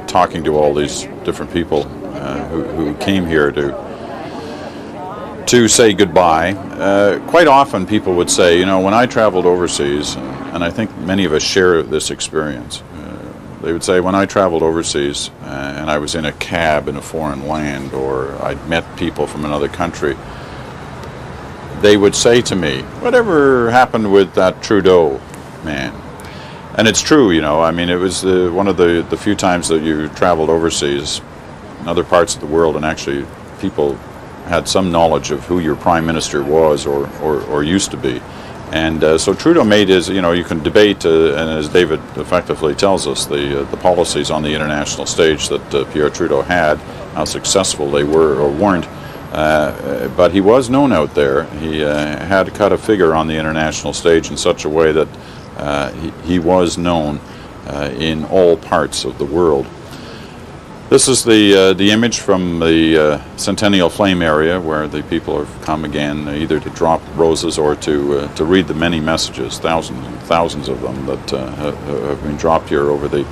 talking to all these different people who came here to say goodbye, quite often people would say, you know, when I traveled overseas, and I think many of us share this experience, they would say, when I traveled overseas and I was in a cab in a foreign land, or I'd met people from another country, they would say to me, whatever happened with that Trudeau man? And it's true, you know, I mean, it was one of the few times that you traveled overseas in other parts of the world, and actually people had some knowledge of who your Prime Minister was or used to be. And so Trudeau made his, you know, you can debate, and as David effectively tells us, the policies on the international stage that Pierre Trudeau had, how successful they were or weren't. But he was known out there. He had cut a figure on the international stage in such a way that he was known in all parts of the world. This is the image from the Centennial Flame area, where the people have come again, either to drop roses or to read the many messages, thousands and thousands of them that have been dropped here over the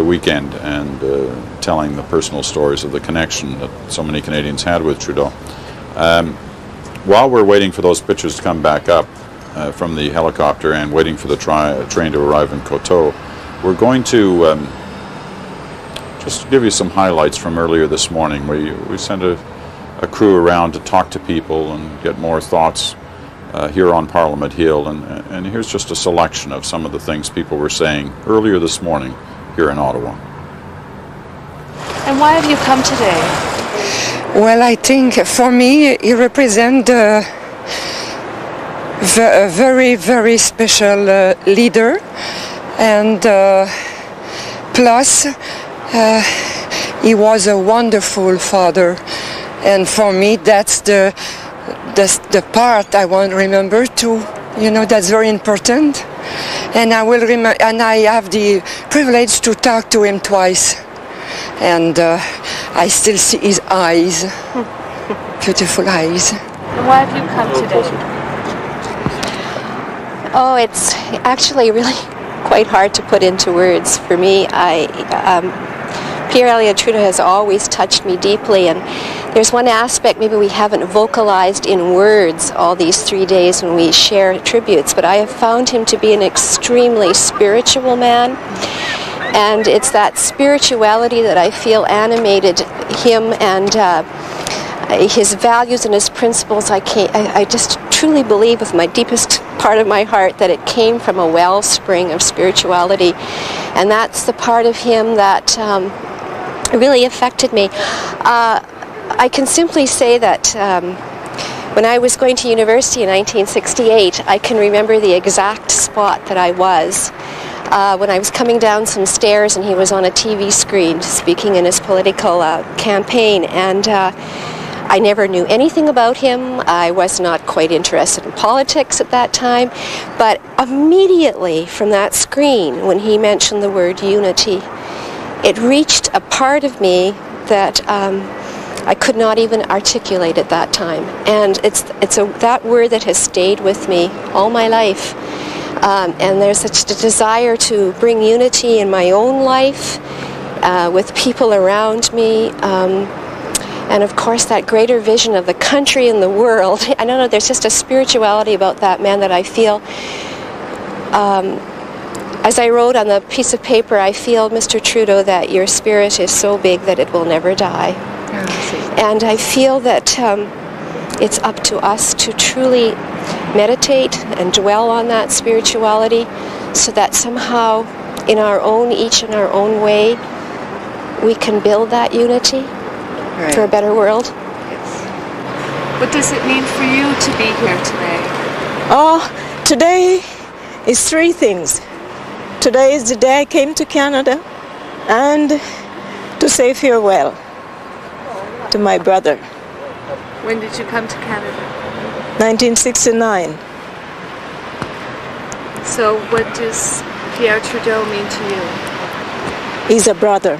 weekend, and telling the personal stories of the connection that so many Canadians had with Trudeau. While we're waiting for those pictures to come back up from the helicopter and waiting for the train to arrive in Coteau, we're going to just give you some highlights from earlier this morning. We sent a crew around to talk to people and get more thoughts here on Parliament Hill, and here's just a selection of some of the things people were saying earlier this morning here in Ottawa. And why have you come today? Well, I think for me he represents a very, very special leader, and plus he was a wonderful father, and for me that's the part I want to remember too. You know, that's very important. and I have the privilege to talk to him twice, and I still see his eyes, beautiful eyes. And why have you come today? Oh, it's actually really quite hard to put into words. For me, Pierre Elliott Trudeau has always touched me deeply, and there's one aspect maybe we haven't vocalized in words all these 3 days when we share tributes, but I have found him to be an extremely spiritual man, and it's that spirituality that I feel animated him, and his values and his principles. I just truly believe with my deepest part of my heart that it came from a wellspring of spirituality, and that's the part of him that really affected me. I can simply say that when I was going to university in 1968, I can remember the exact spot that I was when I was coming down some stairs and he was on a TV screen speaking in his political campaign, and I never knew anything about him. I was not quite interested in politics at that time, but immediately from that screen, when he mentioned the word unity, it reached a part of me that I could not even articulate at that time. And it's that word that has stayed with me all my life. And there's such a desire to bring unity in my own life with people around me. And of course that greater vision of the country and the world. I don't know, there's just a spirituality about that man that I feel. As I wrote on the piece of paper, I feel, Mr. Trudeau, that your spirit is so big that it will never die. And I feel that it's up to us to truly meditate and dwell on that spirituality so that somehow in our own, each in our own way, we can build that unity. Right. For a better world. Yes. What does it mean for you to be here today? Oh, today is three things. Today is the day I came to Canada and to say farewell to my brother. When did you come to Canada? 1969. So what does Pierre Trudeau mean to you? He's a brother.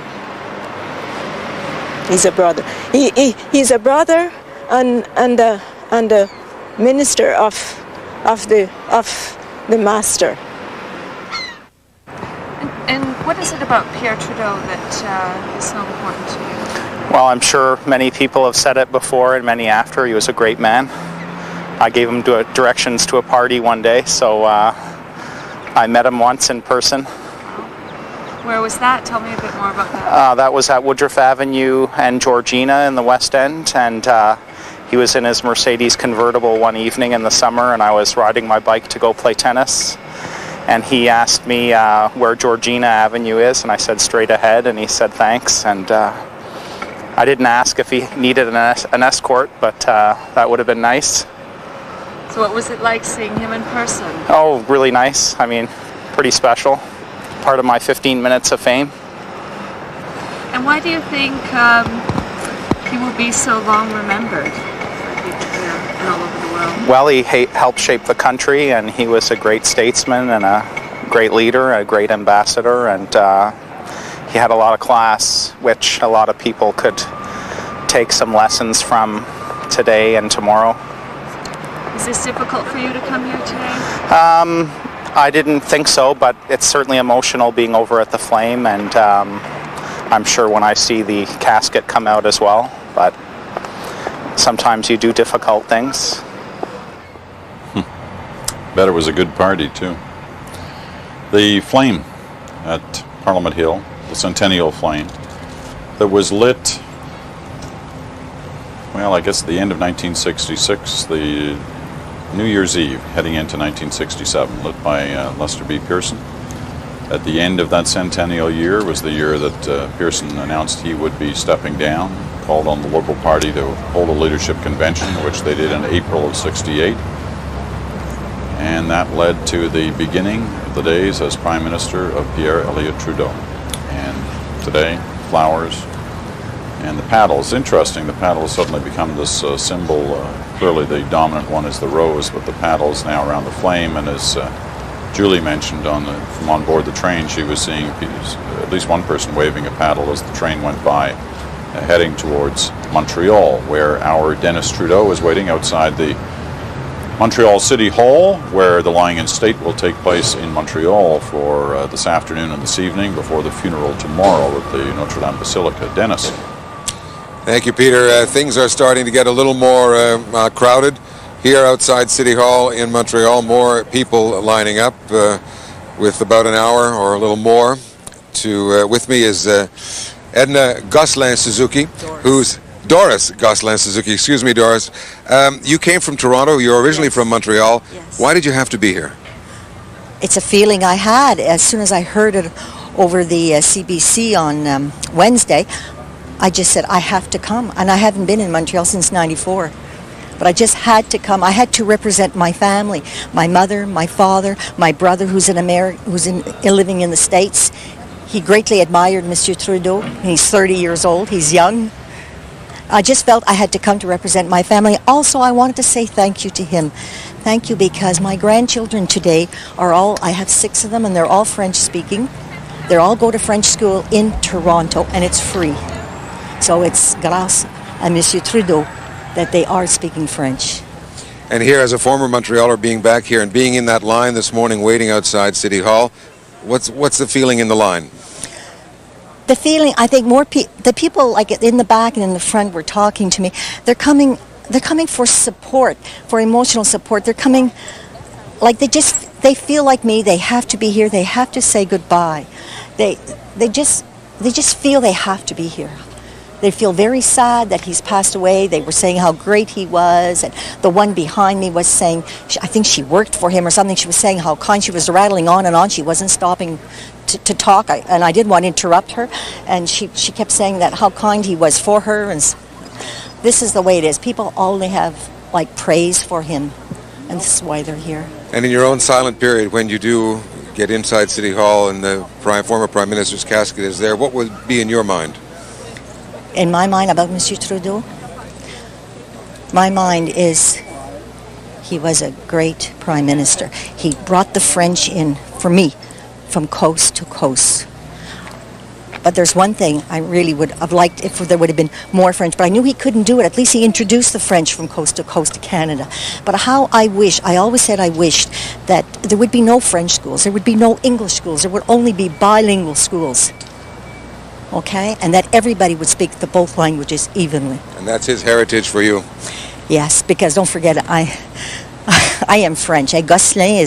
He's a brother. He's a brother and a minister of the master. And what is it about Pierre Trudeau that is so important to you? Well, I'm sure many people have said it before and many after. He was a great man. I gave him directions to a party one day, so I met him once in person. Where was that? Tell me a bit more about that. That was at Woodruff Avenue and Georgina in the West End, and he was in his Mercedes convertible one evening in the summer, and I was riding my bike to go play tennis, and he asked me where Georgina Avenue is, and I said straight ahead, and he said thanks, and I didn't ask if he needed an escort, but that would have been nice. So what was it like seeing him in person? Oh, really nice. I mean, pretty special. Part of my 15 minutes of fame. And why do you think he will be so long remembered by people here and all over the world? Well, he helped shape the country, and he was a great statesman and a great leader, a great ambassador, and he had a lot of class, which a lot of people could take some lessons from today and tomorrow. Is this difficult for you to come here today? I didn't think so, but it's certainly emotional being over at the Flame, and I'm sure when I see the casket come out as well, but sometimes you do difficult things. Bet it was a good party too. The flame at Parliament Hill, the Centennial Flame, that was lit, well, I guess at the end of 1966, the New Year's Eve, heading into 1967, lit by Lester B. Pearson. At the end of that centennial year was the year that Pearson announced he would be stepping down, called on the local party to hold a leadership convention, which they did in April of '68. And that led to the beginning of the days as Prime Minister of Pierre Elliott Trudeau. And today, flowers and the paddles. Interesting, the paddles suddenly become this symbol. Clearly the dominant one is the rose, but the paddles now around the flame, and as Julie mentioned from on board the train, she was seeing at least one person waving a paddle as the train went by, heading towards Montreal, where our Dennis Trudeau is waiting outside the Montreal City Hall, where the lying in state will take place in Montreal for this afternoon and this evening before the funeral tomorrow at the Notre Dame Basilica. Dennis. Thank you, Peter. Things are starting to get a little more crowded here outside City Hall in Montreal. More people lining up with about an hour or a little more. With me is Edna Gosselin-Suzuki, who's Doris Gosselin-Suzuki. Excuse me, Doris. You came from Toronto. You're originally from Montreal. Yes. Why did you have to be here? It's a feeling I had as soon as I heard it over the CBC on Wednesday. I just said, I have to come. And I haven't been in Montreal since '94. But I just had to come. I had to represent my family, my mother, my father, my brother who's in America, living in the States. He greatly admired Monsieur Trudeau. He's 30 years old. He's young. I just felt I had to come to represent my family. Also, I wanted to say thank you to him. Thank you because my grandchildren today I have 6 of them, and they're all French speaking. They all go to French school in Toronto, and it's free. So it's grâce à Monsieur Trudeau that they are speaking French. And here, as a former Montrealer, being back here and being in that line this morning, waiting outside City Hall, what's the feeling in the line? The feeling, I think the people like in the back and in the front were talking to me. They're coming for support, for emotional support. They're coming like they feel like me. They have to be here. They have to say goodbye. They just feel they have to be here. They feel very sad that he's passed away. They were saying how great he was. And the one behind me was saying, I think she worked for him or something. She was saying how kind. She was rattling on and on. She wasn't stopping to talk. And I didn't want to interrupt her. And she kept saying that how kind he was for her. And this is the way it is. People only have praise for him. And this is why they're here. And in your own silent period, when you do get inside City Hall and the former Prime Minister's casket is there, what would be in your mind? In my mind about Monsieur Trudeau, my mind is he was a great Prime Minister. He brought the French in, for me, from coast to coast. But there's one thing I really would have liked if there would have been more French, but I knew he couldn't do it. At least he introduced the French from coast to Canada. But how I always said I wished that there would be no French schools, there would be no English schools, there would only be bilingual schools. Okay, and that everybody would speak both languages evenly. And that's his heritage for you. Yes, because don't forget, I am French. Gosselin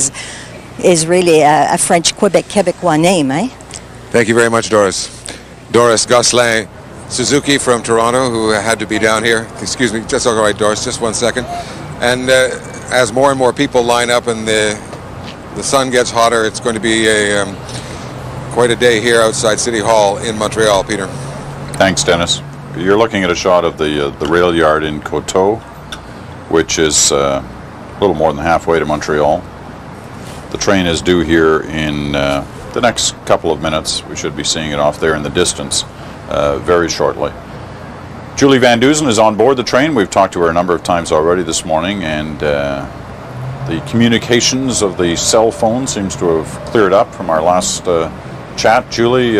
is really a French Quebecois name, eh? Thank you very much, Doris. Doris Gosselin-Suzuki from Toronto, who had to be down here. Excuse me, just all right, Doris, just 1 second. And as more and more people line up and the sun gets hotter, it's going to be quite a day here outside City Hall in Montreal, Peter. Thanks, Dennis. You're looking at a shot of the rail yard in Coteau, which is a little more than halfway to Montreal. The train is due here in the next couple of minutes. We should be seeing it off there in the distance very shortly. Julie Van Dusen is on board the train. We've talked to her a number of times already this morning, and the communications of the cell phone seems to have cleared up from our last chat. Julie,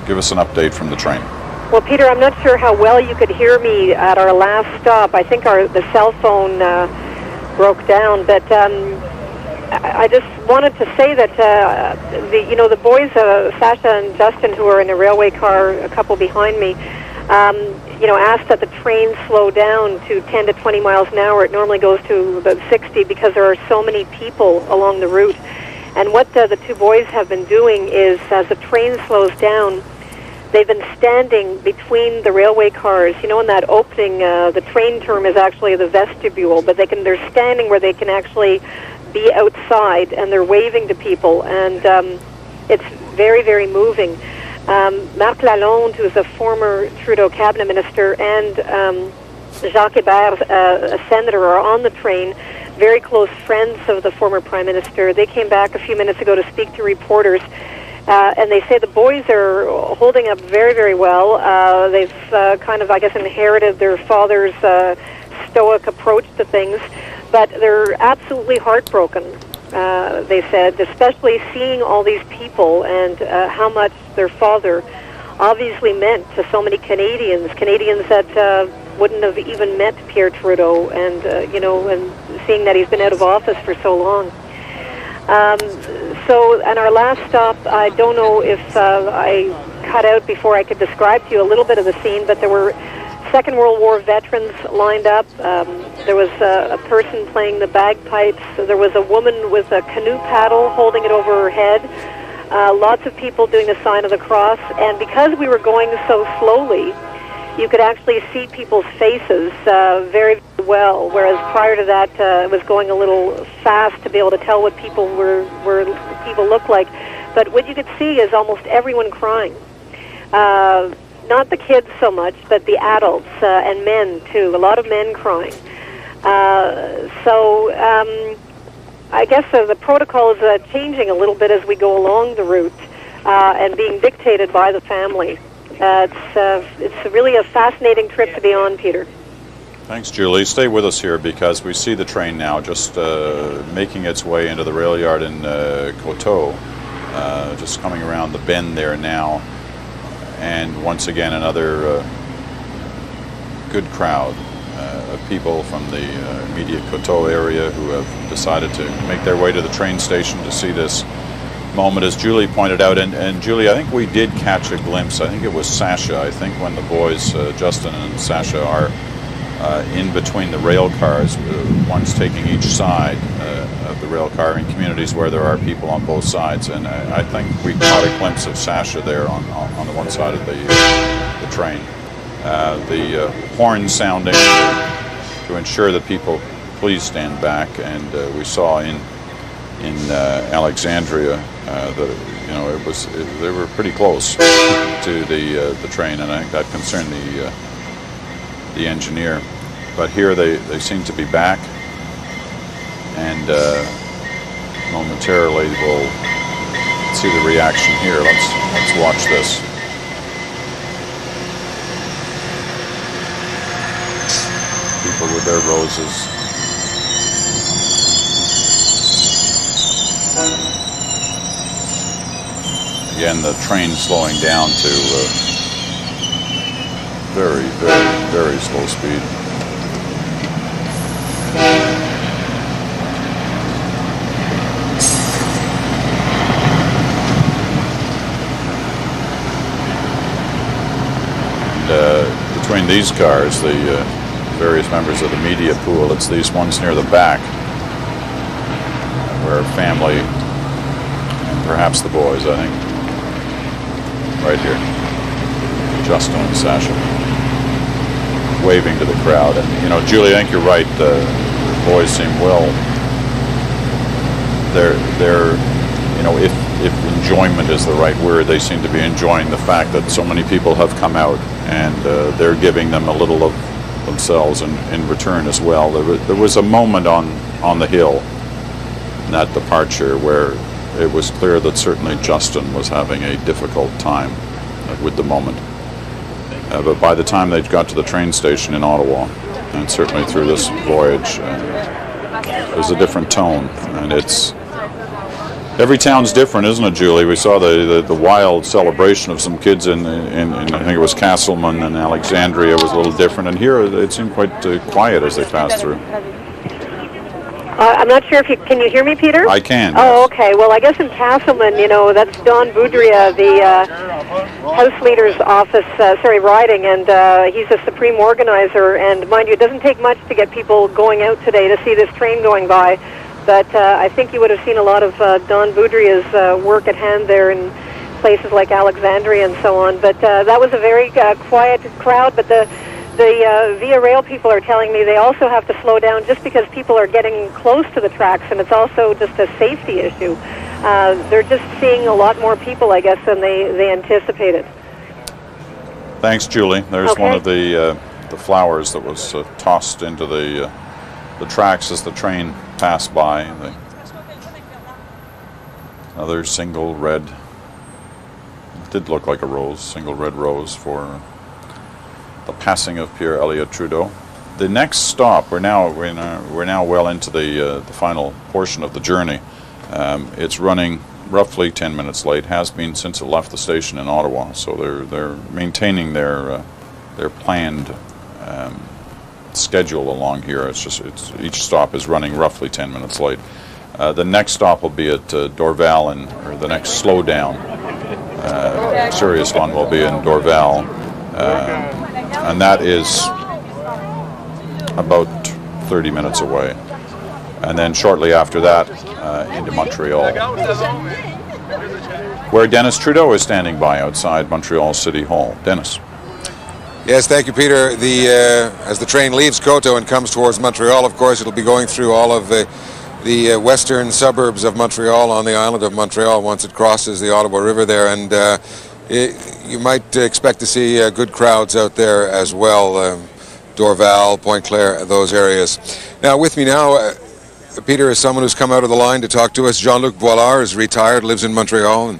give us an update from the train. Well, Peter, I'm not sure how well you could hear me at our last stop. I think the cell phone broke down, but I just wanted to say that the boys, Sasha and Justin, who are in a railway car, a couple behind me, asked that the train slow down to 10 to 20 miles an hour. It normally goes to about 60 because there are so many people along the route. And what the 2 boys have been doing is, as the train slows down, they've been standing between the railway cars. In that opening, the train term is actually the vestibule, but they're standing where they can actually be outside, and they're waving to people, and it's very, very moving. Marc Lalonde, who's a former Trudeau cabinet minister, and Jacques Hébert, a senator, are on the train, very close friends of the former Prime Minister. They came back a few minutes ago to speak to reporters, and they say the boys are holding up very, very well. They've kind of, I guess, inherited their father's stoic approach to things, but they're absolutely heartbroken. they said, especially seeing all these people and how much their father obviously meant to so many Canadians that wouldn't have even met Pierre Trudeau, and and seeing that he's been out of office for so long. So, and our last stop, I don't know if I cut out before I could describe to you a little bit of the scene, but there were Second World War veterans lined up. There was a person playing the bagpipes. There was a woman with a canoe paddle holding it over her head. Lots of people doing the sign of the cross. And because we were going so slowly, you could actually see people's faces very well, whereas prior to that it was going a little fast to be able to tell what people looked like. But what you could see is almost everyone crying. Not the kids so much, but the adults and men too. A lot of men crying. I guess the protocol is changing a little bit as we go along the route and being dictated by the family. It's really a fascinating trip to be on, Peter. Thanks, Julie. Stay with us here because we see the train now just making its way into the rail yard in Coteau, just coming around the bend there now. And once again, another good crowd of people from the immediate Coteau area who have decided to make their way to the train station to see this moment, as Julie pointed out. And Julie, I think we did catch a glimpse. I think it was Sasha. I think when the boys, Justin and Sasha, are in between the rail cars, one's taking each side of the rail car in communities where there are people on both sides. And I think we caught a glimpse of Sasha there on the one side of the train. The horn sounding to ensure that people please stand back. And we saw in Alexandria that they were pretty close to the train, and I think that concerned the engineer. But here they seem to be back, and momentarily we'll see the reaction here. Let's watch this. People with their roses. Again, the train slowing down to very, very, very slow speed. And between these cars, the various members of the media pool, it's these ones near the back where family and perhaps the boys, I think, right here, Justin and Sasha, waving to the crowd. And Julie, I think you're right. The boys seem if enjoyment is the right word, they seem to be enjoying the fact that so many people have come out, and they're giving them a little of themselves in return as well. There was a moment on the hill in that departure where it was clear that certainly Justin was having a difficult time with the moment. But by the time they got to the train station in Ottawa, and certainly through this voyage, it was a different tone. And every town's different, isn't it, Julie? We saw the wild celebration of some kids in I think it was Castleman, and Alexandria was a little different. And here it seemed quite quiet as they passed through. I'm not sure if can you hear me, Peter? I can. Oh, okay. Well, I guess in Castleman, that's Don Boudria, the House Leader's office, riding, and he's the supreme organizer. And mind you, it doesn't take much to get people going out today to see this train going by. But I think you would have seen a lot of Don Boudria's work at hand there in places like Alexandria and so on. But that was a very quiet crowd. But the Via Rail people are telling me they also have to slow down just because people are getting close to the tracks, and it's also just a safety issue. They're just seeing a lot more people, I guess, than they anticipated. Thanks, Julie. There's one of the flowers that was tossed into the tracks as the train passed by. Another single red, it did look like a rose, single red rose for the passing of Pierre Elliott Trudeau. The next stop, we're now well into the final portion of the journey. It's running roughly 10 minutes late, has been since it left the station in Ottawa, so they're maintaining their planned schedule along here. Each stop is running roughly 10 minutes late. The next stop will be at Dorval, or the next slowdown, serious one will be in Dorval, and that is about 30 minutes away. And then shortly after that, into Montreal, where Dennis Trudeau is standing by outside Montreal City Hall. Dennis. Yes, thank you, Peter. As the train leaves Coteau and comes towards Montreal, of course, it'll be going through all of the western suburbs of Montreal on the island of Montreal once it crosses the Ottawa River there, and you might expect to see good crowds out there as well. Dorval, Pointe-Claire, those areas. Now, with me now, Peter, is someone who's come out of the line to talk to us. Jean-Luc Boilard is retired, lives in Montreal. And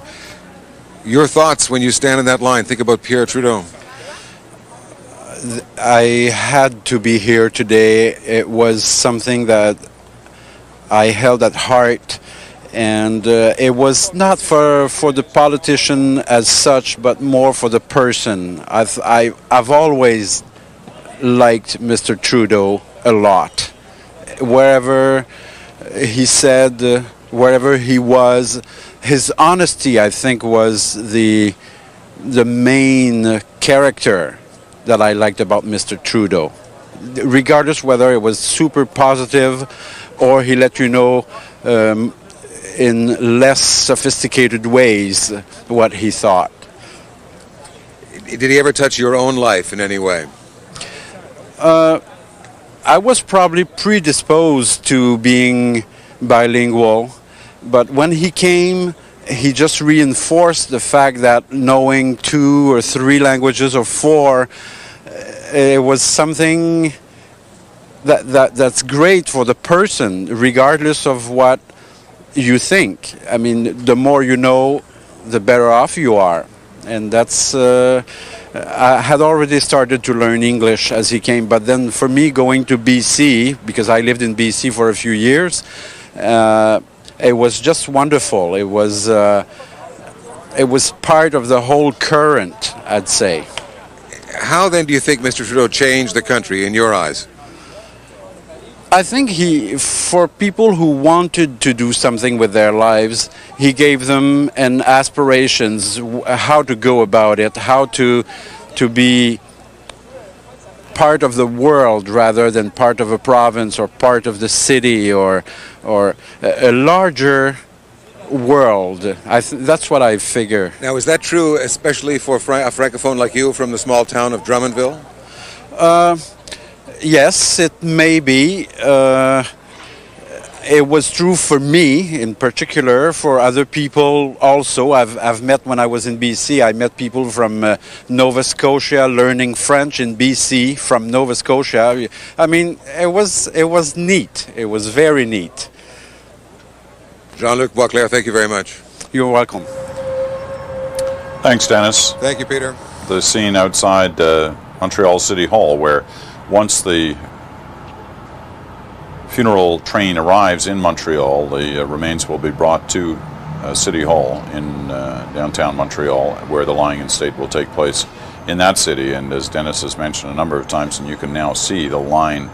your thoughts when you stand in that line, think about Pierre Trudeau. I had to be here today. It was something that I held at heart, and it was not for the politician as such, but more for the person. I've always liked Mr. Trudeau a lot. Wherever he said, wherever he was, his honesty, I think, was the main character that I liked about Mr. Trudeau. Regardless whether it was super positive or he let you know in less sophisticated ways what he thought. Did he ever touch your own life in any way? I was probably predisposed to being bilingual, but when he came, he just reinforced the fact that knowing 2 or 3 languages or 4, it was something that's great for the person, regardless of what you think. I mean, the more you know, the better off you are. And that's, I had already started to learn English as he came, but then for me going to BC, because I lived in BC for a few years, it was just wonderful. It was part of the whole current, I'd say. How then do you think Mr. Trudeau changed the country in your eyes? I think for people who wanted to do something with their lives, he gave them an aspirations, how to go about it, how to be part of the world rather than part of a province or part of the city or a larger world. That's what I figure. Now, is that true especially for a francophone like you from the small town of Drummondville? Yes, it may be. It was true for me in particular, for other people also. I've met, when I was in BC, I met people from Nova Scotia learning French in BC from Nova Scotia. I mean, it was neat. It was very neat. Jean-Luc Boisclair, thank you very much. You're welcome. Thanks, Dennis. Thank you, Peter. The scene outside Montreal City Hall, where once the funeral train arrives in Montreal, the remains will be brought to City Hall in downtown Montreal, where the lying in state will take place in that city. And as Dennis has mentioned a number of times, and you can now see, the line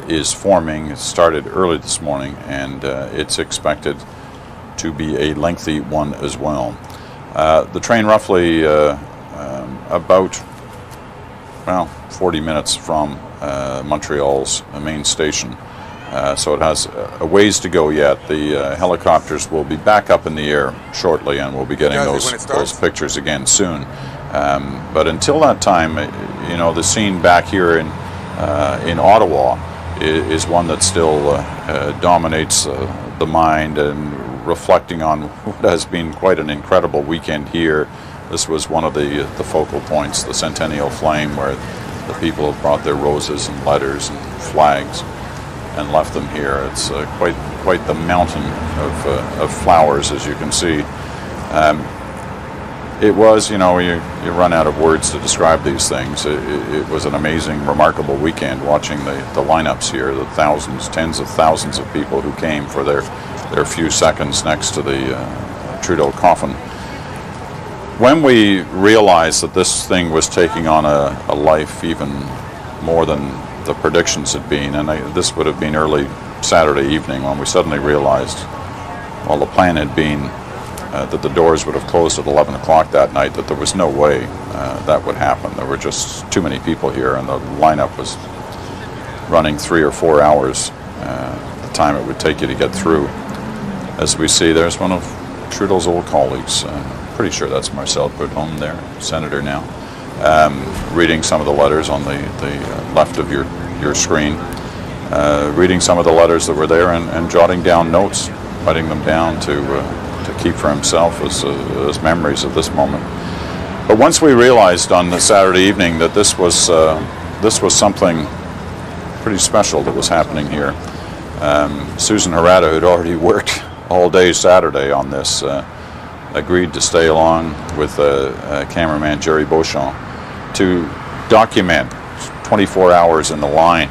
is forming. It started early this morning, and it's expected to be a lengthy one as well. The train roughly about 40 minutes from Montreal's main station, so it has a ways to go yet. The helicopters will be back up in the air shortly, and we'll be getting those pictures again soon. But until that time, you know, the scene back here in Ottawa is one that still dominates the mind, and reflecting on what has been quite an incredible weekend here. This was one of the focal points, the Centennial Flame, where the people have brought their roses and letters and flags and left them here. It's quite the mountain of flowers, as you can see. It was, you know, you run out of words to describe these things. It was an amazing, remarkable weekend watching the lineups here, the thousands, tens of thousands of people who came for their their few seconds next to the Trudeau coffin. When we realized that this thing was taking on a life even more than the predictions had been, and this would have been early Saturday evening when we suddenly realized, well, the plan had been that the doors would have closed at 11 o'clock that night, that there was no way that would happen. There were just too many people here, and the lineup was running 3 or 4 hours, the time it would take you to get through. As we see, there's one of Trudeau's old colleagues, pretty sure that's Marcel Prudhomme there, senator now, reading some of the letters on the left of your screen, reading some of the letters that were there and jotting down notes, writing them down to keep for himself as memories of this moment. But once we realized on the Saturday evening that this was something pretty special that was happening here, Susan Harada, who'd already worked all day Saturday on this, agreed to stay along with cameraman Jerry Beauchamp to document 24 hours in the line.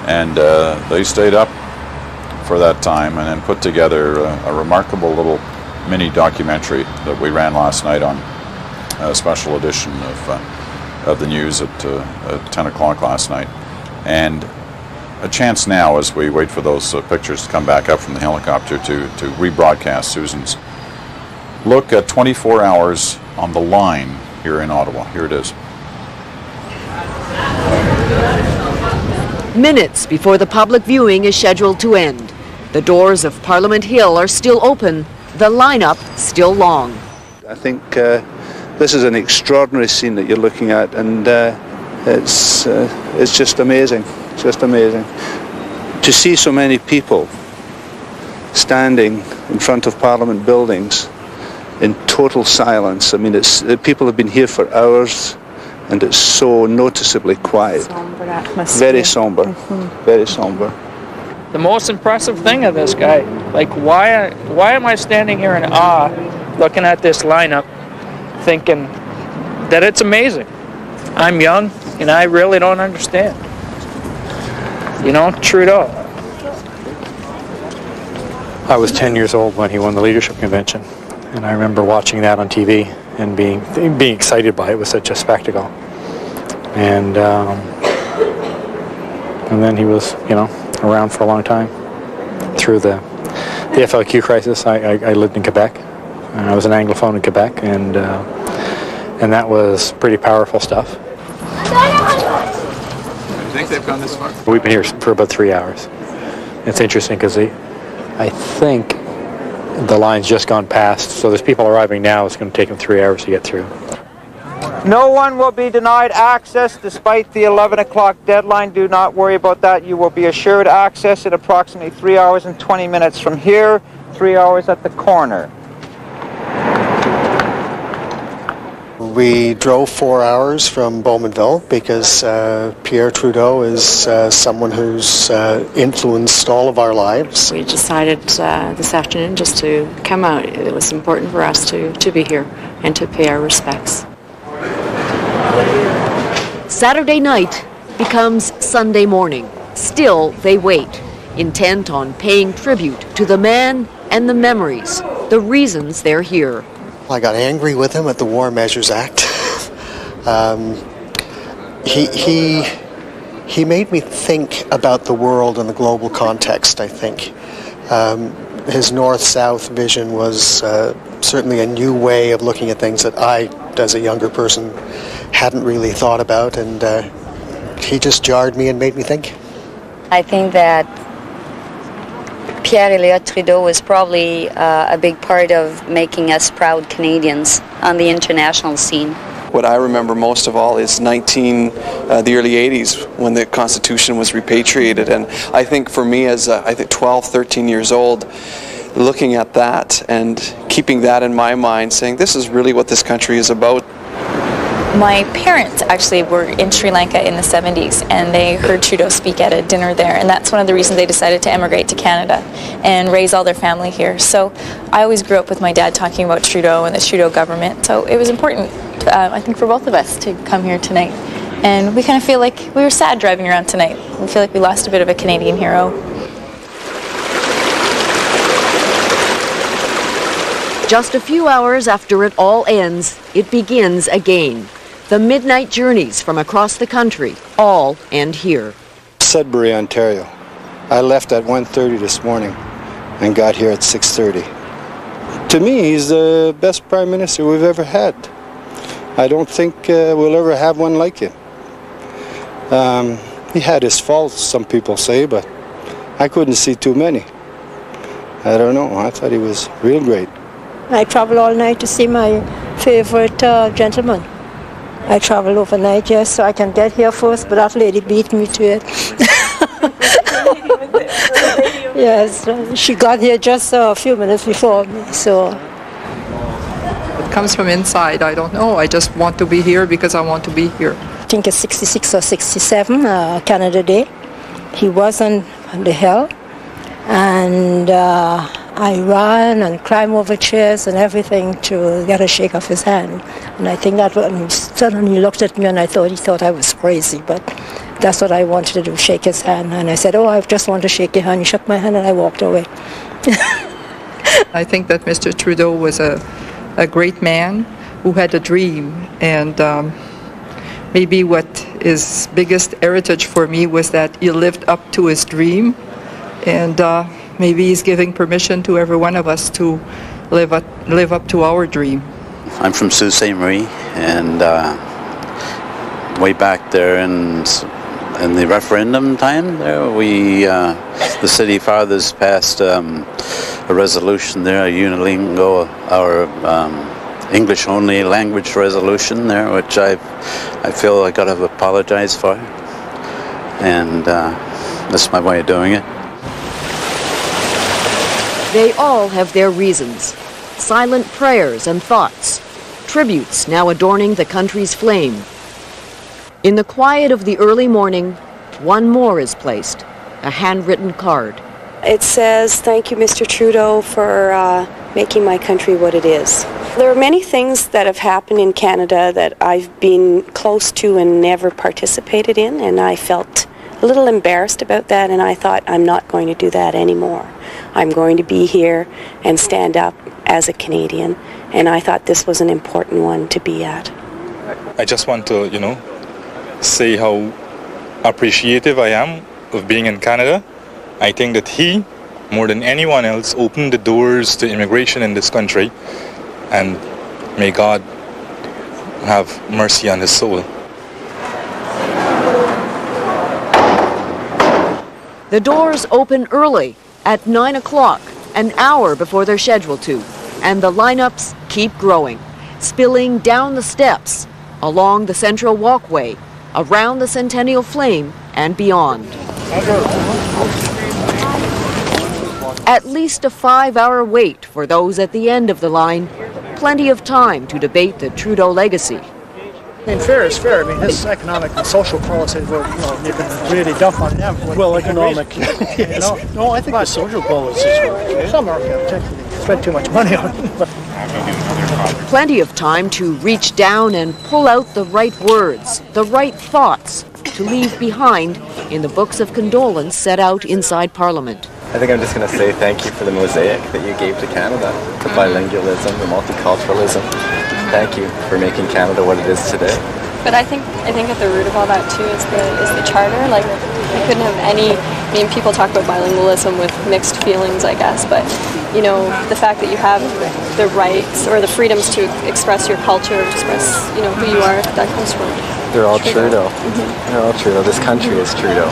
And they stayed up for that time and then put together a remarkable little mini documentary that we ran last night on a special edition of the news at 10 o'clock last night. And a chance now, as we wait for those pictures to come back up from the helicopter, to rebroadcast Susan's look at 24 hours on the line here in Ottawa. Here it is. Minutes before the public viewing is scheduled to end. The doors of Parliament Hill are still open, the lineup still long. I think this is an extraordinary scene that you're looking at, and it's just amazing. Just amazing to see so many people standing in front of Parliament buildings in total silence. I mean, people have been here for hours, and it's so noticeably quiet. Somber atmosphere. Very somber. Very somber. The most impressive thing of this guy, like, why am I standing here in awe, looking at this lineup, thinking that it's amazing? I'm young, and I really don't understand. You know, Trudeau. I was 10 years old when he won the leadership convention, and I remember watching that on TV and being excited by it. It was such a spectacle. And then he was, around for a long time. Through the FLQ crisis, I lived in Quebec. I was an Anglophone in Quebec, and that was pretty powerful stuff. You think they've gone this far? We've been here for about 3 hours. It's interesting because I think the line's just gone past, so there's people arriving now. It's going to take them 3 hours to get through. No one will be denied access despite the 11 o'clock deadline. Do not worry about that. You will be assured access in approximately 3 hours and 20 minutes from here, 3 hours at the corner. We drove 4 hours from Bowmanville because Pierre Trudeau is someone who's influenced all of our lives. We decided this afternoon just to come out. It was important for us to be here and to pay our respects. Saturday night becomes Sunday morning. Still, they wait, intent on paying tribute to the man and the memories, the reasons they're here. I got angry with him at the War Measures Act. He made me think about the world in the global context, I think. His north-south vision was certainly a new way of looking at things that I, as a younger person, hadn't really thought about, and he just jarred me and made me think. I think that Pierre Trudeau is probably a big part of making us proud Canadians on the international scene. What I remember most of all is the early 80s when the Constitution was repatriated, and I think for me as 12, 13 years old, looking at that and keeping that in my mind, saying this is really what this country is about. My parents actually were in Sri Lanka in the 70s, and they heard Trudeau speak at a dinner there, and that's one of the reasons they decided to emigrate to Canada and raise all their family here. So I always grew up with my dad talking about Trudeau and the Trudeau government, so it was important, I think, for both of us to come here tonight. And we kind of feel like we were sad driving around tonight. We feel like we lost a bit of a Canadian hero. Just a few hours after it all ends, it begins again. The midnight journeys from across the country all end here. Sudbury, Ontario. I left at 1:30 this morning and got here at 6:30. To me, he's the best Prime Minister we've ever had. I don't think we'll ever have one like him. He had his faults, some people say, but I couldn't see too many. I don't know. I thought he was real great. I travel all night to see my favorite gentleman. I travel overnight, yes, so I can get here first, but that lady beat me to it. Yes, she got here just a few minutes before me, so. It comes from inside, I don't know. I just want to be here because I want to be here. I think it's 66 or 67, Canada Day. He was on the hill, and I ran and climbed over chairs and everything to get a shake of his hand. And I think that when he suddenly looked at me, and he thought I was crazy, but that's what I wanted to do, shake his hand. And I said, oh, I just want to shake your hand. He shook my hand and I walked away. I think that Mr. Trudeau was a great man who had a dream, and maybe what his biggest heritage for me was that he lived up to his dream, and maybe he's giving permission to every one of us to live up to our dream. I'm from Sault Ste. Marie, and way back there in the referendum time, there the city fathers passed a resolution there, a unilingual, our English-only language resolution there, which I feel I got to apologize for, and that's my way of doing it. They all have their reasons. Silent prayers and thoughts. Tributes now adorning the country's flame. In the quiet of the early morning, one more is placed, a handwritten card. It says, "Thank you, Mr. Trudeau, for making my country what it is." There are many things that have happened in Canada that I've been close to and never participated in, and I felt a little embarrassed about that, and I thought, I'm not going to do that anymore. I'm going to be here and stand up as a Canadian, and I thought this was an important one to be at. I just want to, say how appreciative I am of being in Canada. I think that he, more than anyone else, opened the doors to immigration in this country, and may God have mercy on his soul. The doors open early at 9 o'clock, an hour before they're scheduled to, and the lineups keep growing, spilling down the steps, along the central walkway, around the Centennial Flame, and beyond. At least a 5-hour wait for those at the end of the line, plenty of time to debate the Trudeau legacy. I mean, fair is fair. I mean, his economic and social policies were, you can really dump on them. Well, economic. Yes. No, I think the social policies were. Some are particularly spent too much money on them. Plenty of time to reach down and pull out the right words, the right thoughts to leave behind in the books of condolence set out inside Parliament. I think I'm just going to say thank you for the mosaic that you gave to Canada, the bilingualism, the multiculturalism. Thank you for making Canada what it is today. But I think at the root of all that too is the charter. Like, we couldn't have any. I mean, people talk about bilingualism with mixed feelings, I guess. But the fact that you have the rights or the freedoms to express your culture, express who you are, that comes from. They're all Trudeau. They're all Trudeau. This country is Trudeau.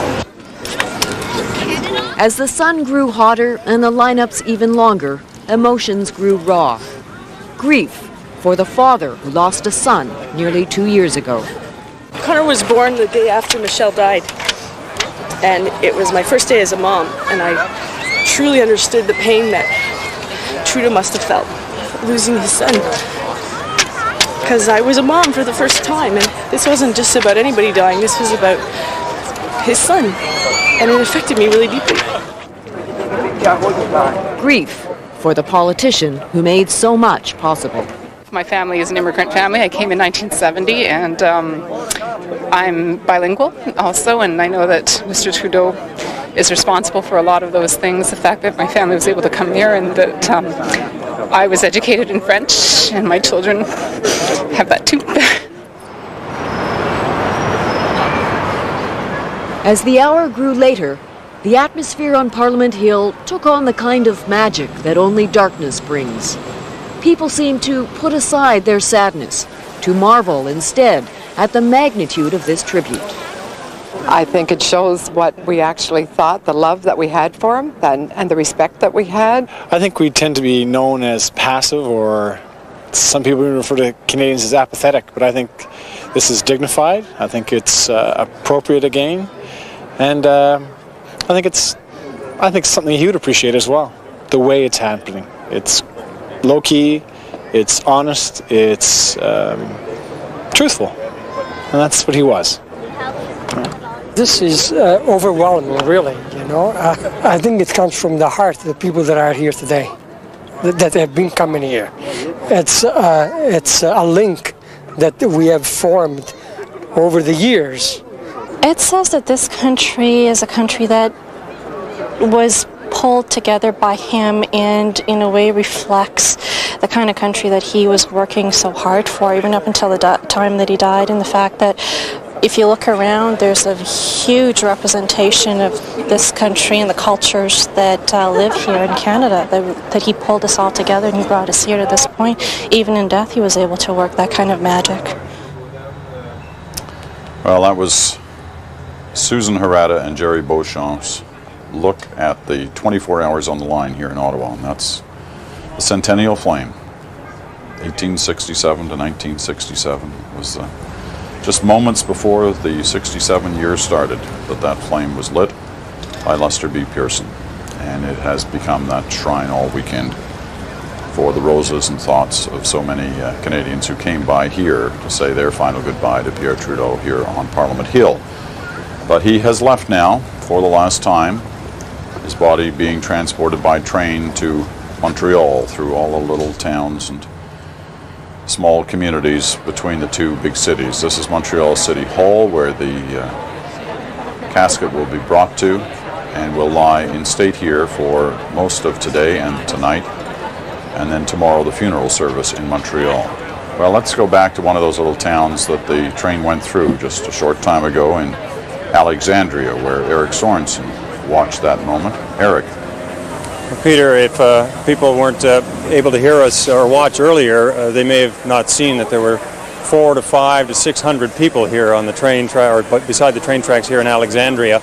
As the sun grew hotter and the lineups even longer, emotions grew raw. Grief for the father who lost a son nearly 2 years ago. Connor was born the day after Michelle died, and it was my first day as a mom, and I truly understood the pain that Trudeau must have felt losing his son, because I was a mom for the first time, and this wasn't just about anybody dying, this was about his son, and it affected me really deeply. Grief for the politician who made so much possible. My family is an immigrant family. I came in 1970, and I'm bilingual also, and I know that Mr. Trudeau is responsible for a lot of those things. The fact that my family was able to come here, and that I was educated in French, and my children have that too. As the hour grew later, the atmosphere on Parliament Hill took on the kind of magic that only darkness brings. People seemed to put aside their sadness, to marvel instead at the magnitude of this tribute. I think it shows what we actually thought, the love that we had for him, and the respect that we had. I think we tend to be known as passive, or some people refer to Canadians as apathetic, but I think this is dignified. I think it's appropriate again, and I think it's something he would appreciate as well. The way it's happening, it's low key, it's honest, it's truthful, and that's what he was. This is overwhelming, really, you know. I think it comes from the heart of the people that are here today, that have been coming here. It's a link that we have formed over the years. It says that this country is a country that was pulled together by him and in a way reflects the kind of country that he was working so hard for, even up until the time that he died, and the fact that if you look around, there's a huge representation of this country and the cultures that live here in Canada, that he pulled us all together and he brought us here to this point. Even in death, he was able to work that kind of magic. Well, that was Susan Harada and Jerry Beauchamp's look at the 24 hours on the line here in Ottawa, and that's the Centennial Flame. 1867 to 1967 was just moments before the 67 years started that flame was lit by Lester B. Pearson, and it has become that shrine all weekend for the roses and thoughts of so many Canadians who came by here to say their final goodbye to Pierre Trudeau here on Parliament Hill. But he has left now for the last time, his body being transported by train to Montreal through all the little towns and small communities between the two big cities. This is Montreal City Hall, where the casket will be brought to and will lie in state here for most of today and tonight, and then tomorrow the funeral service in Montreal. Well, let's go back to one of those little towns that the train went through just a short time ago in Alexandria, where Eric Sorensen watched that moment. Eric. Peter, if people weren't able to hear us or watch earlier, they may have not seen that there were 400 to 500 to 600 people here on the train or beside the train tracks here in Alexandria,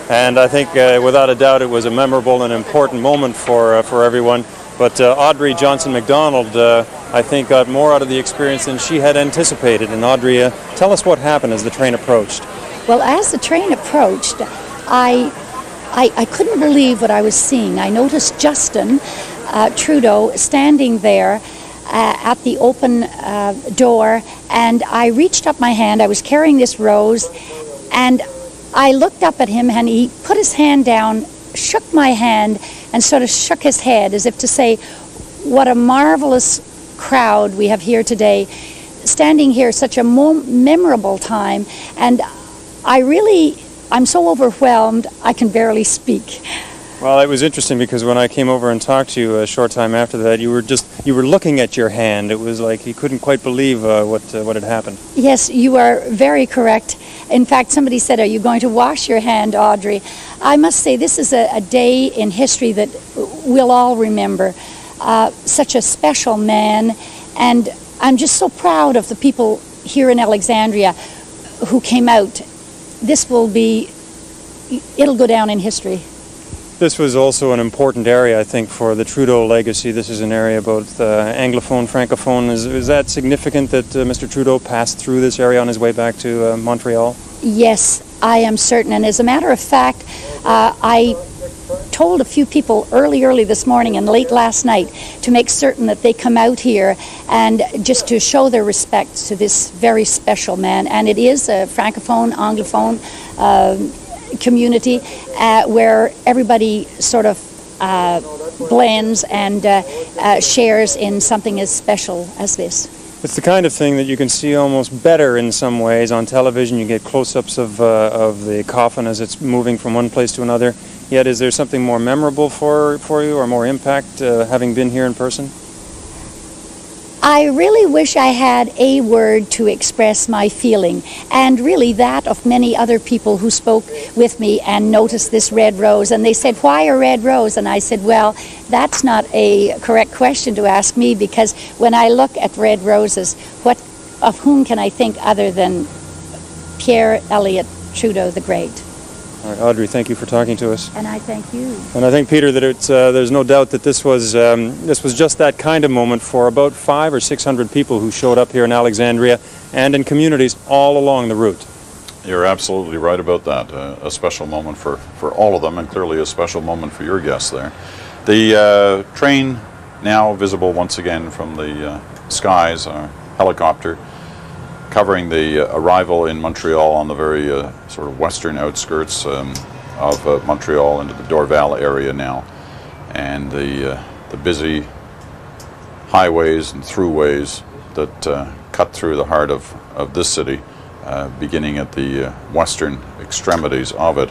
and I think without a doubt it was a memorable and important moment for everyone. But Audrey Johnson MacDonald, I think, got more out of the experience than she had anticipated. And Audrey, tell us what happened as the train approached. Well, as the train approached, I couldn't believe what I was seeing. I noticed Justin Trudeau standing there at the open door, and I reached up my hand. I was carrying this rose, and I looked up at him, and he put his hand down, shook my hand, and sort of shook his head as if to say, what a marvelous crowd we have here today, standing here such a memorable time. And I'm so overwhelmed, I can barely speak. Well, it was interesting because when I came over and talked to you a short time after that, you were looking at your hand. It was like you couldn't quite believe what had happened. Yes, you are very correct. In fact, somebody said, are you going to wash your hand, Audrey? I must say this is a day in history that we'll all remember. Such a special man, and I'm just so proud of the people here in Alexandria who came out. It'll go down in history. This was also an important area, I think, for the Trudeau legacy. This is an area both Anglophone, Francophone. Is that significant that Mr. Trudeau passed through this area on his way back to Montreal? Yes, I am certain. And as a matter of fact, I told a few people early this morning and late last night to make certain that they come out here and just to show their respect to this very special man. And it is a Francophone, Anglophone community where everybody sort of blends and shares in something as special as this. It's the kind of thing that you can see almost better in some ways on television. You get close-ups of the coffin as it's moving from one place to another. Yet is there something more memorable for you or more impact having been here in person? I really wish I had a word to express my feeling, and really that of many other people who spoke with me and noticed this red rose. And they said, why a red rose? And I said, well, that's not a correct question to ask me, because when I look at red roses, of whom can I think other than Pierre Elliott Trudeau the Great? All right, Audrey, thank you for talking to us. And I thank you. And I think, Peter, that there's no doubt that this was just that kind of moment for about 500 or 600 people who showed up here in Alexandria and in communities all along the route. You're absolutely right about that. A special moment for all of them, and clearly a special moment for your guests there. The train now visible once again from the skies, helicopter, covering the arrival in Montreal on the very sort of western outskirts of Montreal into the Dorval area now, and the busy highways and throughways that cut through the heart of this city, beginning at the western extremities of it.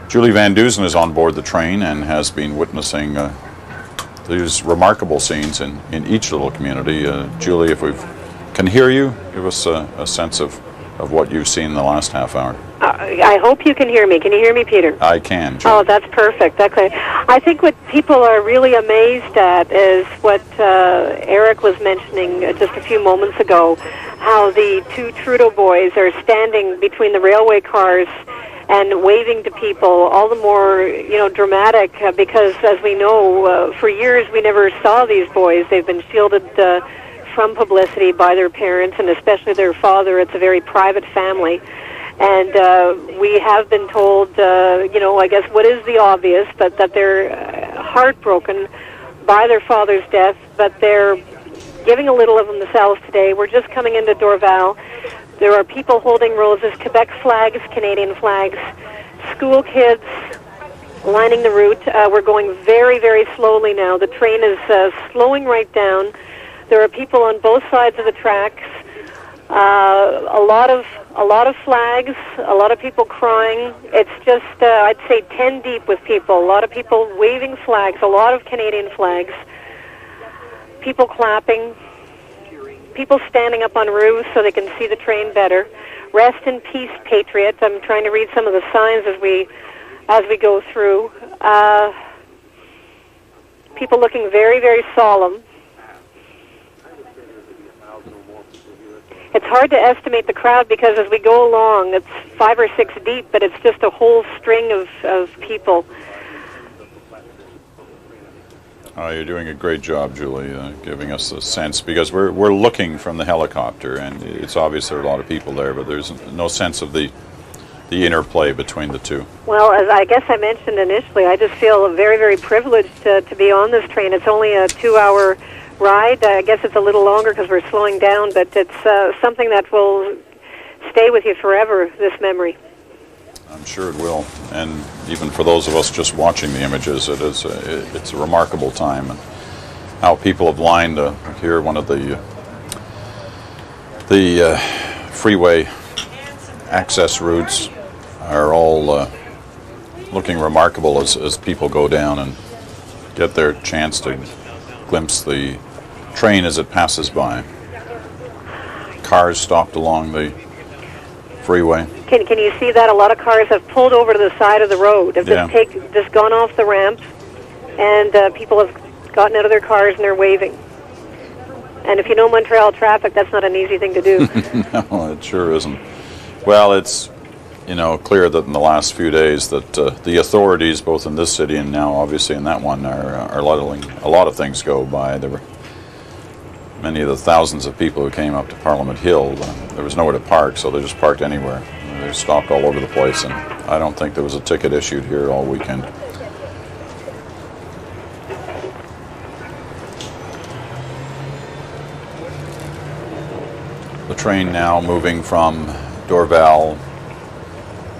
Julie Van Dusen is on board the train and has been witnessing these remarkable scenes in each little community. Julie, if we can hear you, give us a sense of what you've seen in the last half hour. I hope you can hear me. Can you hear me, Peter? I can, Julie. Oh, that's perfect. Okay. I think what people are really amazed at is what Eric was mentioning just a few moments ago, how the two Trudeau boys are standing between the railway cars and waving to people, all the more, dramatic, because as we know, for years we never saw these boys. They've been shielded from publicity by their parents, and especially their father. It's a very private family. And we have been told, I guess what is the obvious, but that they're heartbroken by their father's death, but they're giving a little of themselves today. We're just coming into Dorval. There are people holding roses, Quebec flags, Canadian flags, school kids lining the route. We're going very, very slowly now. The train is slowing right down. There are people on both sides of the tracks. A lot of flags. A lot of people crying. It's just I'd say 10 deep with people. A lot of people waving flags. A lot of Canadian flags. People clapping. People standing up on roofs so they can see the train better. Rest in peace, Patriot. I'm trying to read some of the signs as we go through. People looking very, very solemn. It's hard to estimate the crowd because as we go along, it's 5 or 6 deep, but it's just a whole string of people. You're doing a great job, Julie, giving us a sense, because we're looking from the helicopter, and it's obvious there are a lot of people there, but there's no sense of the interplay between the two. Well, as I guess I mentioned initially, I just feel very, very privileged to be on this train. It's only a 2-hour ride. I guess it's a little longer because we're slowing down, but it's something that will stay with you forever, this memory. I'm sure it will, and even for those of us just watching the images, it's a remarkable time, and how people have lined here one of the freeway access routes are all looking remarkable as people go down and get their chance to glimpse the train as it passes by. Cars stopped along the freeway. Can you see that? A lot of cars have pulled over to the side of the road. Have just gone off the ramp, and people have gotten out of their cars and they're waving. And if you know Montreal traffic, that's not an easy thing to do. No, it sure isn't. Well, it's clear that in the last few days that the authorities, both in this city and now obviously in that one, are letting a lot of things go by. There were many of the thousands of people who came up to Parliament Hill. There was nowhere to park, so they just parked anywhere. They stopped all over the place, and I don't think there was a ticket issued here all weekend. The train now moving from Dorval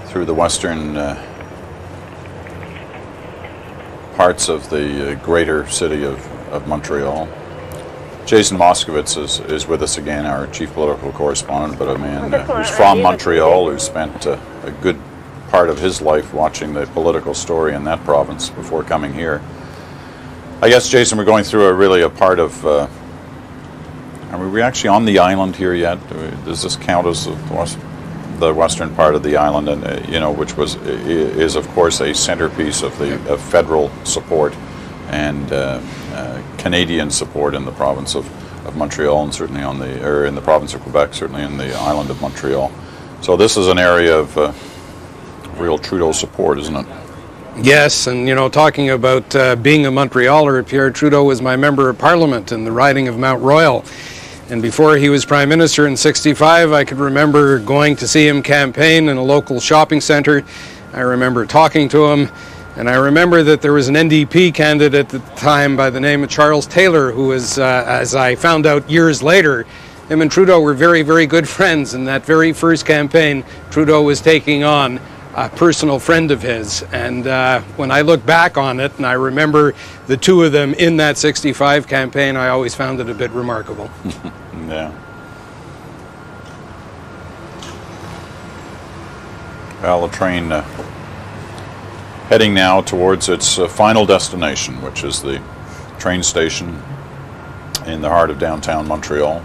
through the western parts of the greater city of Montreal. Jason Moskowitz is with us again, our chief political correspondent, but a man who's from Montreal, who spent a good part of his life watching the political story in that province before coming here. I guess, Jason, we're going through a part of. Are we actually on the island here yet? Does this count as the western part of the island, and which is of course a centerpiece of the federal support and Canadian support in the province of Montreal, and certainly in the province of Quebec, certainly in the island of Montreal. So this is an area of real Trudeau support, isn't it? Yes, and talking about being a Montrealer, Pierre Trudeau was my member of Parliament in the riding of Mount Royal. And before he was Prime Minister in '65, I could remember going to see him campaign in a local shopping center. I remember talking to him, and I remember that there was an NDP candidate at the time by the name of Charles Taylor, who was, as I found out years later, him and Trudeau were very, very good friends. In that very first campaign, Trudeau was taking on a personal friend of his, and when I look back on it and I remember the two of them in that '65 campaign, I always found it a bit remarkable. Yeah. Well, the train heading now towards its final destination, which is the train station in the heart of downtown Montreal.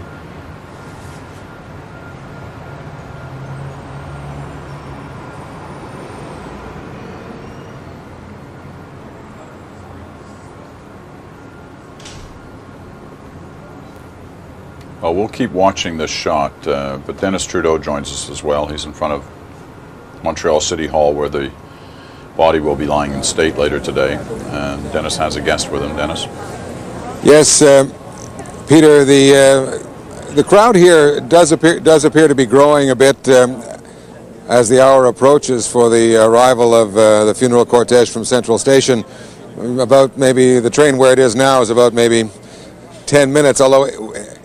Well, we'll keep watching this shot, but Dennis Trudeau joins us as well. He's in front of Montreal City Hall, where the body will be lying in state later today. And Dennis has a guest with him. Dennis? Yes, Peter, the crowd here does appear to be growing a bit as the hour approaches for the arrival of the funeral cortege from Central Station. About maybe the train where it is now is about maybe 10 minutes, although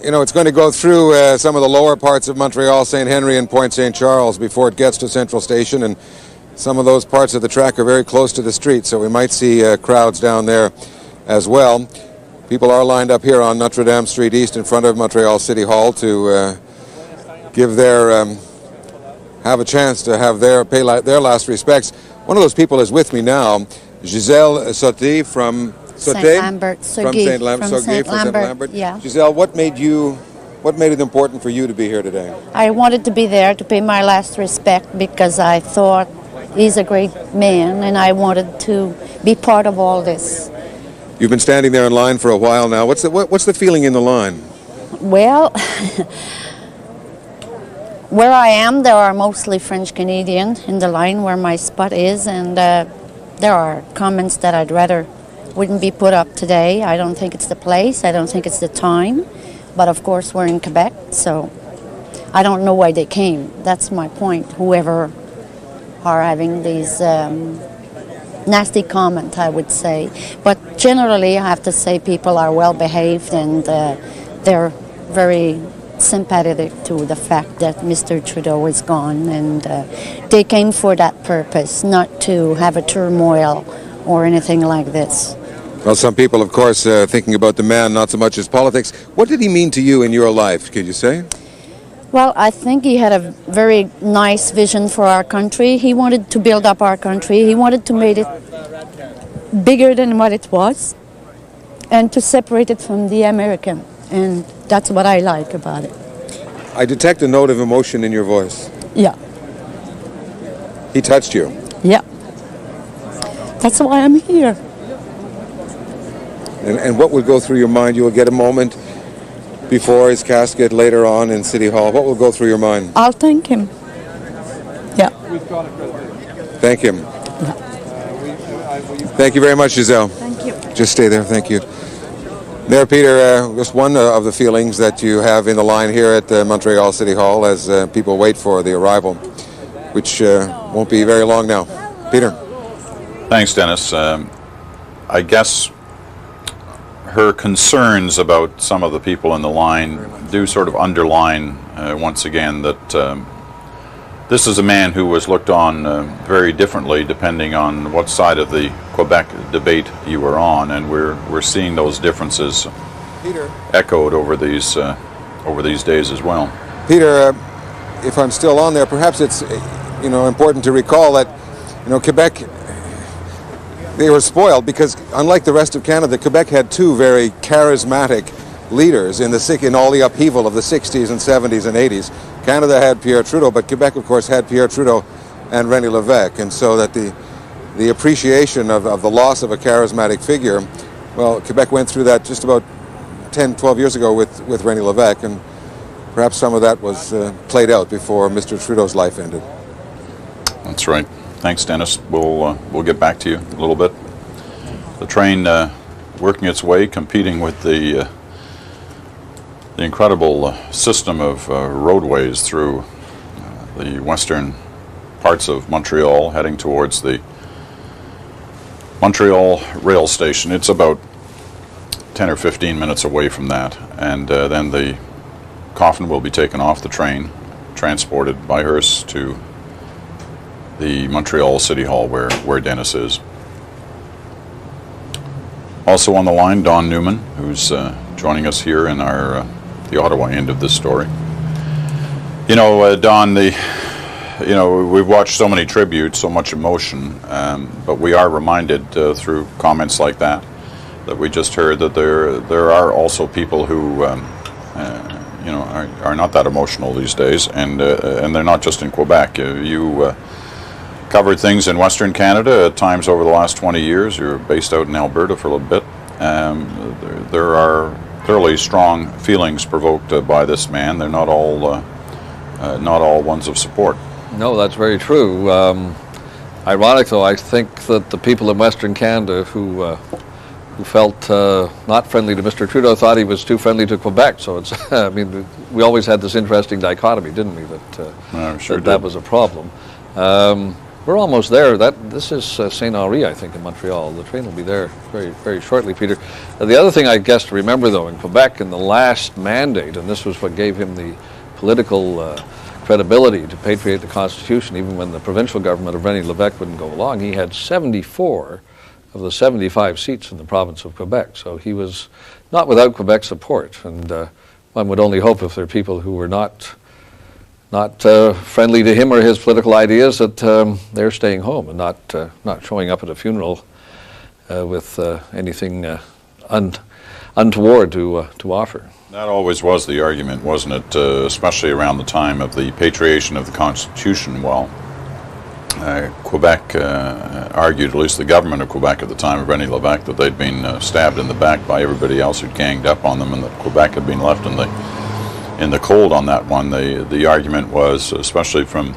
it's going to go through some of the lower parts of Montreal, St. Henry and Point St. Charles before it gets to Central Station, and some of those parts of the track are very close to the street, so we might see crowds down there as well. People are lined up here on Notre Dame Street East in front of Montreal City Hall to give have a chance to have pay their last respects. One of those people is with me now, Giselle Sauté from St. Lambert, St. Lambert. Yeah. Giselle, what made it important for you to be here today? I wanted to be there to pay my last respect because I thought he's a great man, and I wanted to be part of all this. You've been standing there in line for a while now. What's the feeling in the line? Well, where I am, there are mostly French Canadians in the line where my spot is, and there are comments that I'd rather wouldn't be put up today. I don't think it's the place. I don't think it's the time. But of course, we're in Quebec, so I don't know why they came. That's my point. Whoever are having these nasty comments, I would say. But generally, I have to say people are well behaved, and they're very sympathetic to the fact that Mr. Trudeau is gone, and they came for that purpose, not to have a turmoil or anything like this. Well, some people, of course, thinking about the man, not so much his politics. What did he mean to you in your life, could you say? Well, I think he had a very nice vision for our country. He wanted to build up our country. He wanted to make it bigger than what it was and to separate it from the American. And that's what I like about it. I detect a note of emotion in your voice. Yeah. He touched you. Yeah. That's why I'm here. And what will go through your mind? You will get a moment before his casket later on in City Hall. What will go through your mind? I'll thank him. Yeah. Thank him. Thank you very much, Giselle. Thank you. Just stay there. Thank you. There, Peter, just one of the feelings that you have in the line here at Montreal City Hall as people wait for the arrival, which won't be very long now. Peter. Thanks, Dennis. I guess her concerns about some of the people in the line do sort of underline once again that this is a man who was looked on very differently depending on what side of the Quebec debate you were on, and we're seeing those differences echoed over these days as well. Peter, if I'm still on there, perhaps it's important to recall that Quebec they were spoiled because, unlike the rest of Canada, Quebec had two very charismatic leaders in all the upheaval of the 60s and 70s and 80s. Canada had Pierre Trudeau, but Quebec, of course, had Pierre Trudeau and René Lévesque, and so that the appreciation of the loss of a charismatic figure, well, Quebec went through that just about 10, 12 years ago with René Lévesque, and perhaps some of that was played out before Mr. Trudeau's life ended. That's right. Thanks, Dennis. We'll get back to you a little bit. The train working its way, competing with the incredible system of roadways through the western parts of Montreal, heading towards the Montreal rail station. It's about 10 or 15 minutes away from that, and then the coffin will be taken off the train, transported by hearse to the Montreal City Hall where Dennis is. Also on the line, Don Newman, who's joining us here in the Ottawa end of this story. You know, Don, we've watched so many tributes, so much emotion, but we are reminded through comments like that we just heard that there are also people who are not that emotional these days, and they're not just in Quebec. You covered things in Western Canada at times over the last 20 years. You're based out in Alberta for a little bit. There are clearly strong feelings provoked by this man. They're not all ones of support. No, that's very true. Ironic, though, I think that the people in Western Canada who felt not friendly to Mr. Trudeau thought he was too friendly to Quebec. So it's, I mean, we always had this interesting dichotomy, didn't we? That was a problem. We're almost there. This is St. Henri, I think, in Montreal. The train will be there very, very shortly, Peter. The other thing I guess to remember, though, in Quebec, in the last mandate, and this was what gave him the political credibility to patriate the Constitution, even when the provincial government of René Lévesque wouldn't go along, he had 74 of the 75 seats in the province of Quebec. So he was not without Quebec support, and one would only hope if there are people who were not friendly to him or his political ideas that they're staying home and not showing up at a funeral with anything untoward to offer. That always was the argument, wasn't it? Especially around the time of the patriation of the Constitution. Well, Quebec argued, at least the government of Quebec at the time of René Lévesque, that they'd been stabbed in the back by everybody else who'd ganged up on them, and that Quebec had been left in the cold on that one. The argument was, especially from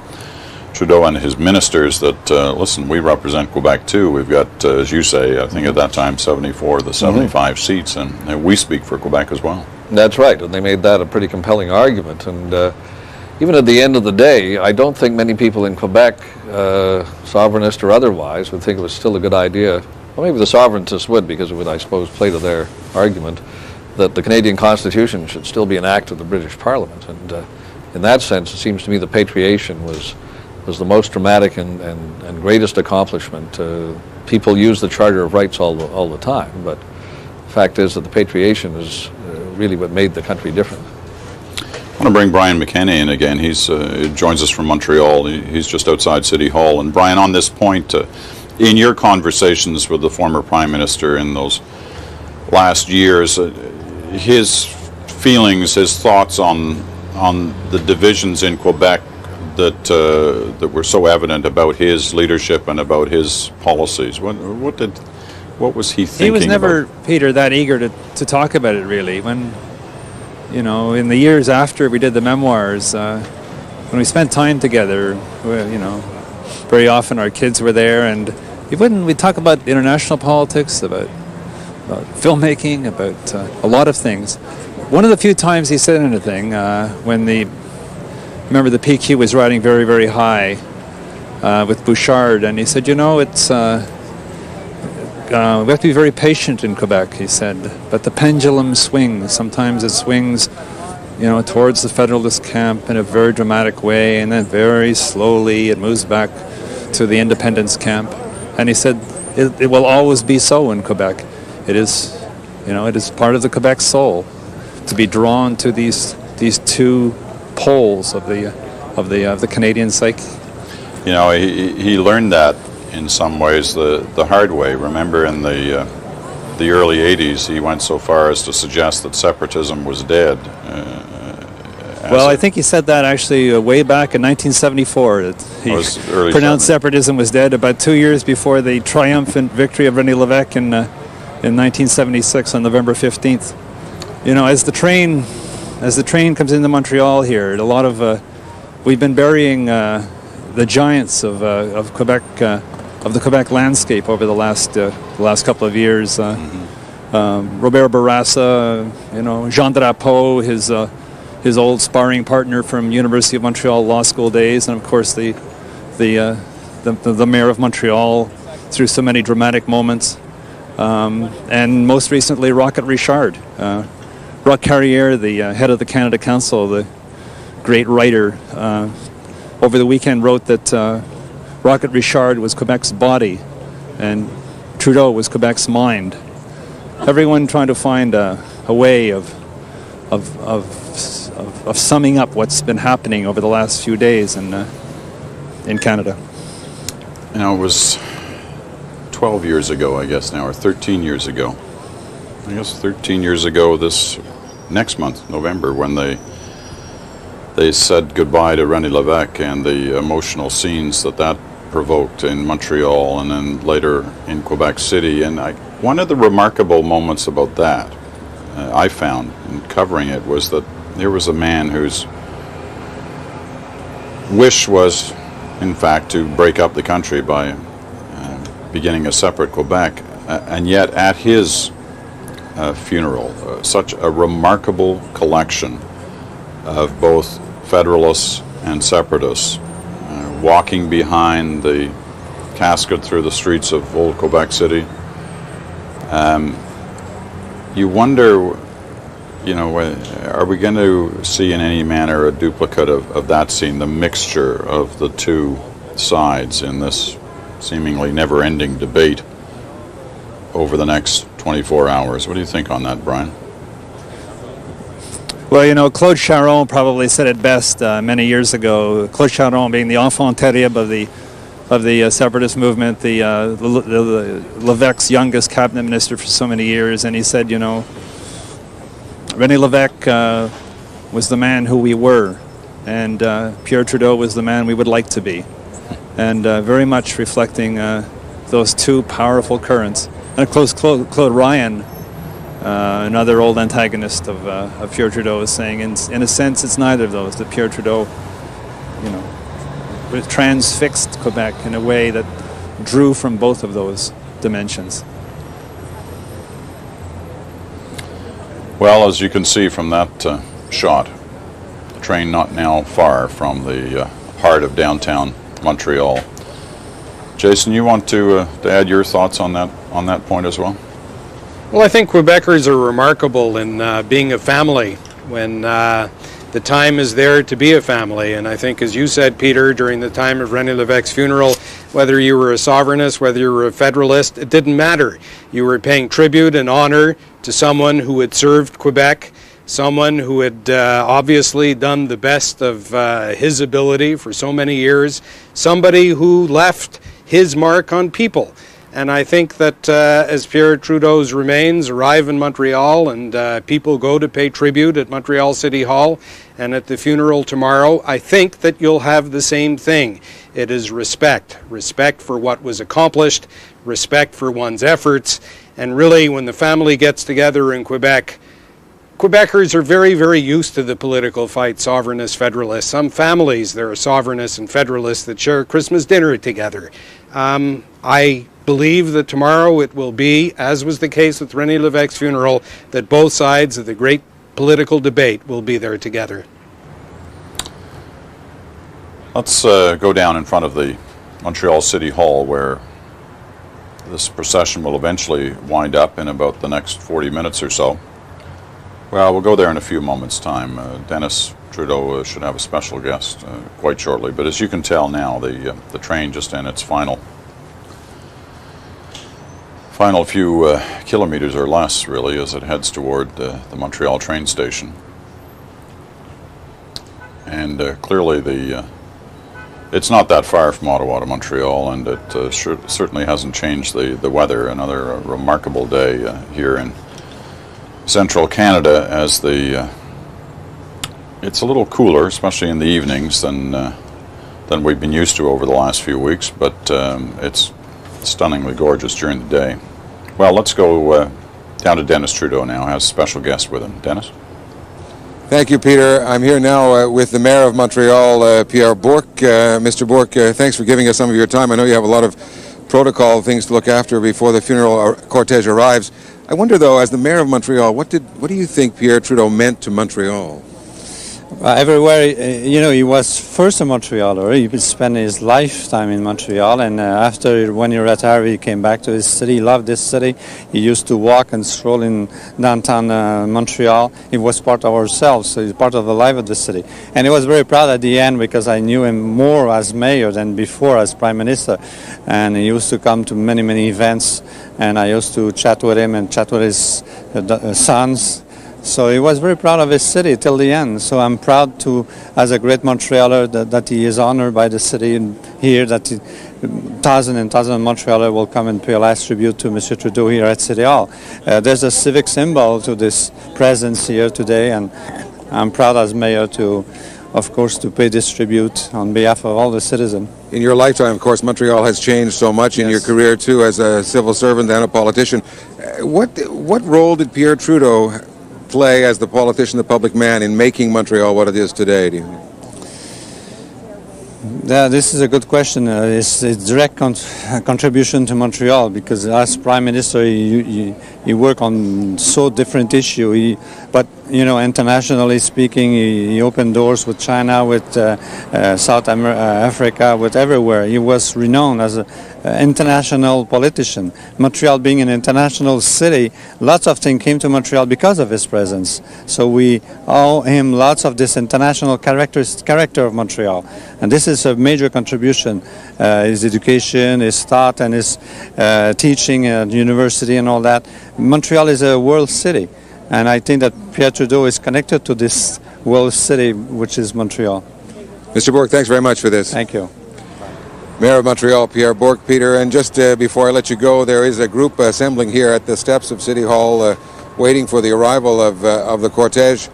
Trudeau and his ministers, that listen, we represent Quebec too. We've got, as you say, I think at that time 74 of the 75 seats, and we speak for Quebec as well. That's right, and they made that a pretty compelling argument. And even at the end of the day, I don't think many people in Quebec, sovereignist or otherwise, would think it was still a good idea. Well, maybe the sovereigntists would, because it would, I suppose, play to their argument that the Canadian Constitution should still be an act of the British Parliament. And in that sense, it seems to me the patriation was the most dramatic and greatest accomplishment. People use the Charter of Rights all the time, but the fact is that the patriation is really what made the country different. I want to bring Brian McKenna in again. He joins us from Montreal. He's just outside City Hall. And Brian, on this point, in your conversations with the former Prime Minister in those last years, his feelings, his thoughts on the divisions in Quebec that were so evident about his leadership and about his policies. What was he thinking? He was never, Peter, that eager to talk about it, really. When, in the years after we did the memoirs, when we spent time together, very often our kids were there, and we'd talk about international politics, about filmmaking, about a lot of things. One of the few times he said anything, when remember the PQ was riding very, very high with Bouchard, and he said, it's we have to be very patient in Quebec, he said, but the pendulum swings. Sometimes it swings, towards the Federalist camp in a very dramatic way, and then very slowly it moves back to the independence camp. And he said, it will always be so in Quebec. It is, it is part of the Quebec soul to be drawn to these two poles of the Canadian psyche. He learned that in some ways the hard way. Remember, in the early 80s, he went so far as to suggest that separatism was dead. Well, I think he said that actually way back in 1974. That he pronounced separatism was dead about 2 years before the triumphant victory of René Lévesque in 1976 on November 15th. You know, as the train comes into Montreal here, a lot of we've been burying the giants of Quebec, of the Quebec landscape over the last couple of years. Robert Bourassa, you know, Jean Drapeau, his old sparring partner from University of Montreal Law School days, and of course the mayor of Montreal through so many dramatic moments, and most recently Rocket Richard, Roch Carrière, the head of the Canada Council, the great writer, over the weekend wrote that Rocket Richard was Quebec's body, and Trudeau was Quebec's mind. Everyone trying to find a way of summing up what's been happening over the last few days in Canada. You know, it was 12 years ago, I guess now, or 13 years ago. I guess 13 years ago this next month, November, when they said goodbye to René Lévesque, and the emotional scenes that provoked in Montreal and then later in Quebec City. And one of the remarkable moments about that, I found in covering it, was that there was a man whose wish was, in fact, to break up the country by beginning a separate Quebec, and yet at his funeral, such a remarkable collection of both Federalists and Separatists walking behind the casket through the streets of old Quebec City. You wonder, you know, are we going to see in any manner a duplicate of that scene, the mixture of the two sides in this seemingly never-ending debate over the next 24 hours? What do you think on that, Brian? Well, you know, Claude Charron probably said it best many years ago. Claude Charron being the enfant terrible of the separatist movement, the Lévesque's youngest cabinet minister for so many years, and he said, you know, René Lévesque was the man who we were, and Pierre Trudeau was the man we would like to be, and very much reflecting those two powerful currents. And of course, Claude Ryan, another old antagonist of Pierre Trudeau, is saying, in a sense, it's neither of those. That Pierre Trudeau, you know, transfixed Quebec in a way that drew from both of those dimensions. Well, as you can see from that shot, the train not now far from the heart of downtown Montreal. Jason, you want to add your thoughts on that point as well? Well, I think Quebecers are remarkable in being a family when the time is there to be a family. And I think, as you said, Peter, during the time of René Lévesque's funeral, whether you were a sovereignist, whether you were a federalist, it didn't matter. You were paying tribute and honor to someone who had served Quebec, someone who had obviously done the best of his ability for so many years, somebody who left his mark on people. And I think that as Pierre Trudeau's remains arrive in Montreal and people go to pay tribute at Montreal City Hall and at the funeral tomorrow, I think that you'll have the same thing. It is respect. Respect for what was accomplished, respect for one's efforts, and really when the family gets together in Quebec, Quebecers are very, very used to the political fight, sovereignists, federalists. Some families, there are sovereignists and federalists that share Christmas dinner together. I believe that tomorrow it will be, as was the case with René Lévesque's funeral, that both sides of the great political debate will be there together. Let's go down in front of the Montreal City Hall, where this procession will eventually wind up in about the next 40 minutes or so. Well, we'll go there in a few moments' time. Dennis Trudeau should have a special guest quite shortly, but as you can tell now, the train just in its final few kilometers or less, really, as it heads toward the Montreal train station. And clearly the it's not that far from Ottawa to Montreal, and it certainly hasn't changed the weather. Another remarkable day here in central Canada, as it's a little cooler, especially in the evenings, than we've been used to over the last few weeks, but it's stunningly gorgeous during the day. Well, let's go down to Dennis Trudeau now, has a special guest with him. Dennis? Thank you, Peter. I'm here now with the Mayor of Montreal, Pierre Bourque. Mr. Bourque, thanks for giving us some of your time. I know you have a lot of protocol things to look after before the funeral cortege arrives. I wonder, though, as the Mayor of Montreal, what do you think Pierre Trudeau meant to Montreal? Everywhere, he was first a Montrealer. He spent his lifetime in Montreal, and after, when he retired, he came back to his city. He loved this city. He used to walk and stroll in downtown Montreal. He was part of ourselves, so he's part of the life of the city. And he was very proud at the end, because I knew him more as mayor than before as prime minister. And he used to come to many, many events, and I used to chat with him and chat with his sons. So he was very proud of his city till the end. So I'm proud to, as a great Montrealer, that he is honored by the city here, that thousands and thousands of Montrealers will come and pay a last tribute to Mr. Trudeau here at City Hall. There's a civic symbol to this presence here today, and I'm proud as mayor to, of course, to pay this tribute on behalf of all the citizens. In your lifetime, of course, Montreal has changed so much. In your career, too, as a civil servant and a politician. What role did Pierre Trudeau play as the politician, the public man, in making Montreal what it is today, do you think? Yeah, this is a good question. It's a direct contribution to Montreal, because as Prime Minister, he worked on so different issues. But internationally speaking, he opened doors with China, with South Africa, with everywhere. He was renowned as an international politician. Montreal being an international city, lots of things came to Montreal because of his presence. So we owe him lots of this international character of Montreal. And this is a major contribution. His education, his thought, and his teaching at university and all that. Montreal is a world city. And I think that Pierre Trudeau is connected to this world city, which is Montreal. Mr. Bourque, thanks very much for this. Thank you. Mayor of Montreal, Pierre Bourque. Peter, and just before I let you go, there is a group assembling here at the steps of City Hall, waiting for the arrival of the cortege,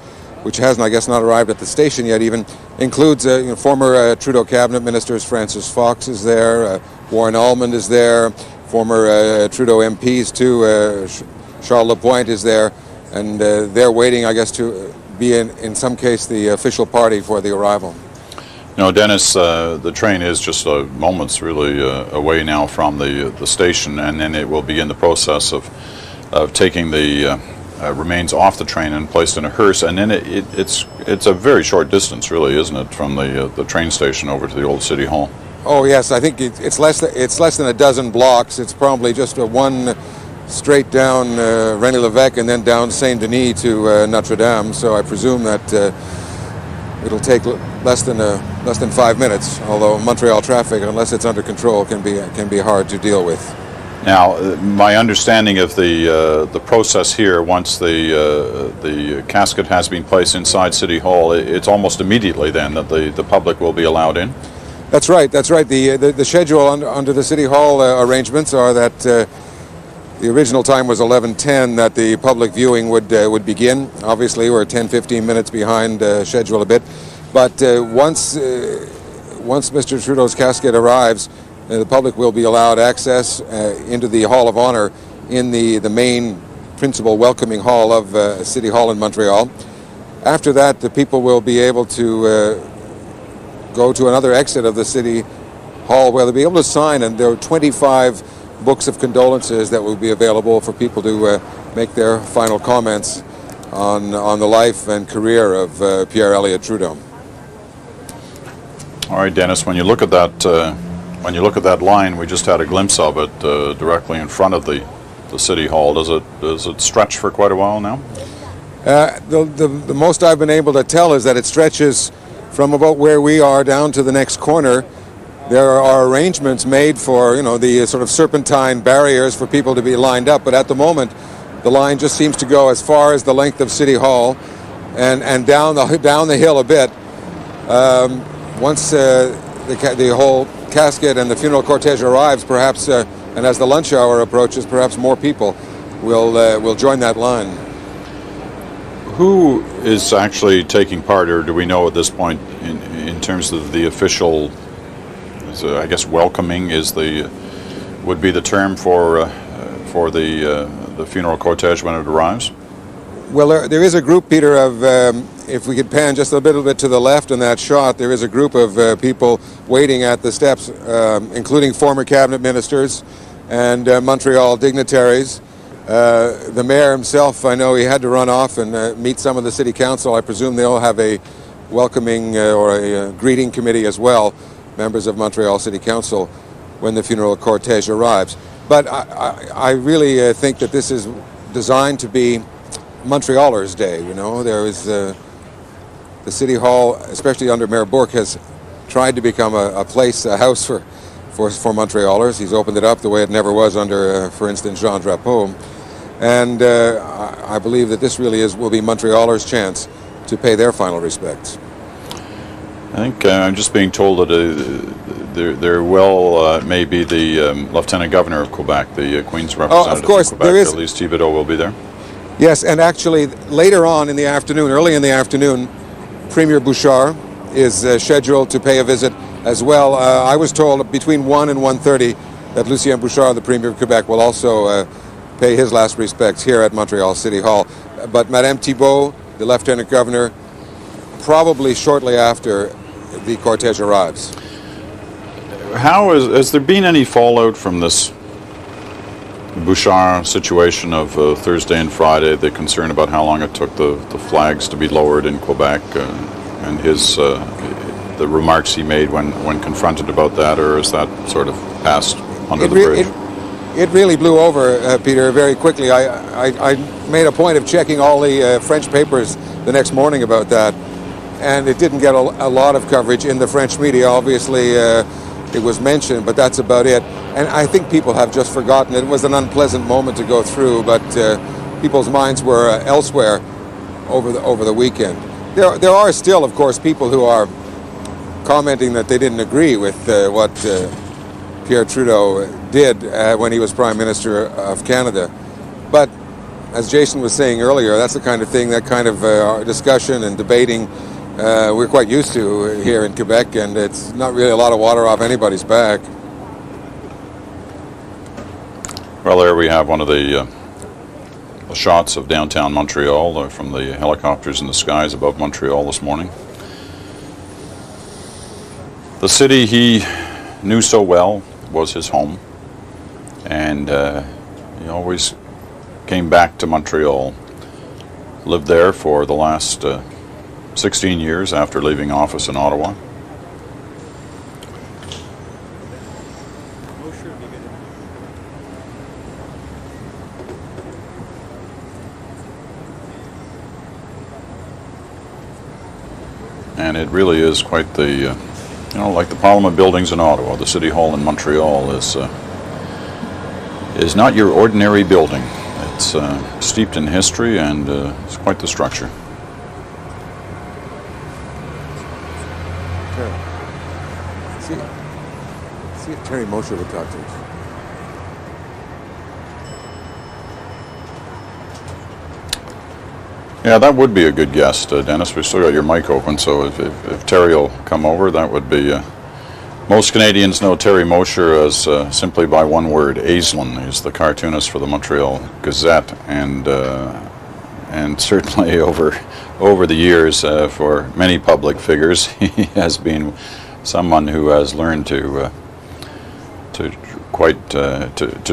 which hasn't, I guess, not arrived at the station yet even. Includes former Trudeau cabinet ministers. Francis Fox is there, Warren Almond is there, former Trudeau MPs too, Charles Lapointe is there. And they're waiting, I guess, to be in some case the official party for the arrival. Dennis, the train is just moments really away now from the station, and then it will begin the process of taking the remains off the train and placed in a hearse. And then it's a very short distance, really, isn't it, from the train station over to the old City Hall? Oh yes, I think it's less than a dozen blocks. It's probably just one straight down René Lévesque and then down Saint Denis to Notre Dame. So I presume that it'll take less than 5 minutes. Although Montreal traffic, unless it's under control, can be hard to deal with. Now, my understanding of the process here, once the casket has been placed inside City Hall, it's almost immediately then that the public will be allowed in. That's right. That's right. The schedule under the City Hall arrangements are that. The original time was 11:10 that the public viewing would begin. Obviously, we're 10-15 minutes behind schedule a bit. But once Mr. Trudeau's casket arrives, the public will be allowed access into the Hall of Honor in the main principal welcoming hall of City Hall in Montreal. After that, the people will be able to go to another exit of the City Hall where they'll be able to sign, and there are 25 books of condolences that will be available for people to make their final comments on the life and career of Pierre Elliott Trudeau. All right, Dennis. When you look at that line, we just had a glimpse of it directly in front of the City Hall. Does it stretch for quite a while now? The most I've been able to tell is that it stretches from about where we are down to the next corner. There are arrangements made for, the sort of serpentine barriers for people to be lined up, but at the moment, the line just seems to go as far as the length of City Hall, and down the hill a bit. Once the whole casket and the funeral cortege arrives, perhaps, and as the lunch hour approaches, perhaps more people will join that line. Who is actually taking part, or do we know at this point, in terms of the official, I guess welcoming would be the term for the funeral cortege when it arrives? Well, there is a group, Peter, of, if we could pan just a little bit to the left in that shot, there is a group of people waiting at the steps, including former cabinet ministers and Montreal dignitaries. The mayor himself, I know he had to run off and meet some of the city council. I presume they'll have a welcoming or a greeting committee as well, members of Montreal City Council, when the funeral cortege arrives. But I really think that this is designed to be Montrealers' Day. You know, there is the City Hall, especially under Mayor Bourque, has tried to become a place, a house for Montrealers. He's opened it up the way it never was under, for instance, Jean Drapeau. And I believe that this really will be Montrealers' chance to pay their final respects. I think I'm just being told that there may be the Lieutenant Governor of Quebec, the Queen's representative of course, of Quebec, there is. Elliott Thibodeau, will be there. Yes, and actually later on in the afternoon, early in the afternoon, Premier Bouchard is scheduled to pay a visit as well. I was told between 1 and 1:30 that Lucien Bouchard, the Premier of Quebec, will also pay his last respects here at Montreal City Hall. But Madame Thibault, the Lieutenant Governor, probably shortly after the cortege arrives. Has there been any fallout from this Bouchard situation of Thursday and Friday, the concern about how long it took the flags to be lowered in Quebec, and the remarks he made when confronted about that, or is that sort of passed under the bridge? It really blew over, Peter, very quickly. I made a point of checking all the French papers the next morning about that, and it didn't get a lot of coverage in the French media. Obviously, it was mentioned, but that's about it. And I think people have just forgotten. It was an unpleasant moment to go through, but people's minds were elsewhere over the weekend. There are still, of course, people who are commenting that they didn't agree with what Pierre Trudeau did when he was Prime Minister of Canada. But as Jason was saying earlier, that's the kind of thing, that kind of discussion and debating we're quite used to here in Quebec, and it's not really a lot of water off anybody's back. Well, there we have one of the shots of downtown Montreal from the helicopters in the skies above Montreal this morning. The city he knew so well was his home, and he always came back to Montreal, lived there for the last 16 years after leaving office in Ottawa. And it really is quite the, like the Parliament buildings in Ottawa, the City Hall in Montreal is not your ordinary building. It's steeped in history, and it's quite the structure. See if Terry Mosher would talk to us. Yeah, that would be a good guest, Dennis. We've still got your mic open, so if Terry will come over, that would be... most Canadians know Terry Mosher as simply by one word, Aislinn. He's the cartoonist for the Montreal Gazette, and certainly over the years, for many public figures, he has been someone who has learned to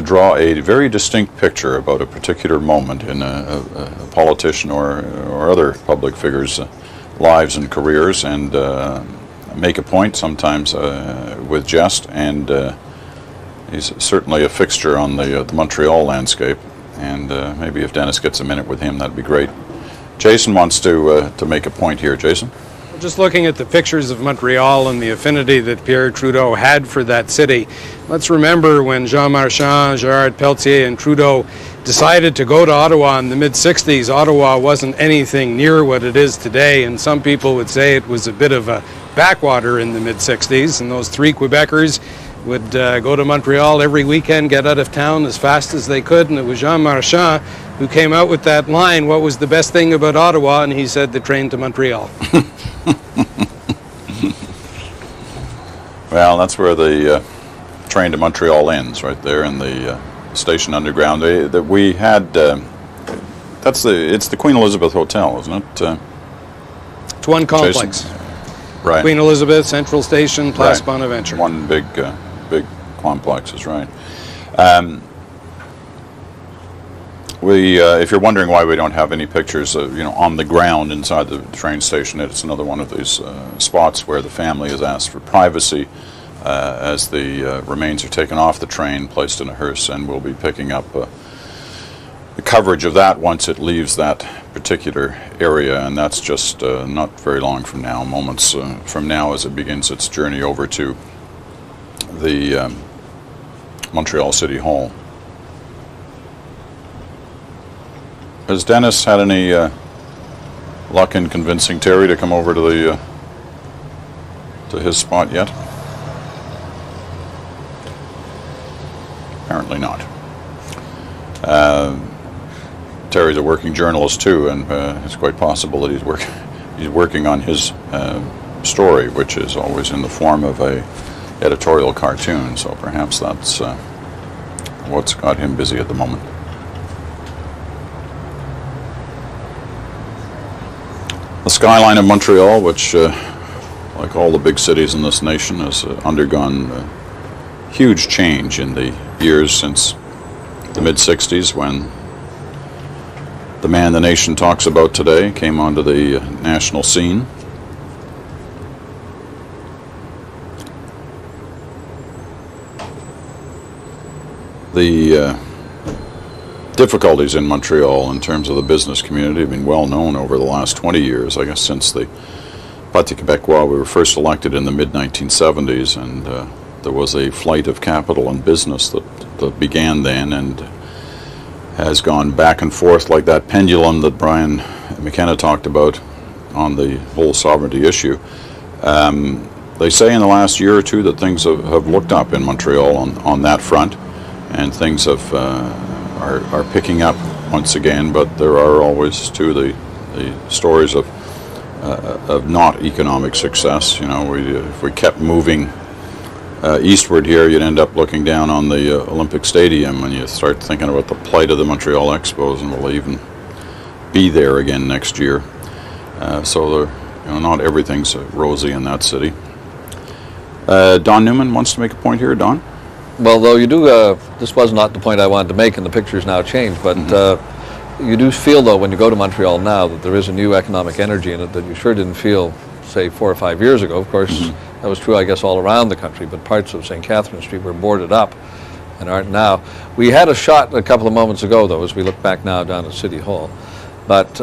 draw a very distinct picture about a particular moment in a politician or other public figures' lives and careers, and make a point, sometimes with jest, and he's certainly a fixture on the Montreal landscape, and maybe if Dennis gets a minute with him, that'd be great. Jason wants to make a point here. Jason? Just looking at the pictures of Montreal and the affinity that Pierre Trudeau had for that city, let's remember when Jean Marchand, Gérard Pelletier, and Trudeau decided to go to Ottawa in the mid-60s, Ottawa wasn't anything near what it is today, and some people would say it was a bit of a backwater in the mid-60s, and those 3 Quebecers would go to Montreal every weekend, get out of town as fast as they could, and it was Jean Marchand who came out with that line, what was the best thing about Ottawa, and he said the train to Montreal. Well, that's where the train to Montreal ends, right there in the station underground. We had, it's the Queen Elizabeth Hotel, isn't it? It's one complex. Jason? Right. Queen Elizabeth, Central Station, Place Right. Bonaventure. One big complex is right. If you're wondering why we don't have any pictures of, on the ground inside the train station, it's another one of these spots where the family has asked for privacy as the remains are taken off the train, placed in a hearse, and we'll be picking up the coverage of that once it leaves that particular area, and that's just not very long from now, moments from now, as it begins its journey over to the Montreal City Hall. Has Dennis had any luck in convincing Terry to come over to his spot yet? Apparently not. Terry's a working journalist too, and it's quite possible that he's working on his story, which is always in the form of a editorial cartoon. So perhaps that's what's got him busy at the moment. The skyline of Montreal, which, like all the big cities in this nation, has undergone huge change in the years since the mid-60s, when the man the nation talks about today came onto the national scene. The difficulties in Montreal in terms of the business community have been well known over the last 20 years, I guess since the Parti Québécois, we were first elected in the mid-1970s, and there was a flight of capital and business that began then and has gone back and forth like that pendulum that Brian McKenna talked about on the whole sovereignty issue. They say in the last year or two that things have looked up in Montreal on that front, and things are picking up once again, but there are always too the stories of not economic success. If we kept moving eastward here, you'd end up looking down on the Olympic Stadium and you start thinking about the plight of the Montreal Expos, and will even be there again next year. So not everything's rosy in that city. Don Newman wants to make a point here. Don? Well, though you do, this was not the point I wanted to make, and the picture's now changed, but you do feel, though, when you go to Montreal now, that there is a new economic energy in it that you sure didn't feel, say, 4 or 5 years ago. Of course, that was true, I guess, all around the country, but parts of St. Catherine Street were boarded up and aren't now. We had a shot a couple of moments ago, though, as we look back now down at City Hall, but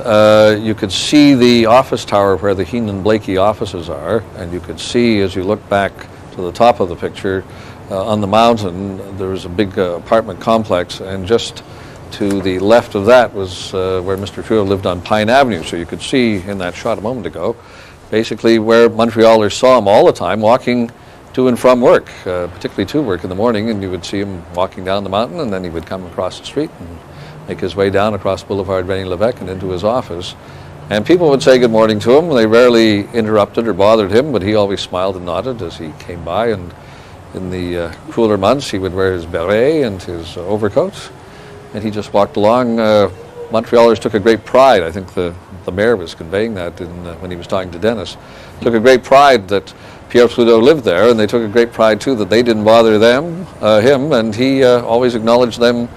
you could see the office tower where the Heenan Blakey offices are, and you could see, as you look back to the top of the picture, on the mountain, there was a big apartment complex, and just to the left of that was where Mr. Trudeau lived on Pine Avenue. So you could see in that shot a moment ago, basically where Montrealers saw him all the time walking to and from work, particularly to work in the morning, and you would see him walking down the mountain, and then he would come across the street and make his way down across Boulevard René-Lévesque and into his office. And people would say good morning to him. They rarely interrupted or bothered him, but he always smiled and nodded as he came by, and in the cooler months, he would wear his beret and his overcoat, and he just walked along. Montrealers took a great pride, I think the mayor was conveying that when he was talking to Dennis, took a great pride that Pierre Trudeau lived there, and they took a great pride, too, that they didn't bother him, and he always acknowledged them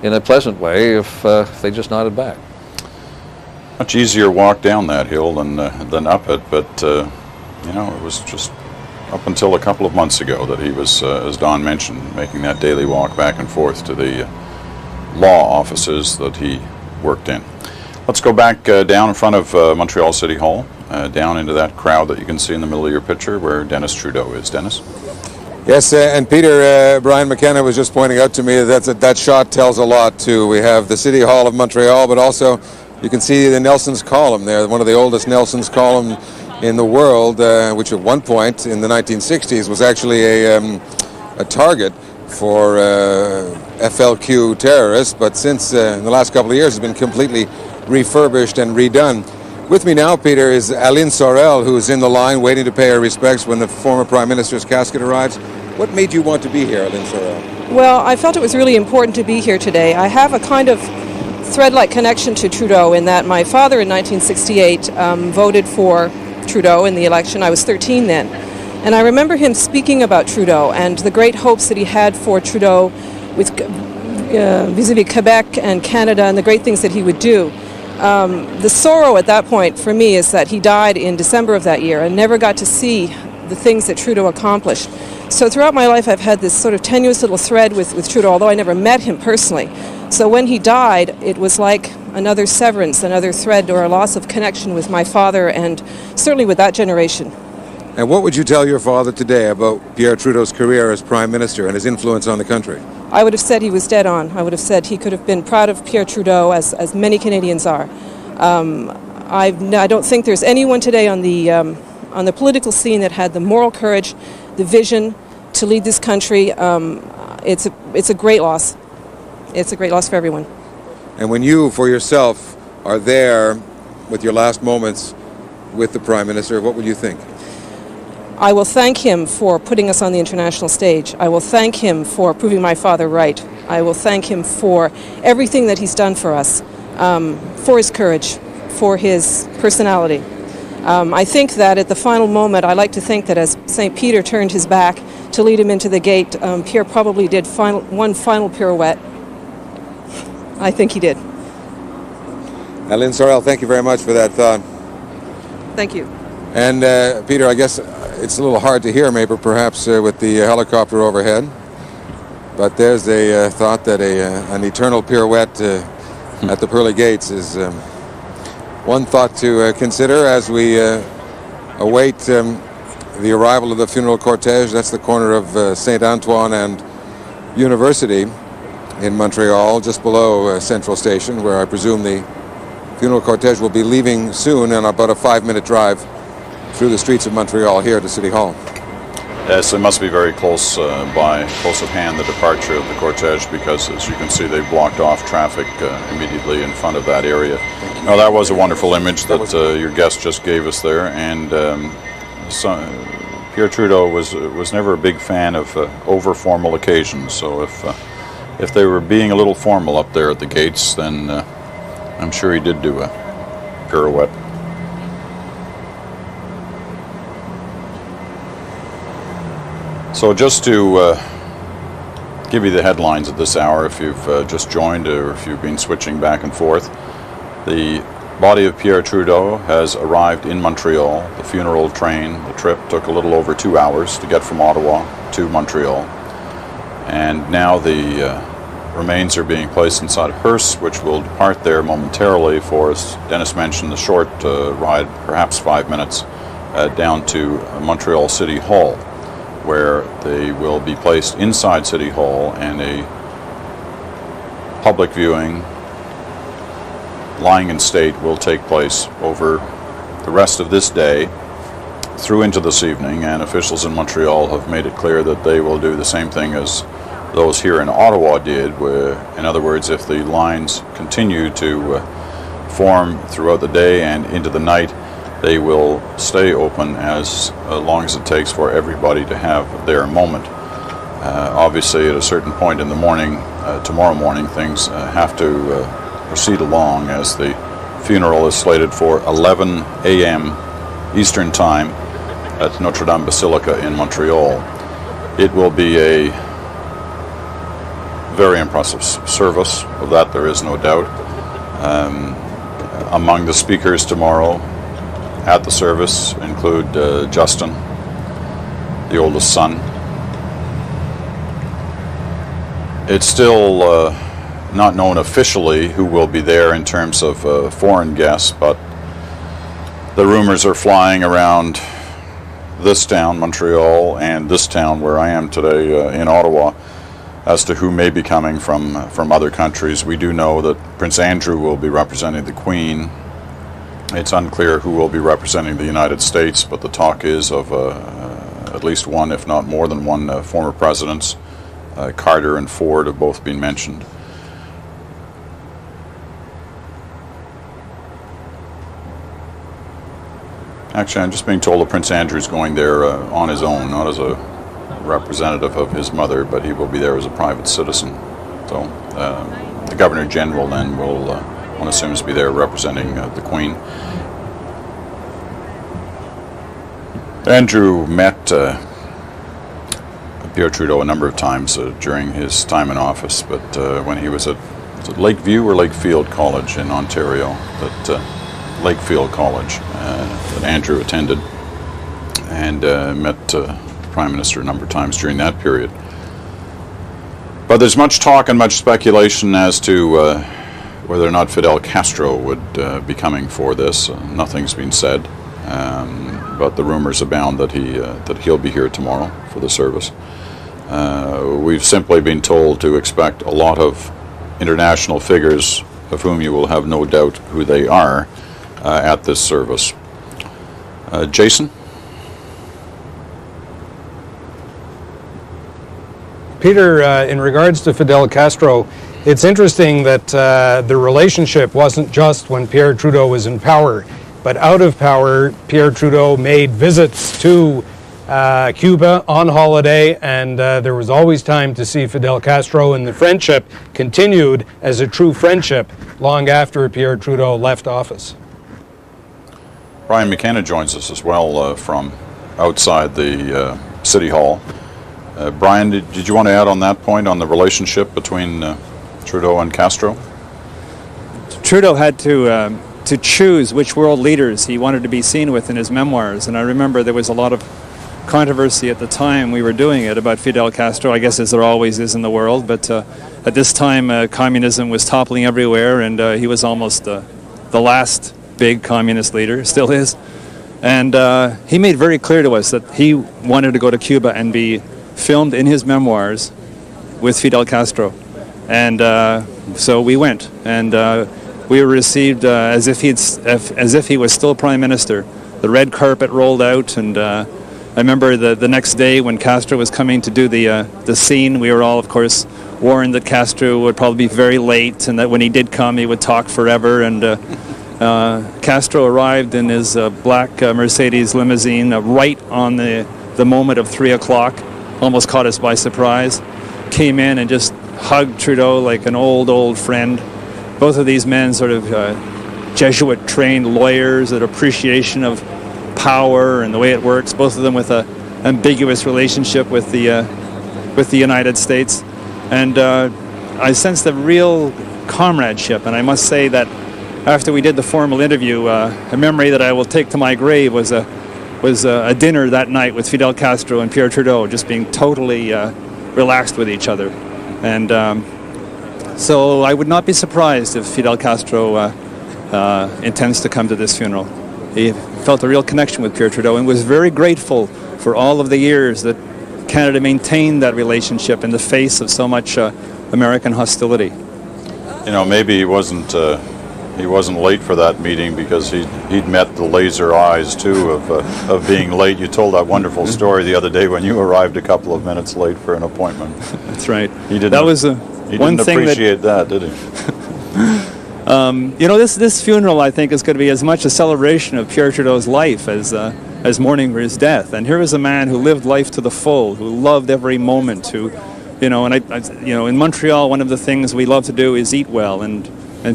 in a pleasant way if they just nodded back. Much easier walk down that hill than up it, but, it was just up until a couple of months ago that he was, as Don mentioned, making that daily walk back and forth to the law offices that he worked in. Let's go back down in front of Montreal City Hall, down into that crowd that you can see in the middle of your picture where Dennis Trudeau is. Dennis? Yes, and Peter, Brian McKenna was just pointing out to me that shot tells a lot too. We have the City Hall of Montreal, but also you can see the Nelson's Column there, one of the oldest Nelson's Column in the world, which at one point in the 1960s was actually a target for FLQ terrorists, but since in the last couple of years has been completely refurbished and redone. With me now, Peter, is Aline Sorel, who is in the line waiting to pay her respects when the former Prime Minister's casket arrives. What made you want to be here, Aline Sorel? Well, I felt it was really important to be here today. I have a kind of thread-like connection to Trudeau in that my father in 1968 voted for Trudeau in the election. I was 13 then. And I remember him speaking about Trudeau and the great hopes that he had for Trudeau with vis-a-vis Quebec and Canada and the great things that he would do. The sorrow at that point for me is that he died in December of that year and never got to see the things that Trudeau accomplished. So throughout my life I've had this sort of tenuous little thread with Trudeau, although I never met him personally. So when he died, it was like another severance, another thread or a loss of connection with my father and certainly with that generation. And what would you tell your father today about Pierre Trudeau's career as Prime Minister and his influence on the country? I would have said he was dead on. I would have said he could have been proud of Pierre Trudeau, as many Canadians are. I don't think there's anyone today on the political scene that had the moral courage, the vision to lead this country. It's a great loss. It's a great loss for everyone. And when you, for yourself, are there with your last moments with the Prime Minister, what would you think? I will thank him for putting us on the international stage. I will thank him for proving my father right. I will thank him for everything that he's done for us, for his courage, for his personality. I think that at the final moment, I like to think that as St. Peter turned his back to lead him into the gate, Pierre probably did one final pirouette. I think he did. Aline Sorel, thank you very much for that thought. Thank you. And Peter, I guess it's a little hard to hear, maybe perhaps with the helicopter overhead, but there's a thought that an eternal pirouette at the pearly gates is one thought to consider as we await the arrival of the funeral cortege. That's the corner of St. Antoine and University in Montreal, just below Central Station, where I presume the funeral cortege will be leaving soon on about a 5-minute drive through the streets of Montreal here to City Hall. Yes, it must be very close close at hand, the departure of the cortege, because as you can see they've blocked off traffic immediately in front of that area. No, that was a wonderful image that your guest just gave us there, and Pierre Trudeau was never a big fan of over-formal occasions, so if they were being a little formal up there at the gates, then I'm sure he did do a pirouette. So just to give you the headlines at this hour, if you've just joined or if you've been switching back and forth, the body of Pierre Trudeau has arrived in Montreal. The funeral train, the trip, took a little over 2 hours to get from Ottawa to Montreal. And now the remains are being placed inside a hearse, which will depart there momentarily for, as Dennis mentioned, the short ride, perhaps 5 minutes, down to Montreal City Hall, where they will be placed inside City Hall, and a public viewing lying in state will take place over the rest of this day through into this evening, and officials in Montreal have made it clear that they will do the same thing as those here in Ottawa did, where, in other words, if the lines continue to form throughout the day and into the night, they will stay open as long as it takes for everybody to have their moment. Obviously, at a certain point in the morning, tomorrow morning, things have to proceed along, as the funeral is slated for 11 a.m. Eastern Time at Notre Dame Basilica in Montreal. It will be a very impressive service, of that there is no doubt. Among the speakers tomorrow at the service include Justin, the oldest son. It's still not known officially who will be there in terms of foreign guests, but the rumors are flying around this town, Montreal, and this town where I am today in Ottawa, as to who may be coming from other countries. We do know that Prince Andrew will be representing the Queen It's unclear who will be representing the United States, but the talk is of at least one, if not more than one, former presidents. Carter and Ford have both been mentioned. Actually, I'm just being told that Prince Andrew's going there on his own, not as a representative of his mother, but he will be there as a private citizen. So the Governor General then will, one assumes, be there representing the Queen. Andrew met Pierre Trudeau a number of times during his time in office, but when he was at Lakeview or Lakefield College in Ontario, Lakefield College, that Andrew attended, and met the Prime Minister a number of times during that period. But there's much talk and much speculation as to whether or not Fidel Castro would be coming for this. Nothing's been said, but the rumors abound that he'll be here tomorrow for the service. We've simply been told to expect a lot of international figures, of whom you will have no doubt who they are, at this service. Jason? Peter, in regards to Fidel Castro, it's interesting that the relationship wasn't just when Pierre Trudeau was in power, but out of power, Pierre Trudeau made visits to Cuba on holiday, and there was always time to see Fidel Castro, and the friendship continued as a true friendship long after Pierre Trudeau left office. Brian McKenna joins us as well from outside the City Hall. Brian, did you want to add on that point, on the relationship between Trudeau and Castro? Trudeau had to choose which world leaders he wanted to be seen with in his memoirs, and I remember there was a lot of controversy at the time we were doing it about Fidel Castro, I guess as there always is in the world, but at this time communism was toppling everywhere, and he was almost the last big communist leader, still is, and he made very clear to us that he wanted to go to Cuba and be filmed in his memoirs with Fidel Castro, and so we went, and we were received as if he was still Prime Minister. The red carpet rolled out, and I remember the next day when Castro was coming to do the scene, we were all, of course, warned that Castro would probably be very late, and that when he did come, he would talk forever. And Castro arrived in his black Mercedes limousine right on the moment of 3 o'clock. Almost caught us by surprise. Came in and just hugged Trudeau like an old friend. Both of these men sort of Jesuit-trained lawyers, that appreciation of power and the way it works. Both of them with an ambiguous relationship with the United States. And I sensed a real comradeship. And I must say that after we did the formal interview, a memory that I will take to my grave was a dinner that night with Fidel Castro and Pierre Trudeau, just being totally relaxed with each other. And so I would not be surprised if Fidel Castro intends to come to this funeral. He felt a real connection with Pierre Trudeau and was very grateful for all of the years that Canada maintained that relationship in the face of so much American hostility. You know, maybe he wasn't late for that meeting because he'd met the laser eyes too of being late. You told that wonderful story the other day when you arrived a couple of minutes late for an appointment. That's right. He didn't appreciate that, did he? You know, this funeral, I think, is going to be as much a celebration of Pierre Trudeau's life as mourning for his death. And here is a man who lived life to the full, who loved every moment, who, you know, and in Montreal, one of the things we love to do is eat well, and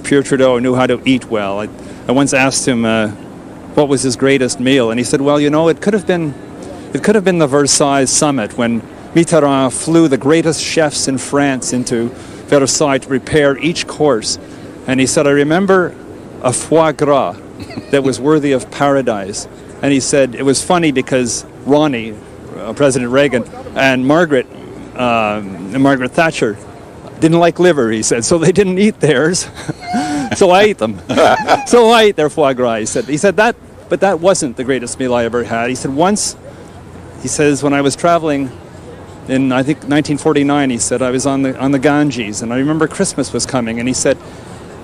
Pierre Trudeau knew how to eat well. I once asked him what was his greatest meal, and he said, well, you know, it could have been the Versailles summit when Mitterrand flew the greatest chefs in France into Versailles to prepare each course. And he said, I remember a foie gras that was worthy of paradise. And he said it was funny because Ronnie, President Reagan, and Margaret Thatcher didn't like liver, he said, so they didn't eat theirs. So I ate them. So I ate their foie gras, he said that, but that wasn't the greatest meal I ever had. He said once, he says, when I was traveling in, I think, 1949, he said, I was on the Ganges, and I remember Christmas was coming, and he said,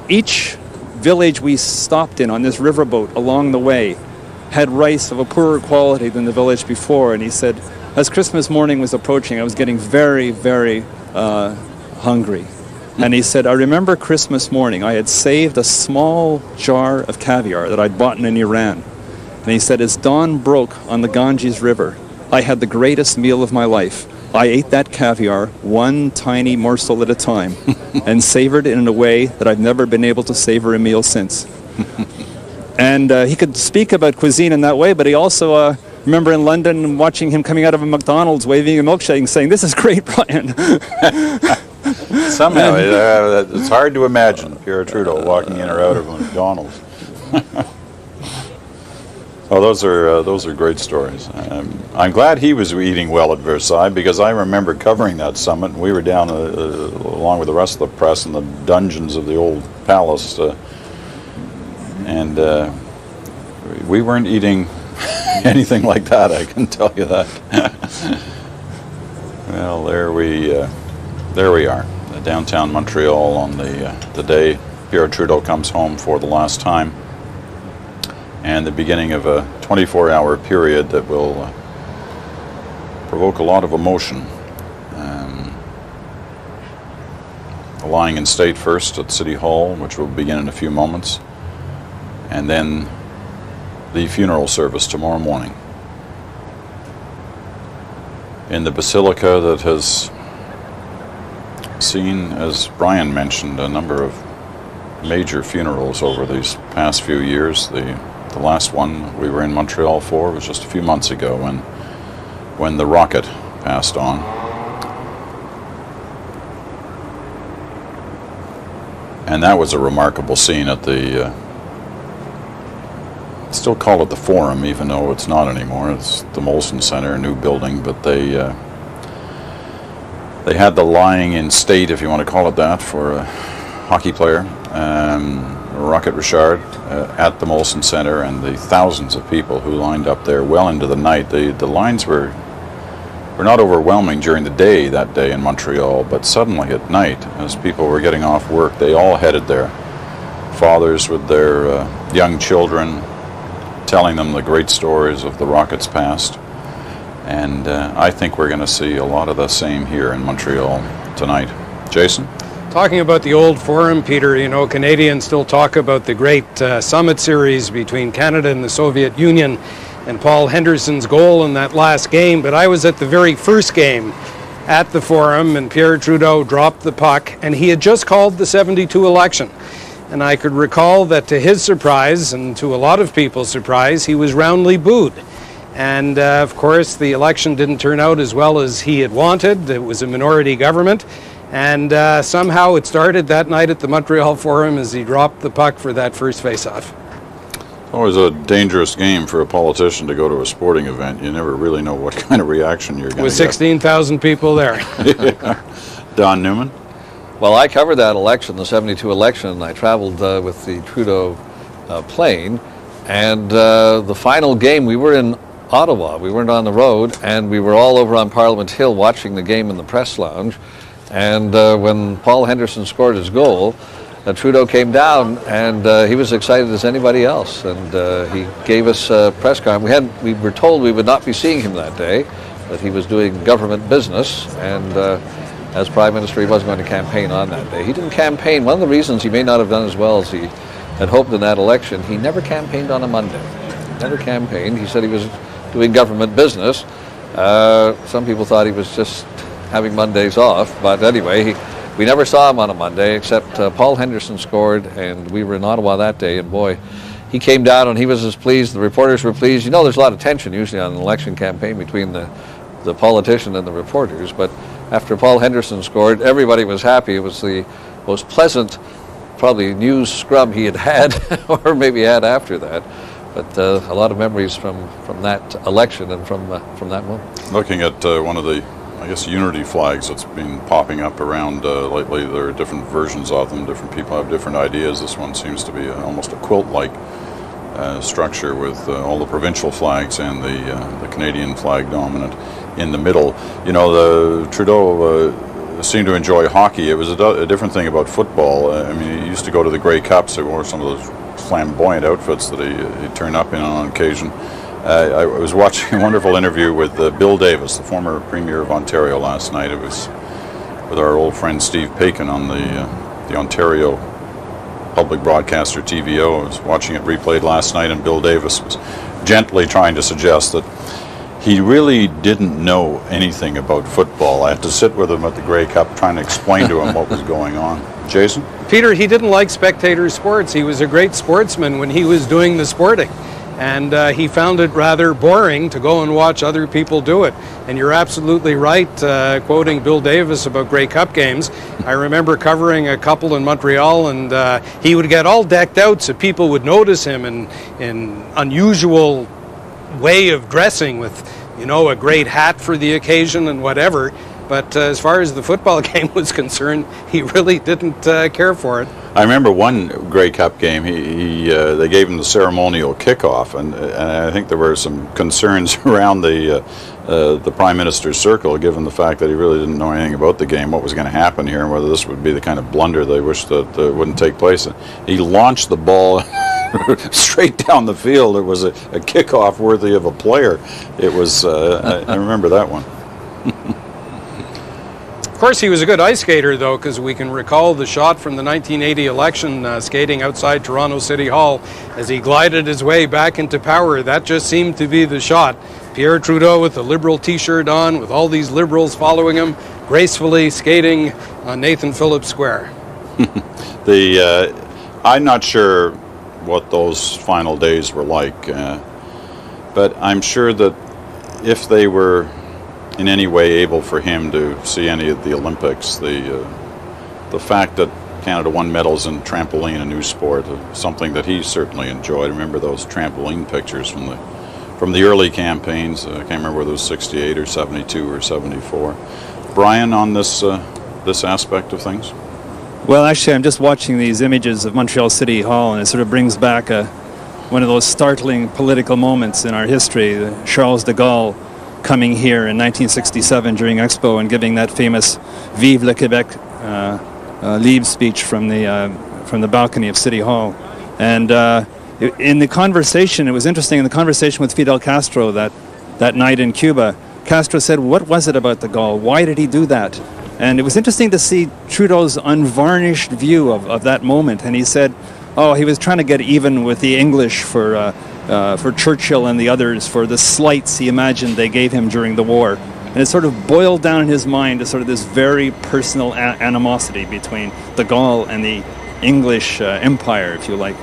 each village we stopped in on this riverboat along the way had rice of a poorer quality than the village before. And he said, as Christmas morning was approaching, I was getting very, very hungry. And he said, I remember Christmas morning, I had saved a small jar of caviar that I'd bought in Iran. And he said, as dawn broke on the Ganges River, I had the greatest meal of my life. I ate that caviar one tiny morsel at a time and savored it in a way that I've never been able to savor a meal since. And he could speak about cuisine in that way, but he also, remember in London watching him coming out of a McDonald's waving a milkshake and saying, this is great, Brian. Somehow, it's hard to imagine Pierre Trudeau walking in or out of a McDonald's. Oh, those are great stories. I'm glad he was eating well at Versailles, because I remember covering that summit, and we were down along with the rest of the press in the dungeons of the old palace, and we weren't eating anything like that, I can tell you that. Well, there we are, downtown Montreal on the day Pierre Trudeau comes home for the last time, and the beginning of a 24-hour period that will provoke a lot of emotion. Lying in state first at City Hall, which will begin in a few moments, and then the funeral service tomorrow morning in the Basilica that has seen, as Brian mentioned, a number of major funerals over these past few years. The last one we were in Montreal for was just a few months ago when the rocket passed on. And that was a remarkable scene at the, still call it the Forum, even though it's not anymore. It's the Molson Center, a new building, but they had the lying in state, if you want to call it that, for a hockey player, Rocket Richard, at the Molson Center, and the thousands of people who lined up there well into the night. The lines were not overwhelming during the day that day in Montreal, but suddenly at night, as people were getting off work, they all headed there. Fathers with their young children, telling them the great stories of the rocket's past. And I think we're going to see a lot of the same here in Montreal tonight. Jason? Talking about the old Forum, Peter, you know, Canadians still talk about the great summit series between Canada and the Soviet Union and Paul Henderson's goal in that last game, but I was at the very first game at the Forum, and Pierre Trudeau dropped the puck, and he had just called the 72 election. And I could recall that, to his surprise, and to a lot of people's surprise, he was roundly booed. And of course, the election didn't turn out as well as he had wanted. It was a minority government. And somehow it started that night at the Montreal Forum as he dropped the puck for that first face-off. Always a dangerous game for a politician to go to a sporting event. You never really know what kind of reaction you're going to get. With 16,000 people there. Yeah. Don Newman? Well, I covered that election, the 72 election, and I traveled with the Trudeau plane. And the final game, we were in Ottawa. We weren't on the road, and we were all over on Parliament Hill watching the game in the press lounge. And when Paul Henderson scored his goal, Trudeau came down, and he was excited as anybody else. And he gave us a press conference. We were told we would not be seeing him that day, that he was doing government business, and as Prime Minister, he wasn't going to campaign on that day. He didn't campaign. One of the reasons he may not have done as well as he had hoped in that election, he never campaigned on a Monday. Never campaigned. He said he was doing government business. Some people thought he was just having Mondays off, but anyway, we never saw him on a Monday, except Paul Henderson scored, and we were in Ottawa that day, and boy, he came down and he was as pleased, the reporters were pleased. You know, there's a lot of tension usually on an election campaign between the politician and the reporters, but after Paul Henderson scored, everybody was happy. It was the most pleasant, probably, news scrum he had had, or maybe had after that. But a lot of memories from that election and from that moment. Looking at one of the, I guess, unity flags that's been popping up around lately, there are different versions of them. Different people have different ideas. This one seems to be almost a quilt-like structure with all the provincial flags and the Canadian flag dominant in the middle. You know, the Trudeau seemed to enjoy hockey. It was a different thing about football. I mean, he used to go to the Grey Cups. He wore some of those flamboyant outfits that he turned up in on occasion. I was watching a wonderful interview with Bill Davis, the former Premier of Ontario, last night. It was with our old friend Steve Paikin on the Ontario public broadcaster TVO. I was watching it replayed last night, and Bill Davis was gently trying to suggest that he really didn't know anything about football. I had to sit with him at the Grey Cup trying to explain to him what was going on. Jason? Peter, he didn't like spectator sports. He was a great sportsman when he was doing the sporting. And he found it rather boring to go and watch other people do it. And you're absolutely right, quoting Bill Davis about Grey Cup games. I remember covering a couple in Montreal, and he would get all decked out so people would notice him in unusual way of dressing with, you know, a great hat for the occasion and whatever. But as far as the football game was concerned, he really didn't care for it. I remember one Grey Cup game, they gave him the ceremonial kickoff, and I think there were some concerns around the Prime Minister's circle, given the fact that he really didn't know anything about the game, what was going to happen here, and whether this would be the kind of blunder they wished that wouldn't take place. He launched the ball straight down the field. It was a kickoff worthy of a player. It was, I remember that one. Of course, he was a good ice skater, though, because we can recall the shot from the 1980 election, skating outside Toronto City Hall as he glided his way back into power. That just seemed to be the shot. Pierre Trudeau with the Liberal T-shirt on, with all these Liberals following him, gracefully skating on Nathan Phillips Square. I'm not sure what those final days were like, but I'm sure that if they were in any way able for him to see any of the Olympics, the fact that Canada won medals in trampoline, a new sport, something that he certainly enjoyed. I remember those trampoline pictures from the early campaigns. I can't remember whether it was 68 or 72 or 74. Brian, on this aspect of things? Well, actually, I'm just watching these images of Montreal City Hall, and it sort of brings back one of those startling political moments in our history. Charles de Gaulle coming here in 1967 during Expo and giving that famous Vive le Québec Libre speech from the balcony of City Hall. And in the conversation, it was interesting, in the conversation with Fidel Castro that night in Cuba, Castro said, what was it about de Gaulle? Why did he do that? And it was interesting to see Trudeau's unvarnished view of that moment. And he said, oh, he was trying to get even with the English for Churchill and the others for the slights he imagined they gave him during the war. And it sort of boiled down in his mind to sort of this very personal animosity between de Gaulle and the English Empire, if you like.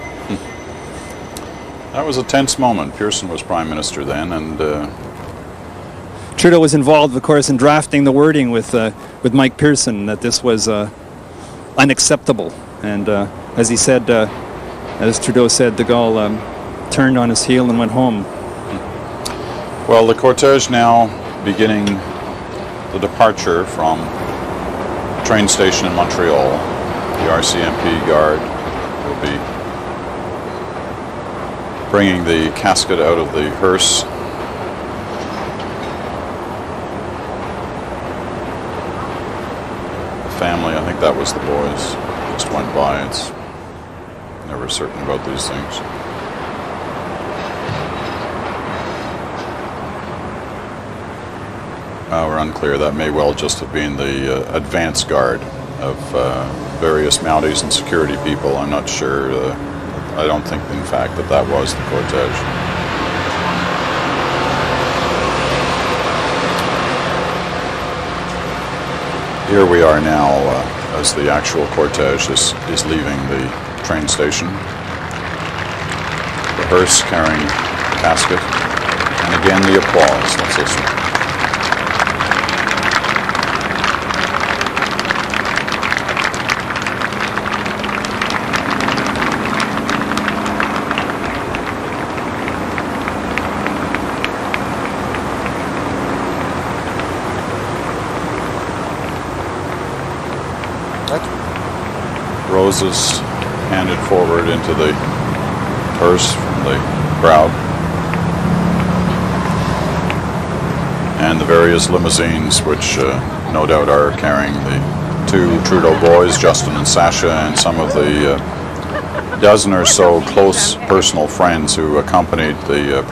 That was a tense moment. Pearson was Prime Minister then, and Trudeau was involved, of course, in drafting the wording with Mike Pearson that this was unacceptable. And as he said, as Trudeau said, de Gaulle turned on his heel and went home. Well, the cortege now beginning the departure from the train station in Montreal. The RCMP guard will be bringing the casket out of the hearse. The family, I think that was the boys, just went by. It's never certain about these things. We're unclear. That may well just have been the advance guard of various Mounties and security people. I'm not sure. I don't think, in fact, that was the cortege. Here we are now as the actual cortege is leaving the train station. The hearse carrying the casket. And again, the applause. Let's listen. Roses handed forward into the hearse from the crowd, and the various limousines which no doubt are carrying the two Trudeau boys, Justin and Sasha, and some of the dozen or so close personal friends who accompanied the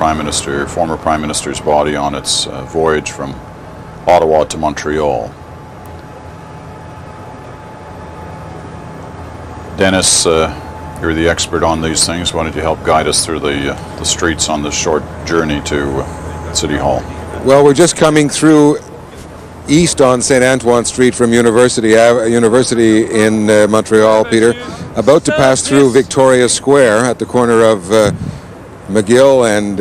former Prime Minister's body on its voyage from Ottawa to Montreal. Dennis, you're the expert on these things. Why don't you help guide us through the streets on this short journey to City Hall? Well, we're just coming through east on St. Antoine Street from University in Montreal, Peter. About to pass through Victoria Square at the corner of McGill and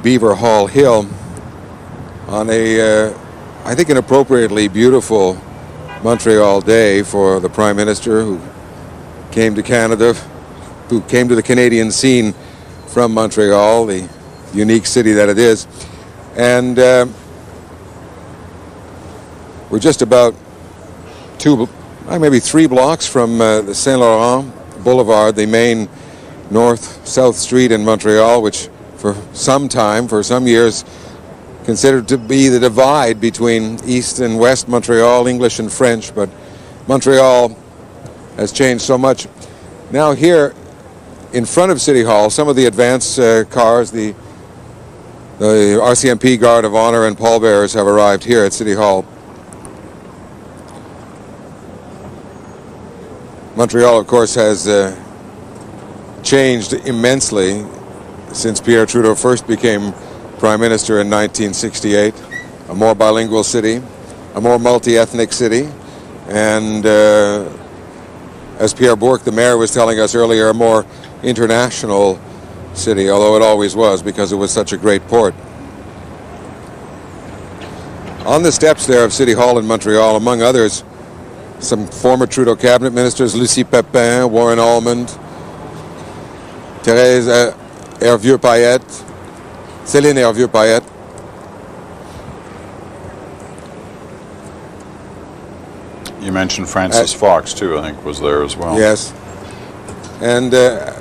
Beaver Hall Hill on I think, an appropriately beautiful Montreal day for the Prime Minister, who came to Canada, who came to the Canadian scene from Montreal, the unique city that it is. And we're just about maybe 3 blocks from the Saint Laurent Boulevard, the main north-south street in Montreal, which for some years, considered to be the divide between East and West Montreal, English and French, but Montreal has changed so much. Now here, in front of City Hall, some of the advance cars, the RCMP Guard of Honor and pallbearers have arrived here at City Hall. Montreal, of course, has changed immensely since Pierre Trudeau first became Prime Minister in 1968. A more bilingual city, a more multi-ethnic city, and as Pierre Bourque, the mayor, was telling us earlier, a more international city, although it always was because it was such a great port. On the steps there of City Hall in Montreal, among others, some former Trudeau cabinet ministers, Lucie Pepin, Warren Almond, Thérèse Hervieux-Payette, Céline Hervieux-Payette. You mentioned Francis Fox, too, I think, was there as well. Yes. And the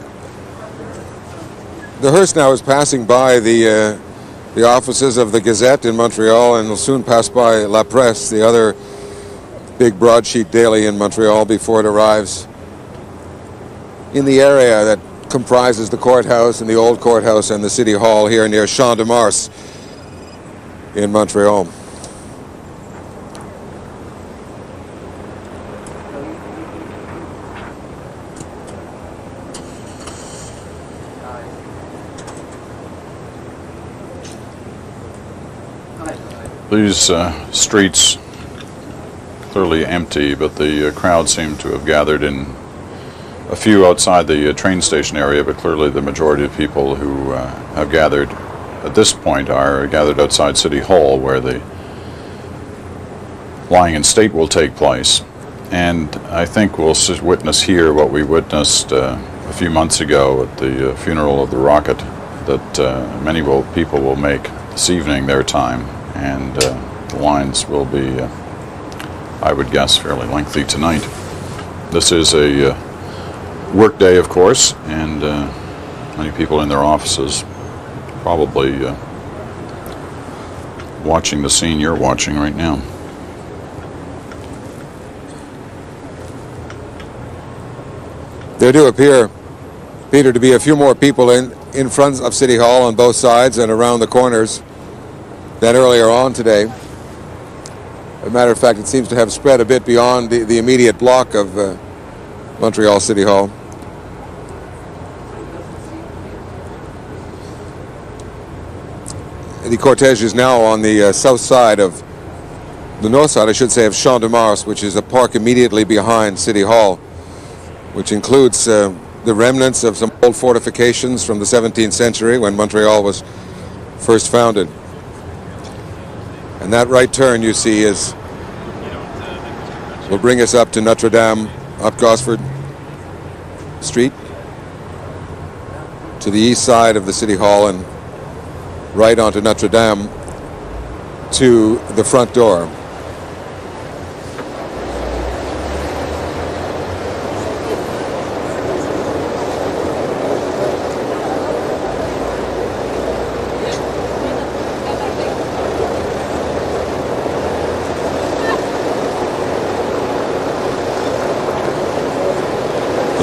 hearse now is passing by the offices of the Gazette in Montreal, and will soon pass by La Presse, the other big broadsheet daily in Montreal, before it arrives in the area that comprises the courthouse and the old courthouse and the City Hall here near Champ de Mars in Montreal. These streets clearly empty, but the crowd seemed to have gathered in a few outside the train station area, but clearly the majority of people who have gathered at this point are gathered outside City Hall, where the lying in state will take place. And I think we'll witness here what we witnessed a few months ago at the funeral of the rocket, that many people will make this evening their time, and the lines will be, I would guess, fairly lengthy tonight. This is a work day, of course, and many people in their offices probably watching the scene you're watching right now. There do appear, Peter, to be a few more people in front of City Hall on both sides and around the corners than earlier on today. As a matter of fact, it seems to have spread a bit beyond the immediate block of Montreal City Hall. The cortege is now on the south side of, the north side, I should say, of Champ de Mars, which is a park immediately behind City Hall, which includes the remnants of some old fortifications from the 17th century when Montreal was first founded. And that right turn you see will bring us up to Notre Dame, up Gosford Street, to the east side of the City Hall, and right onto Notre Dame to the front door.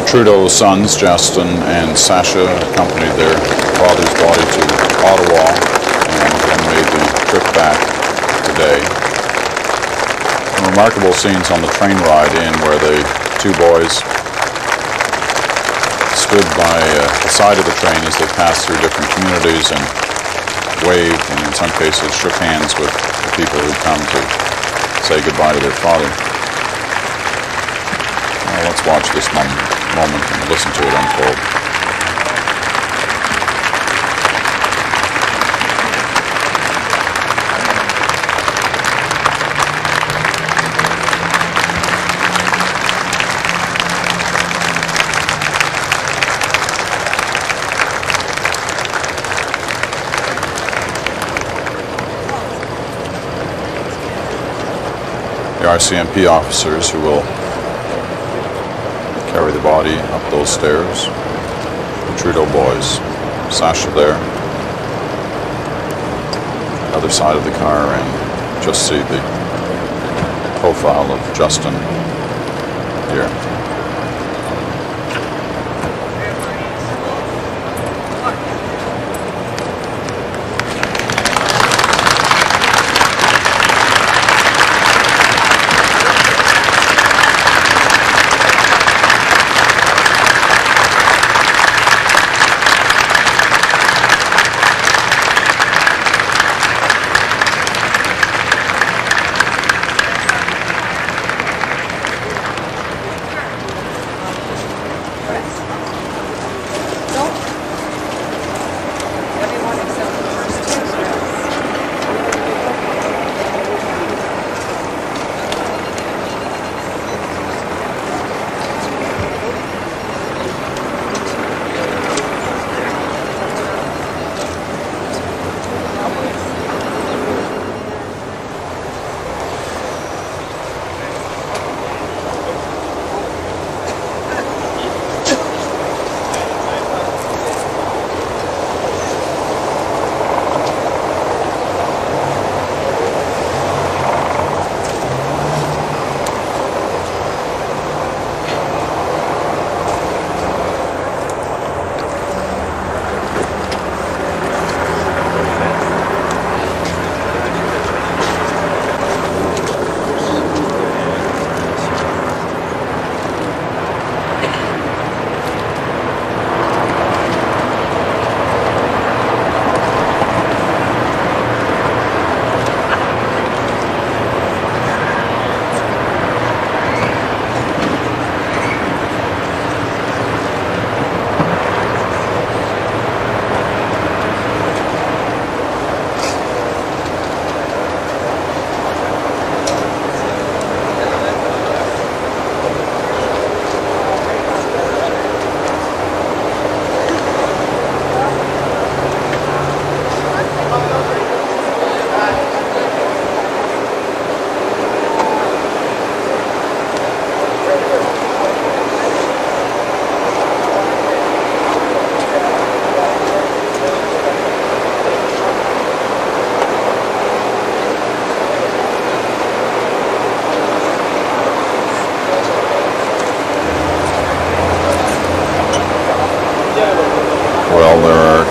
The Trudeau sons, Justin and Sasha, accompanied their father's body to Ottawa and then made the trip back today. Some remarkable scenes on the train ride in where the two boys stood by the side of the train as they passed through different communities and waved and in some cases shook hands with the people who'd come to say goodbye to their father. Well, let's watch this moment and listen to it unfold. The RCMP officers who will carry the body up those stairs. The Trudeau boys. Sasha there. The other side of the car, and just see the profile of Justin here.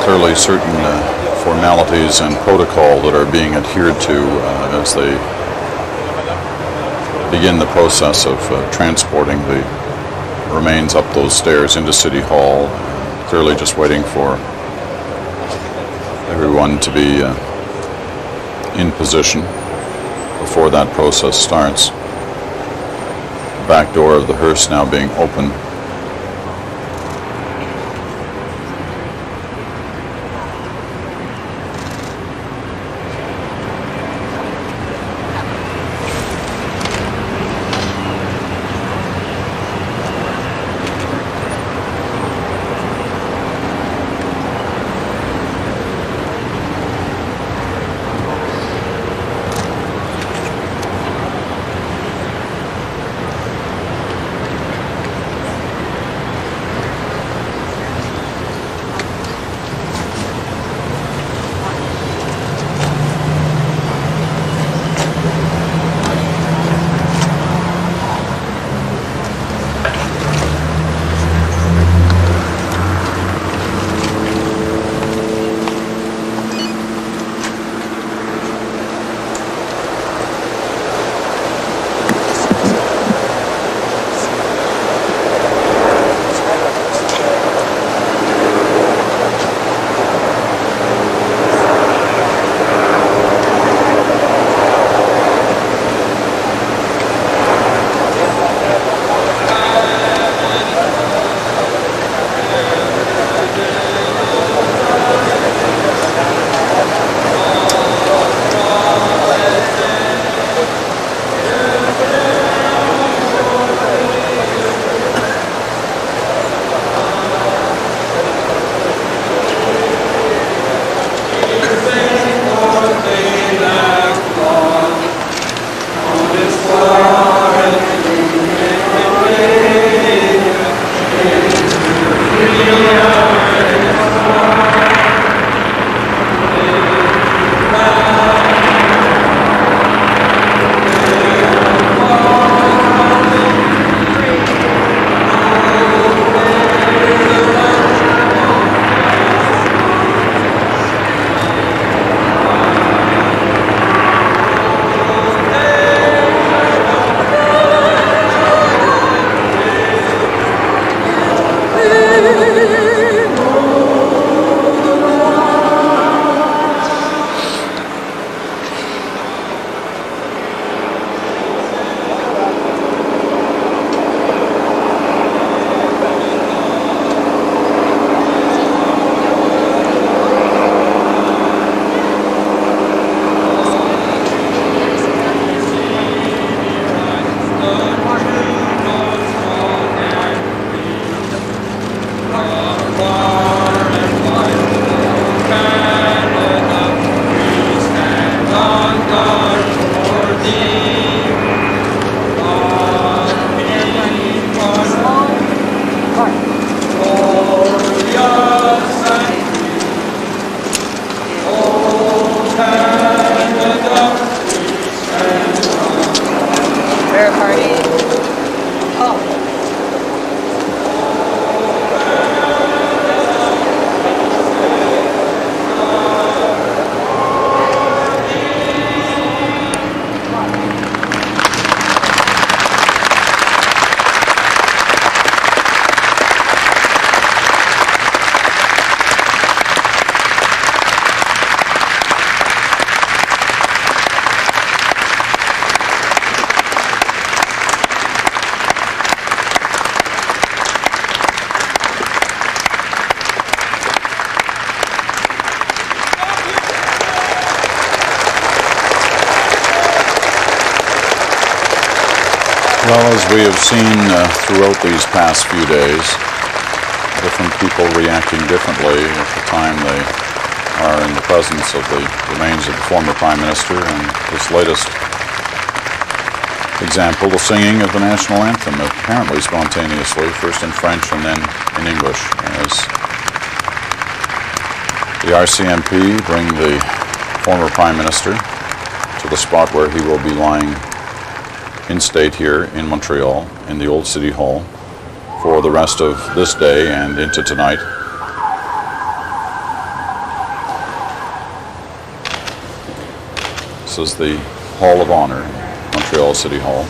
Clearly certain formalities and protocol that are being adhered to as they begin the process of transporting the remains up those stairs into City Hall. Clearly just waiting for everyone to be in position before that process starts. The back door of the hearse now being open. Well, as we have seen throughout these past few days, different people reacting differently at the time they are in the presence of the remains of the former Prime Minister, and this latest example, the singing of the national anthem, apparently spontaneously, first in French and then in English, as the RCMP bring the former Prime Minister to the spot where he will be lying in state here in Montreal, in the old City Hall, for the rest of this day and into tonight. This is the Hall of Honor, Montreal City Hall.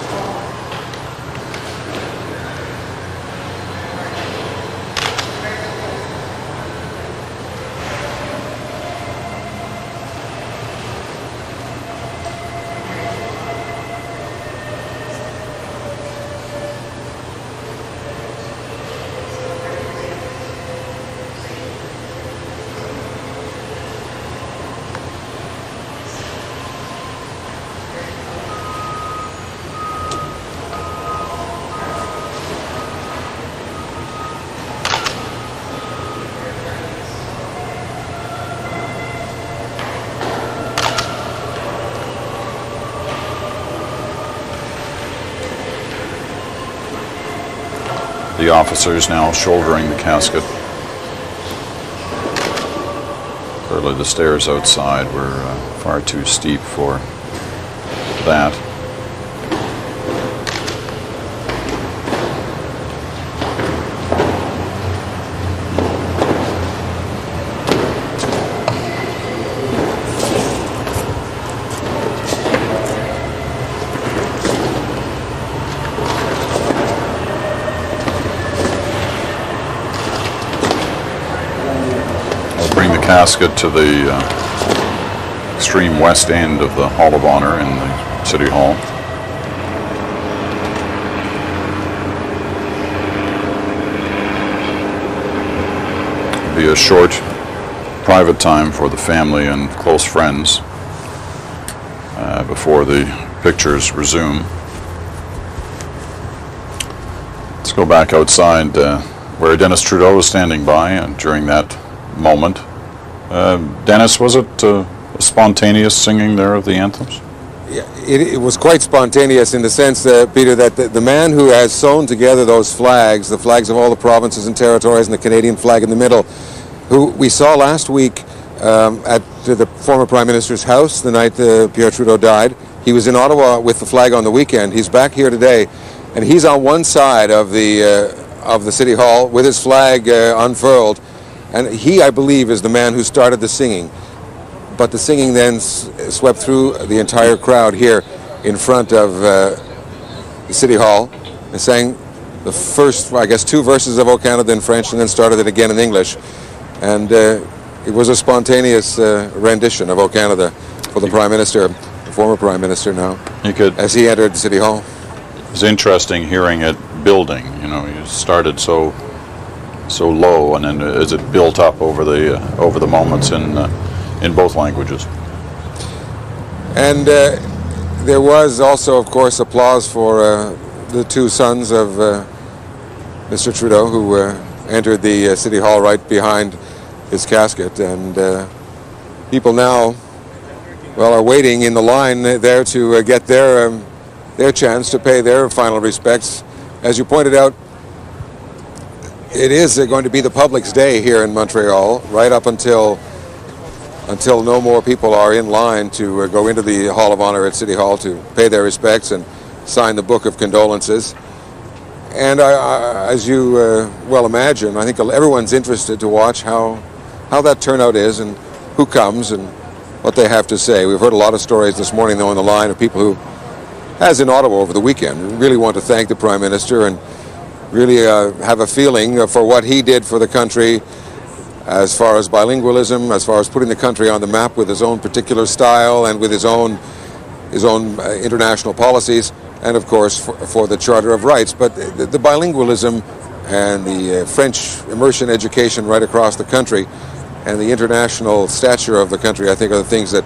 The officers now shouldering the casket. Clearly the stairs outside were far too steep for that. Casket to the extreme west end of the Hall of Honor in the City Hall. It'll be a short private time for the family and close friends before the pictures resume. Let's go back outside where Dennis Trudeau was standing by during that moment. Dennis, was it a spontaneous singing there of the anthems? Yeah, it was quite spontaneous in the sense, Peter, that the man who has sewn together those flags, the flags of all the provinces and territories and the Canadian flag in the middle, who we saw last week at the former Prime Minister's house the night Pierre Trudeau died. He was in Ottawa with the flag on the weekend. He's back here today, and he's on one side of the City Hall with his flag unfurled. And he, I believe, is the man who started the singing. But the singing then swept through the entire crowd here in front of the City Hall and sang the first, I guess, 2 verses of O Canada in French and then started it again in English. And it was a spontaneous rendition of O Canada for the Prime Minister, the former Prime Minister now, as he entered the City Hall. It was interesting hearing it building. You know, you started so low, and then as it built up over the moments in both languages. And there was also, of course, applause for the 2 sons of Mr. Trudeau, who entered the City Hall right behind his casket. And people now, well, are waiting in the line there to get their chance to pay their final respects. As you pointed out, it is going to be the public's day here in Montreal, right up until no more people are in line to go into the Hall of Honor at City Hall to pay their respects and sign the book of condolences. And as you well imagine, I think everyone's interested to watch how that turnout is and who comes and what they have to say. We've heard a lot of stories this morning, though, on the line of people who, as in Ottawa over the weekend, really want to thank the Prime Minister and really have a feeling for what he did for the country as far as bilingualism, as far as putting the country on the map with his own particular style and with his own international policies, and of course for the Charter of Rights. But the bilingualism and the French immersion education right across the country and the international stature of the country, I think, are the things that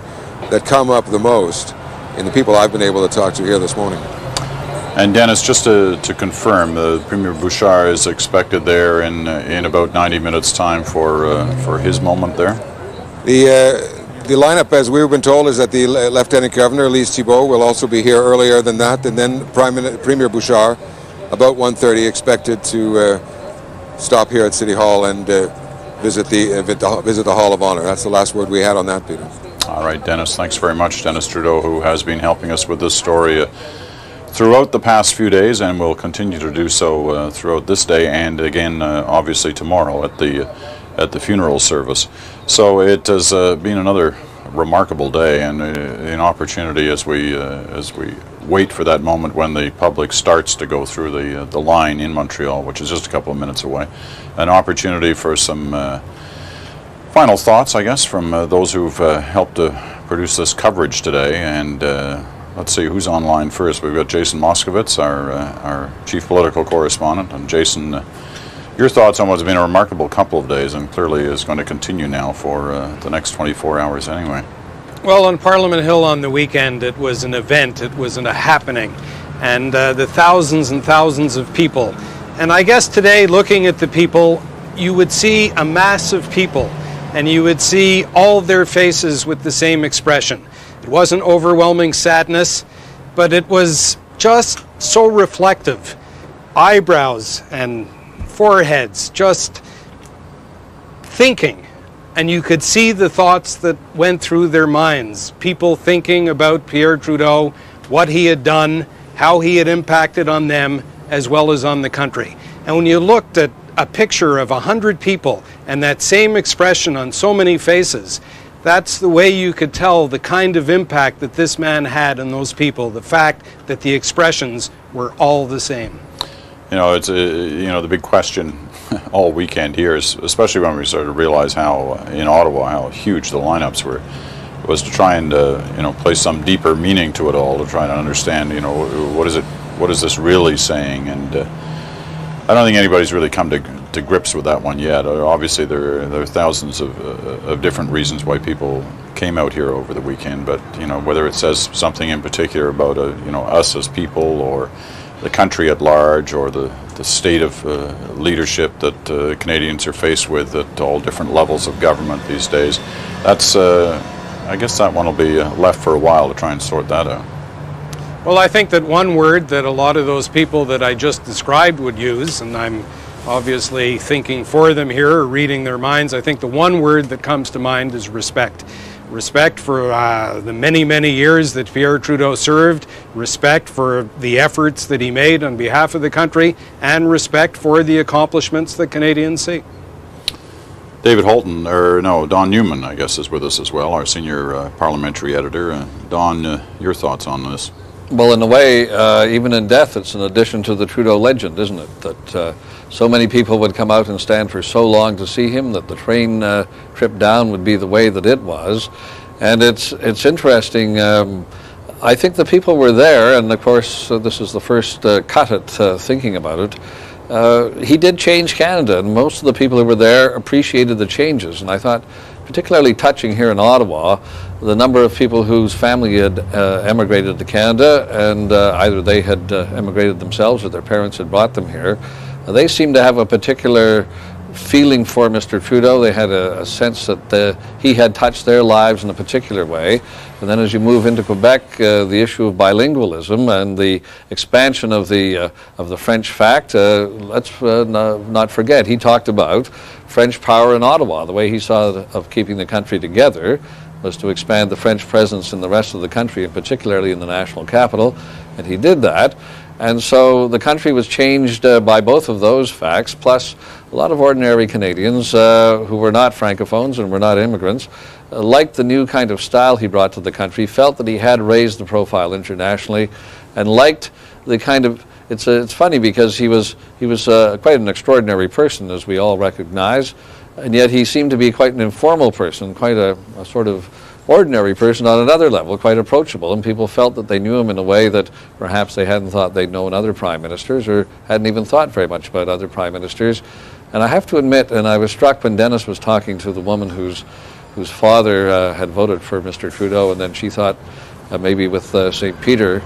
come up the most in the people I've been able to talk to here this morning. And Dennis, just to confirm, Premier Bouchard is expected there in about 90 minutes' time for his moment there? The lineup, as we've been told, is that the Lieutenant Governor, Lise Thibault, will also be here earlier than that, and then Premier Bouchard, about 1:30, expected to stop here at City Hall and visit the Hall of Honor. That's the last word we had on that, Peter. All right, Dennis, thanks very much. Dennis Trudeau, who has been helping us with this story throughout the past few days and will continue to do so throughout this day and again, obviously, tomorrow at the funeral service. So it has been another remarkable day and an opportunity as we wait for that moment when the public starts to go through the line in Montreal, which is just a couple of minutes away. An opportunity for some final thoughts, I guess, from those who've helped to produce this coverage today. And let's see who's online first. We've got Jason Moskowitz, our chief political correspondent. And Jason, your thoughts on what's been a remarkable couple of days and clearly is going to continue now for the next 24 hours anyway. Well, on Parliament Hill on the weekend, it was an event, it was a happening, and the thousands and thousands of people. And I guess today, looking at the people, you would see a mass of people, and you would see all of their faces with the same expression. It wasn't overwhelming sadness, but it was just so reflective. Eyebrows and foreheads just thinking, and you could see the thoughts that went through their minds. People thinking about Pierre Trudeau, what he had done, how he had impacted on them as well as on the country. And when you looked at a picture of 100 people and that same expression on so many faces, that's the way you could tell the kind of impact that this man had on those people, the fact that the expressions were all the same. You know, it's the big question all weekend here, is, especially when we started to realize how in Ottawa how huge the lineups were, was to try and place some deeper meaning to it all, to try to understand what is this really saying. And I don't think anybody's really come to grips with that one yet. Obviously there are thousands of different reasons why people came out here over the weekend, but whether it says something in particular about us as people, or the country at large, or the state of leadership that Canadians are faced with at all different levels of government these days, that's I guess that one will be left for a while to try and sort that out. Well, I think that one word that a lot of those people that I just described would use, and I'm obviously thinking for them here, or reading their minds, I think the one word that comes to mind is respect. Respect for the many, many years that Pierre Trudeau served, respect for the efforts that he made on behalf of the country, and respect for the accomplishments that Canadians see. Don Newman, I guess, is with us as well, our senior parliamentary editor. Don, your thoughts on this? Well, in a way, even in death, it's an addition to the Trudeau legend, isn't it? That so many people would come out and stand for so long to see him, that the train trip down would be the way that it was. And it's interesting. I think the people were there, and of course, this is the first cut at thinking about it. He did change Canada, and most of the people who were there appreciated the changes. And I thought, particularly touching here in Ottawa, the number of people whose family had emigrated to Canada, and either they had emigrated themselves or their parents had brought them here, they seemed to have a particular feeling for Mr. Trudeau. They had a sense that he had touched their lives in a particular way. And then as you move into Quebec, the issue of bilingualism and the expansion of the French fact, let's not forget, he talked about French power in Ottawa. The way he saw of keeping the country together was to expand the French presence in the rest of the country, and particularly in the national capital, and he did that. And so the country was changed by both of those facts, plus a lot of ordinary Canadians who were not francophones and were not immigrants, liked the new kind of style he brought to the country, felt that he had raised the profile internationally, and liked the kind of, it's funny because he was quite an extraordinary person, as we all recognize, and yet he seemed to be quite an informal person, quite a sort of ordinary person on another level, quite approachable, and people felt that they knew him in a way that perhaps they hadn't thought they'd known other prime ministers, or hadn't even thought very much about other prime ministers. And I have to admit, and I was struck when Dennis was talking to the woman whose father had voted for Mr. Trudeau, and then she thought maybe with St. Peter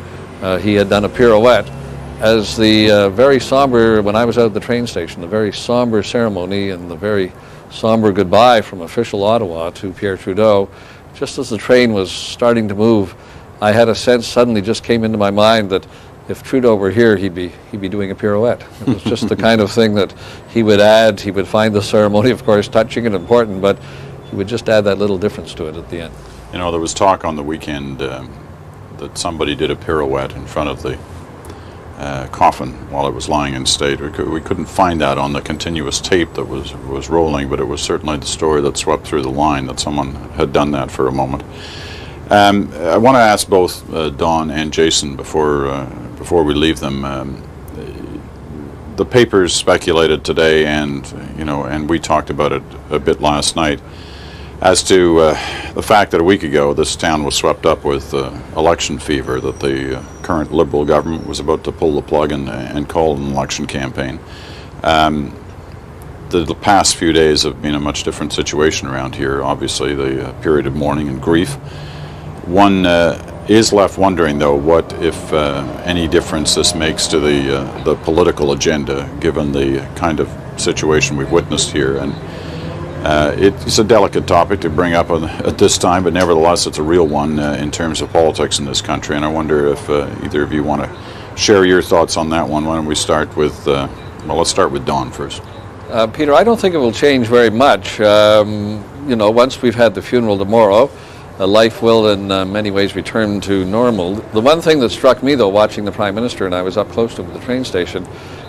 he had done a pirouette. as the very somber, when I was out at the train station, the very somber ceremony and the very somber goodbye from official Ottawa to Pierre Trudeau, just as the train was starting to move, I had a sense suddenly just came into my mind that if Trudeau were here, he'd be doing a pirouette. It was just the kind of thing that he would add. He would find the ceremony, of course, touching and important, but he would just add that little difference to it at the end. You know, there was talk on the weekend that somebody did a pirouette in front of the coffin while it was lying in state. We couldn't find that on the continuous tape that was rolling, but it was certainly the story that swept through the line that someone had done that for a moment. I want to ask both Don and Jason before we leave them. The papers speculated today, and we talked about it a bit last night, as to the fact that a week ago this town was swept up with election fever, that the current Liberal government was about to pull the plug and call an election campaign. The past few days have been a much different situation around here. Obviously, the period of mourning and grief. One is left wondering, though, what, if any difference this makes to the political agenda, given the kind of situation we've witnessed here. And it's a delicate topic to bring up at this time, but nevertheless, it's a real one in terms of politics in this country. And I wonder if either of you want to share your thoughts on that one. Why don't we start with, well, let's start with Don first. Peter, I don't think it will change very much. You know, once we've had the funeral tomorrow, life will in many ways return to normal. The one thing that struck me, though, watching the Prime Minister, and I was up close to him at the train station,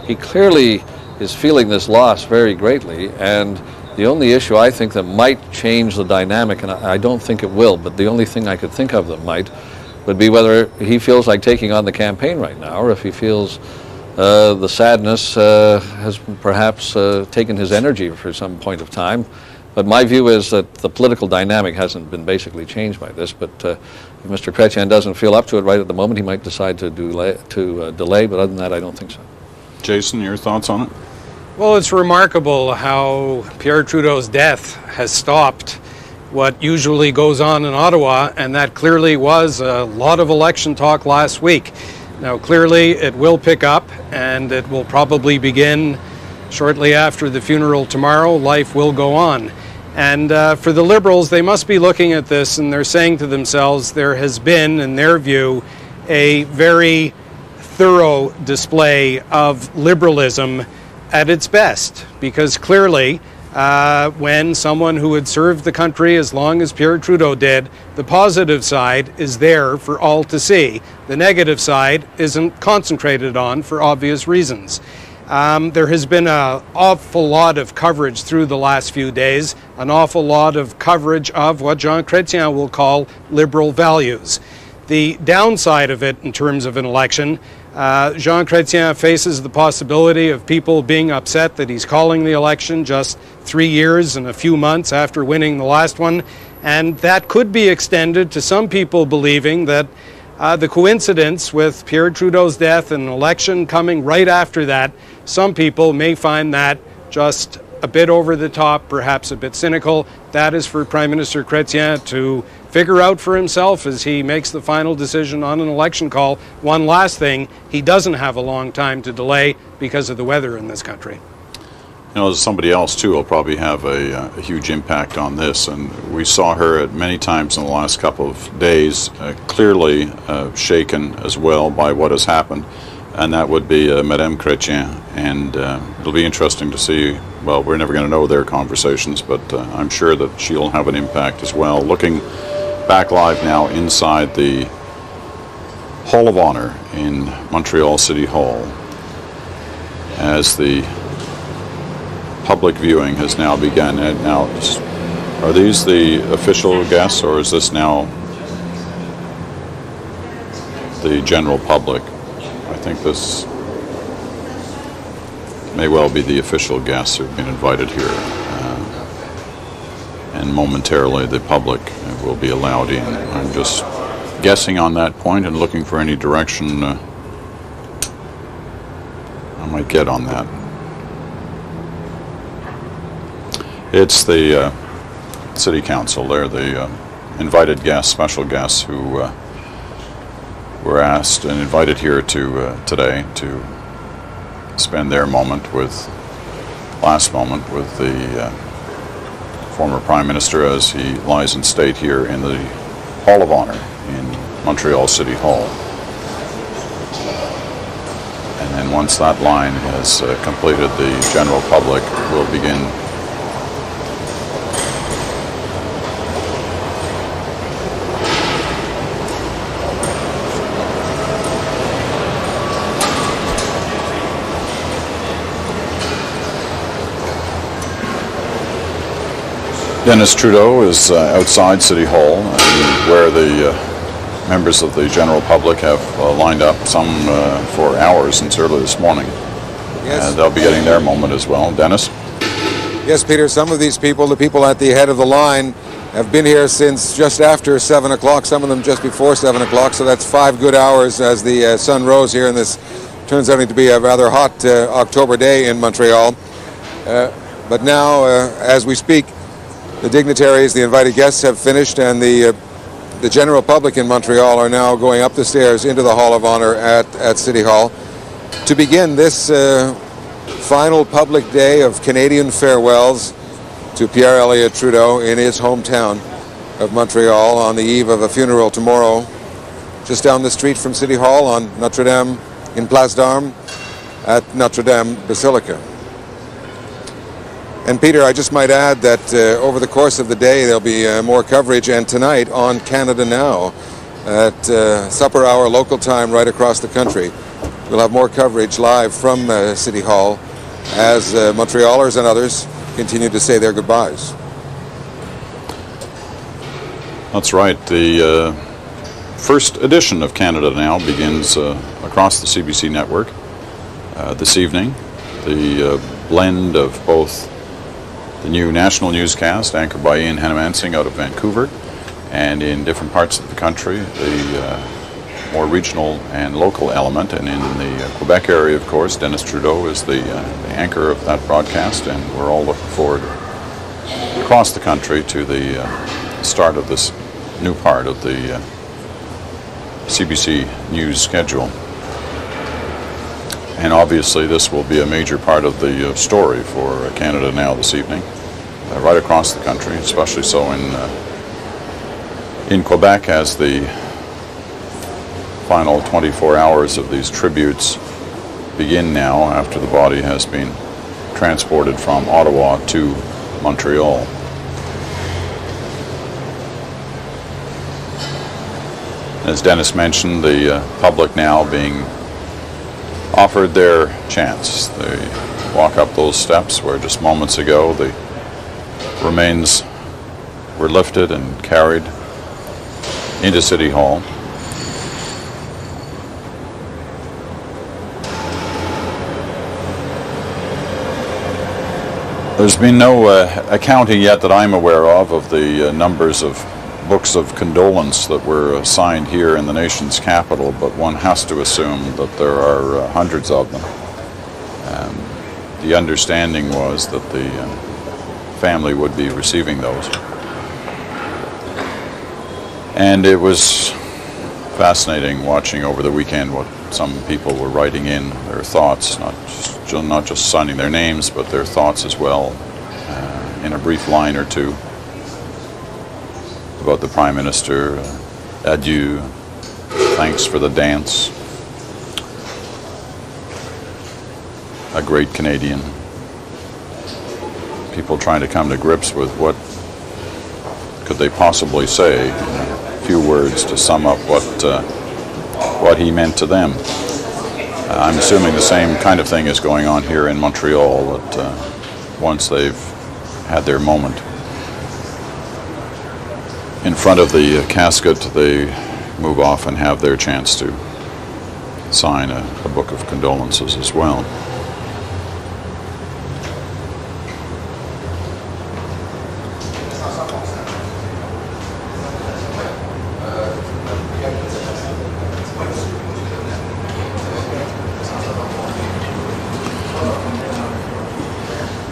he clearly is feeling this loss very greatly, and the only issue I think that might change the dynamic, and I don't think it will, but the only thing I could think of that might, would be whether he feels like taking on the campaign right now, or if he feels the sadness has perhaps taken his energy for some point of time. But my view is that the political dynamic hasn't been basically changed by this, but if Mr. Chrétien doesn't feel up to it right at the moment, he might decide to delay, but other than that, I don't think so. Jason, your thoughts on it? Well, it's remarkable how Pierre Trudeau's death has stopped what usually goes on in Ottawa, and that clearly was a lot of election talk last week. Now, clearly it will pick up, and it will probably begin shortly after the funeral tomorrow. Life will go on. And for the Liberals, they must be looking at this and they're saying to themselves, there has been, in their view, a very thorough display of liberalism at its best. Because clearly, when someone who had served the country as long as Pierre Trudeau did, the positive side is there for all to see. The negative side isn't concentrated on for obvious reasons. There has been an awful lot of coverage through the last few days, an awful lot of coverage of what Jean Chrétien will call liberal values. The downside of it in terms of an election, Jean Chrétien faces the possibility of people being upset that he's calling the election just 3 years and a few months after winning the last one, and that could be extended to some people believing that the coincidence with Pierre Trudeau's death and an election coming right after that, some people may find that just a bit over the top, perhaps a bit cynical. That is for Prime Minister Chrétien to figure out for himself as he makes the final decision on an election call. One last thing, he doesn't have a long time to delay because of the weather in this country. You know, there's somebody else too will probably have a huge impact on this, and we saw her at many times in the last couple of days, clearly shaken as well by what has happened, and that would be Madame Chrétien. And it'll be interesting to see. Well, we're never going to know their conversations, but I'm sure that she'll have an impact as well. Looking back live now inside the Hall of Honor in Montreal City Hall, as the public viewing has now begun. And now, are these the official guests, or is this now the general public? I think this may well be the official guests who've been invited here, and momentarily the public will be allowed in. I'm just guessing on that point and looking for any direction I might get on that. It's the City Council. They're the invited guests, special guests, who were asked and invited here to today to spend their last moment with the former Prime Minister as he lies in state here in the Hall of Honour in Montreal City Hall. And then once that line has completed, the general public will begin Dennis Trudeau is outside City Hall, where the members of the general public have lined up, some for hours since early this morning. Yes. They'll be getting their moment as well. Dennis? Yes, Peter, some of these people, the people at the head of the line, have been here since just after 7 o'clock, some of them just before 7 o'clock, so that's 5 good hours as the sun rose here, and this turns out to be a rather hot October day in Montreal. But now, as we speak, the dignitaries, the invited guests have finished, and the general public in Montreal are now going up the stairs into the Hall of Honour at City Hall to begin this final public day of Canadian farewells to Pierre Elliott Trudeau in his hometown of Montreal on the eve of a funeral tomorrow just down the street from City Hall on Notre Dame, in Place d'Armes at Notre Dame Basilica. And Peter, I just might add that over the course of the day there'll be more coverage, and tonight on Canada Now at supper hour local time right across the country, we'll have more coverage live from City Hall as Montrealers and others continue to say their goodbyes. That's right. The first edition of Canada Now begins across the CBC network this evening. The blend of both the new national newscast anchored by Ian Hennemansing out of Vancouver, and in different parts of the country the more regional and local element, and in the Quebec area, of course, Dennis Trudeau is the anchor of that broadcast, and we're all looking forward across the country to the start of this new part of the CBC News schedule. And obviously this will be a major part of the story for Canada Now this evening, right across the country, especially so in Quebec, as the final 24 hours of these tributes begin now after the body has been transported from Ottawa to Montreal. As Dennis mentioned, the public now being offered their chance. They walk up those steps where just moments ago the remains were lifted and carried into City Hall. There's been no accounting yet that I'm aware of the numbers of books of condolence that were signed here in the nation's capital, but one has to assume that there are hundreds of them. The understanding was that the family would be receiving those. And it was fascinating watching over the weekend what some people were writing in their thoughts, not just signing their names, but their thoughts as well, in a brief line or two about the Prime Minister. Adieu, thanks for the dance, a great Canadian. People trying to come to grips with what could they possibly say in a few words to sum up what he meant to them. I'm assuming the same kind of thing is going on here in Montreal, that once they've had their moment in front of the casket, they move off and have their chance to sign a book of condolences as well.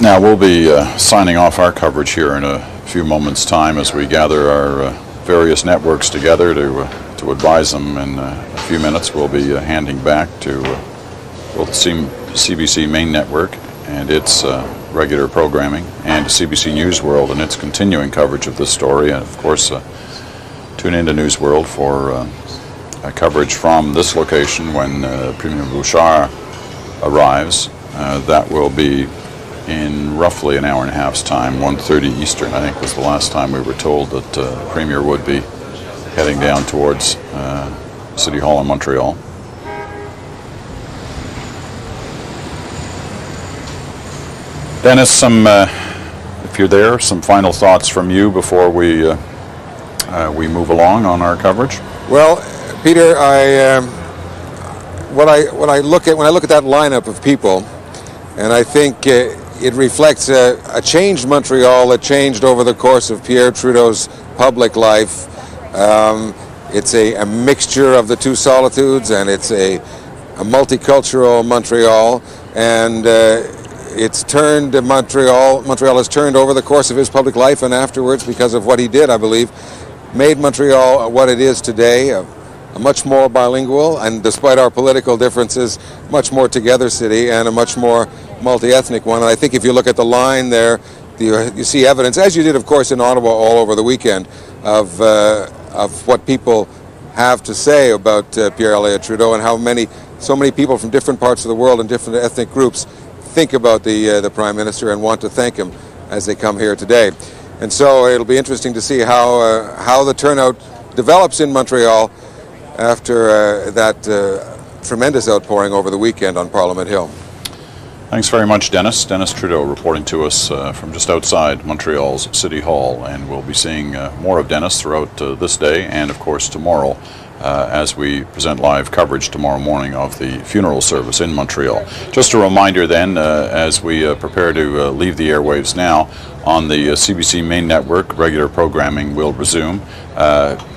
Now we'll be signing off our coverage here in a few moments' time as we gather our various networks together to advise them. In a few minutes, we'll be handing back to both CBC main network and its regular programming, and CBC News World and its continuing coverage of this story. And of course, tune into News World for coverage from this location when Premier Bouchard arrives. That will be in roughly an hour and a half's time, 1:30 Eastern, I think was the last time we were told that the Premier would be heading down towards City Hall in Montreal. Dennis, if you're there, some final thoughts from you before we move along on our coverage. Well, Peter, when I look at that lineup of people, and I think it reflects a changed Montreal that changed over the course of Pierre Trudeau's public life. It's a mixture of the two solitudes, and it's a multicultural Montreal, and it's turned Montreal has turned over the course of his public life and afterwards, because of what he did, I believe, made Montreal what it is today, a much more bilingual, and despite our political differences, much more together city, and a much more multi-ethnic one. And I think if you look at the line there, you see evidence, as you did, of course, in Ottawa all over the weekend, of what people have to say about Pierre Elliott Trudeau, and how so many people from different parts of the world and different ethnic groups think about the Prime Minister and want to thank him as they come here today. And so it'll be interesting to see how the turnout develops in Montreal after that tremendous outpouring over the weekend on Parliament Hill. Thanks very much, Dennis. Dennis Trudeau reporting to us from just outside Montreal's City Hall, and we'll be seeing more of Dennis throughout this day and, of course, tomorrow as we present live coverage tomorrow morning of the funeral service in Montreal. Just a reminder then, as we prepare to leave the airwaves now, on the CBC main network, regular programming will resume.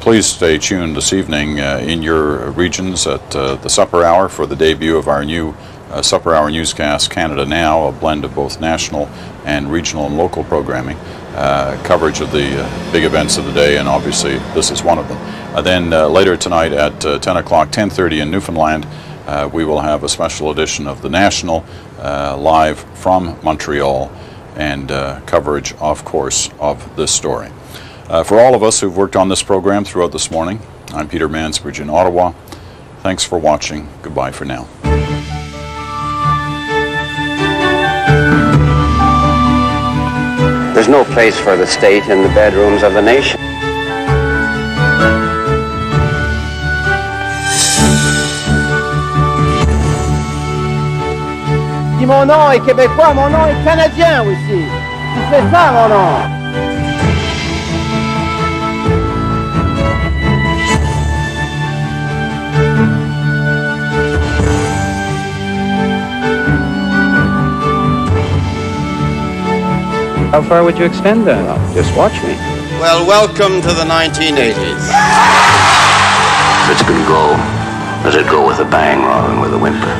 Please stay tuned this evening in your regions at the supper hour for the debut of our new Supper Hour newscast, Canada Now, a blend of both national and regional and local programming, coverage of the big events of the day, and obviously this is one of them. Then later tonight at 10 o'clock, 10:30 in Newfoundland, we will have a special edition of the National live from Montreal, and coverage, of course, of this story. For all of us who've worked on this program throughout this morning, I'm Peter Mansbridge in Ottawa. Thanks for watching. Goodbye for now. There's no place for the state in the bedrooms of the nation. Si mon nom est québécois, mon nom est canadien aussi. Tu fais ça, mon nom. How far would you extend that? Well, just watch me. Well, welcome to the 1980s. It's going to go, does it go with a bang rather than with a whimper?